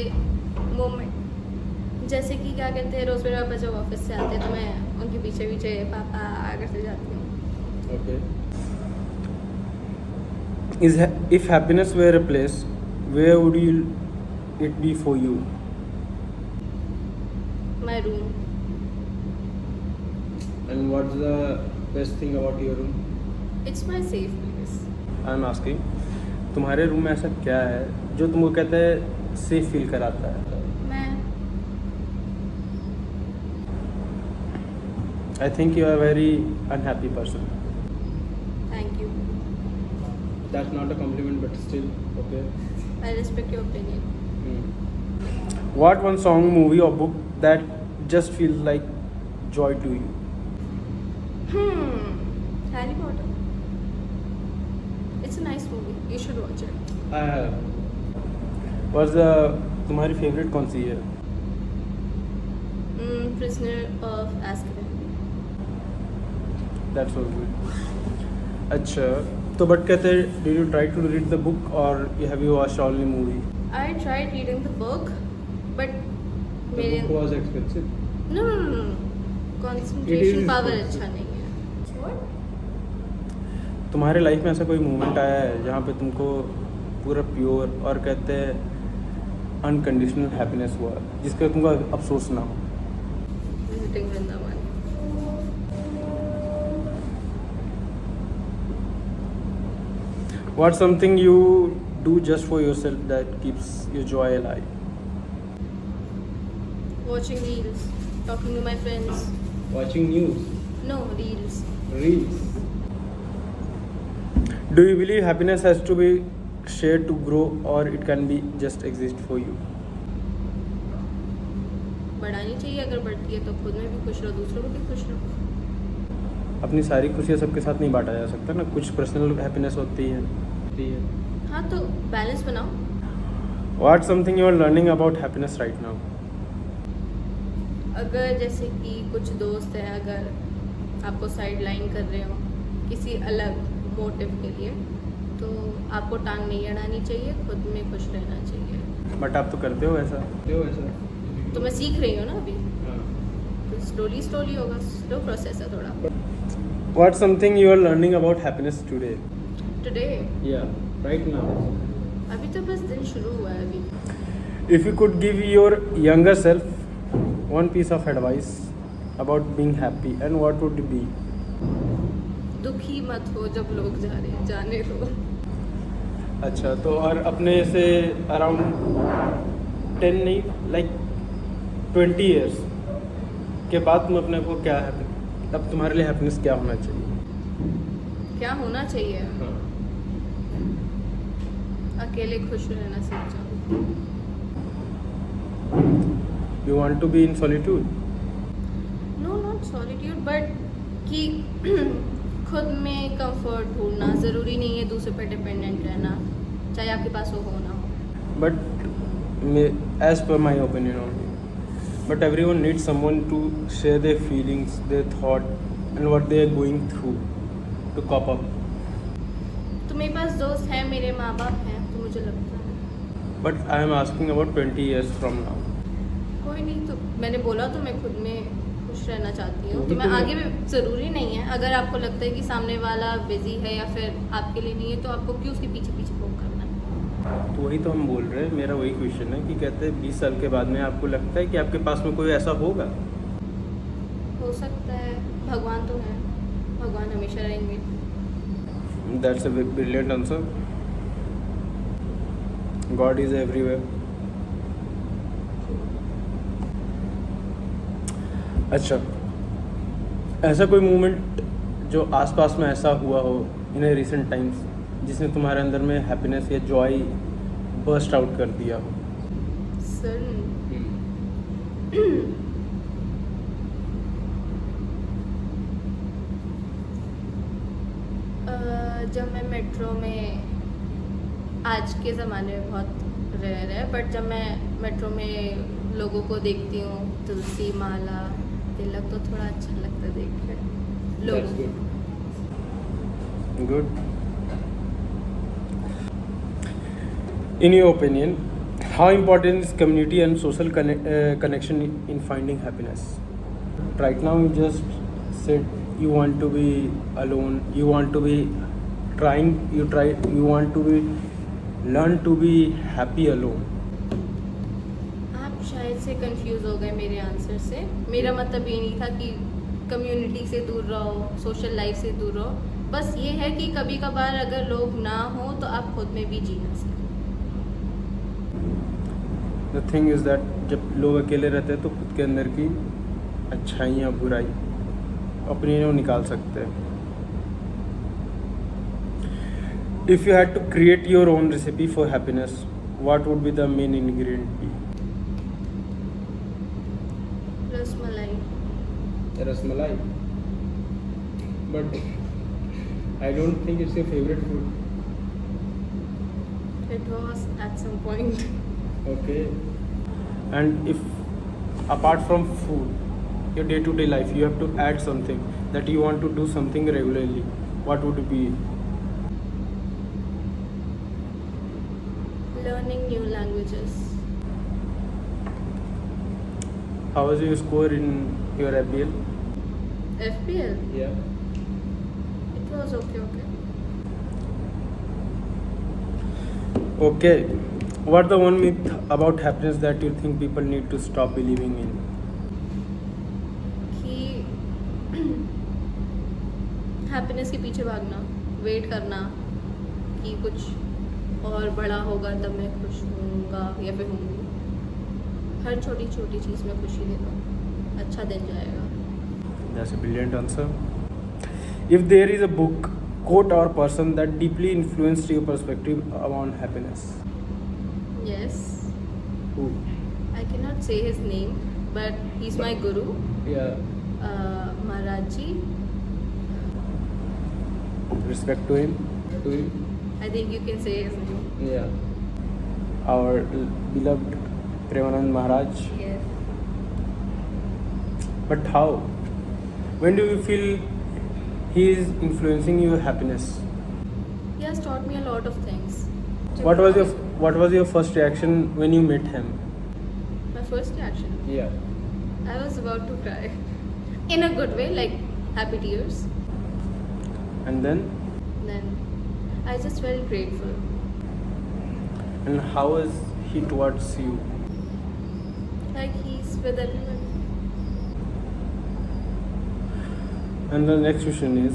मोमेंट जैसे कि क्या कहते हैं रोज मेरे पापा जब ऑफिस से आते हैं तो मैं उनके पीछे पीछे पापा आकर से जाती हूँ। Okay. If happiness were a place, where would it be for you? My room. And what's the best thing about your room? It's my safe place. I'm asking, तुम्हारे रूम में ऐसा क्या है जो तुमको कहते हैं सेफ फील कराता है? मैं I think you are a very unhappy person. thank you. That's not a compliment, but still okay. I respect your opinion. What one song, movie, or book that just feels like joy to you? Harry Potter. It's a nice movie. You should watch it. I have. What's the तुम्हारी favorite कौन सी है? Prisoner of Azkaban. That's so good. अच्छा, तो but कहते हैं, did you try to read the book or have you watched only movie? I tried reading the book, but The book was expensive. No. Concentration power अच्छा नहीं है. What? तुम्हारे life में ऐसा कोई मोमेंट आया है जहाँ पे तुमको पूरा प्योर और कहते हैं अनकंडीशनल हैप्पीनेस हुआ जिसका तुमको अफसोस ना हो? Visiting Vrindavan. What's something you do just for yourself that keeps your joy alive? Watching reels, talking to my friends. Watching news, No, reels. reels. Do you believe happiness has to be shared to grow, or it can be just exist for you? बढ़ानी चाहिए, अगर बढ़ती है तो खुद में भी खुश रहो, दूसरों को भी खुश रहो. अपनी सारी खुशियाँ सबके साथ नहीं बांटा जा सकता ना, कुछ पर्सनल हैप्पीनेस होती है. हाँ, तो बैलेंस बनाओ. What's something you are learning about happiness right now? अगर जैसे कि कुछ दोस्त हैं, अगर आपको साइड लाइन कर रहे हो किसी अलग मोटिव के लिए, तो आपको टांग नहीं अड़ानी चाहिए, खुद में खुश रहना चाहिए. बट आप तो करते हो ऐसा. तो मैं सीख रही हूँ ना अभी, तो स्लोली होगा, स्लो प्रोसेस है थोड़ा. What's something you are learning about happiness today? Today Yeah, right now. अभी तो बस दिन शुरू हुआ है अभी. If you could give your younger self one piece of advice about being happy, and what would it be? दुखी मत हो जब लोग जा रहे हैं, जाने दो. अच्छा, तो और अपने से अराउंड 10 नहीं, लाइक 20 years के बाद तुम अपने को क्या है, अब तुम्हारे लिए हैप्पीनेस क्या होना चाहिए? क्या होना चाहिए? अकेले खुश रहना सीख जाओ. You want to be in solitude? No, not solitude, but कि खुद में कंफर्ट ढूंढना. ज़रूरी नहीं है दूसरे पर डिपेंडेंट रहना, चाहे आपके पास वो हो ना हो. But as per my opinion only, but everyone needs someone to share their feelings, their thought, and what they are going through to cope up. तो मेरे पास दोस्त हैं, मेरे माँ बाप हैं, तो मुझे लगता है. But I am asking about 20 years from now. कोई नहीं, तो मैंने बोला तो मैं खुद में खुश रहना चाहती हूँ, वो तो भी मैं तो आगे भी. ज़रूरी नहीं है, अगर आपको लगता है कि सामने वाला बिजी है या फिर आपके लिए नहीं है, तो आपको क्यों उसके पीछे पीछे वो करना है? तो वही तो हम बोल रहे हैं, मेरा वही क्वेश्चन है कि कहते हैं 20 साल के बाद में आपको लगता है कि आपके पास में कोई ऐसा होगा? हो सकता है, भगवान तो है, भगवान हमेशा रहेंगे. That's a brilliant answer. God is everywhere. अच्छा, ऐसा कोई मोमेंट जो आसपास में ऐसा हुआ हो इन रिसेंट टाइम्स जिसने तुम्हारे अंदर में हैप्पीनेस या जॉय बर्स्ट आउट कर दिया हो? सर, जब मैं मेट्रो में, आज के ज़माने में बहुत रेयर है, बट जब मैं मेट्रो में लोगों को देखती हूँ, तुलसी माला, तिलक, तो थोड़ा अच्छा लगता है देख कर लोगों को. Good. In your opinion, how important is community and social connection in finding happiness? Right now, you just said you want to be alone. You want to be you want to be learn to be happy alone. आप शायद से confuse हो गए मेरे answer से. मेरा मतलब ये नहीं था कि कम्युनिटी से दूर रहो, सोशल लाइफ से दूर रहो. बस ये है कि कभी कभार अगर लोग ना हो तो आप खुद में भी जीना सीखो. The thing is that जब लोग अकेले रहते हैं तो खुद के अंदर की अच्छाई या बुराई अपनी वो निकाल सकते हैं. If you had to create your own recipe for happiness, what would be the main ingredient be? Rasmalai. Rasmalai. But I don't think it's your favorite food. It was at some point. Okay. And if apart from food, your day-to-day life, you have to add something that you want to do something regularly, what would it be? Learning new languages. How was your score in your FBL? FPL. Yeah. It was okay. Okay. What the one myth about happiness that you think people need to stop believing in? कि happiness के पीछे भागना, wait करना कि कुछ और बड़ा होगा तब मैं खुश होऊंगा या फिर होंगी. हर छोटी छोटी चीज़ में खुशी ले लो, अच्छा दिन जाएगा. That's a brilliant answer. If there is a book, quote, or person that deeply influenced your perspective on happiness, Yes, who? I cannot say his name, but he's my guru, Yeah. Maharaj Ji. Respect to him. I think you can say his name. Yeah. Our beloved Premanand Maharaj. Yes. But how? When do you feel he is influencing your happiness? He has taught me a lot of things. What was your first reaction when you met him? My first reaction, Yeah. I was about to cry. In a good way, like happy tears. And then? Then I just felt grateful. And how is he towards you? Like he's with everyone. And the next question is,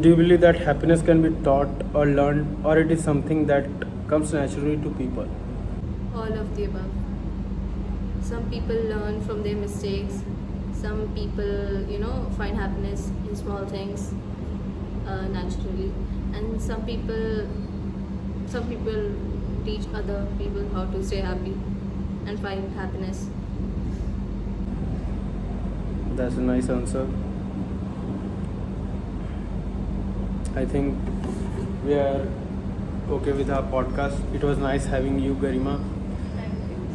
do you believe that happiness can be taught or learned, or it is something that comes naturally to people? All of the above. Some people learn from their mistakes. Some people, find happiness in small things naturally. And some people teach other people how to stay happy and find happiness. That's a nice answer. I think we are okay with our podcast. It was nice having you, Garima.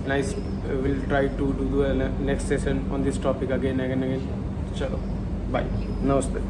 Nice. We'll try to do the next session on this topic again and again. Chalo. Bye. Namaste.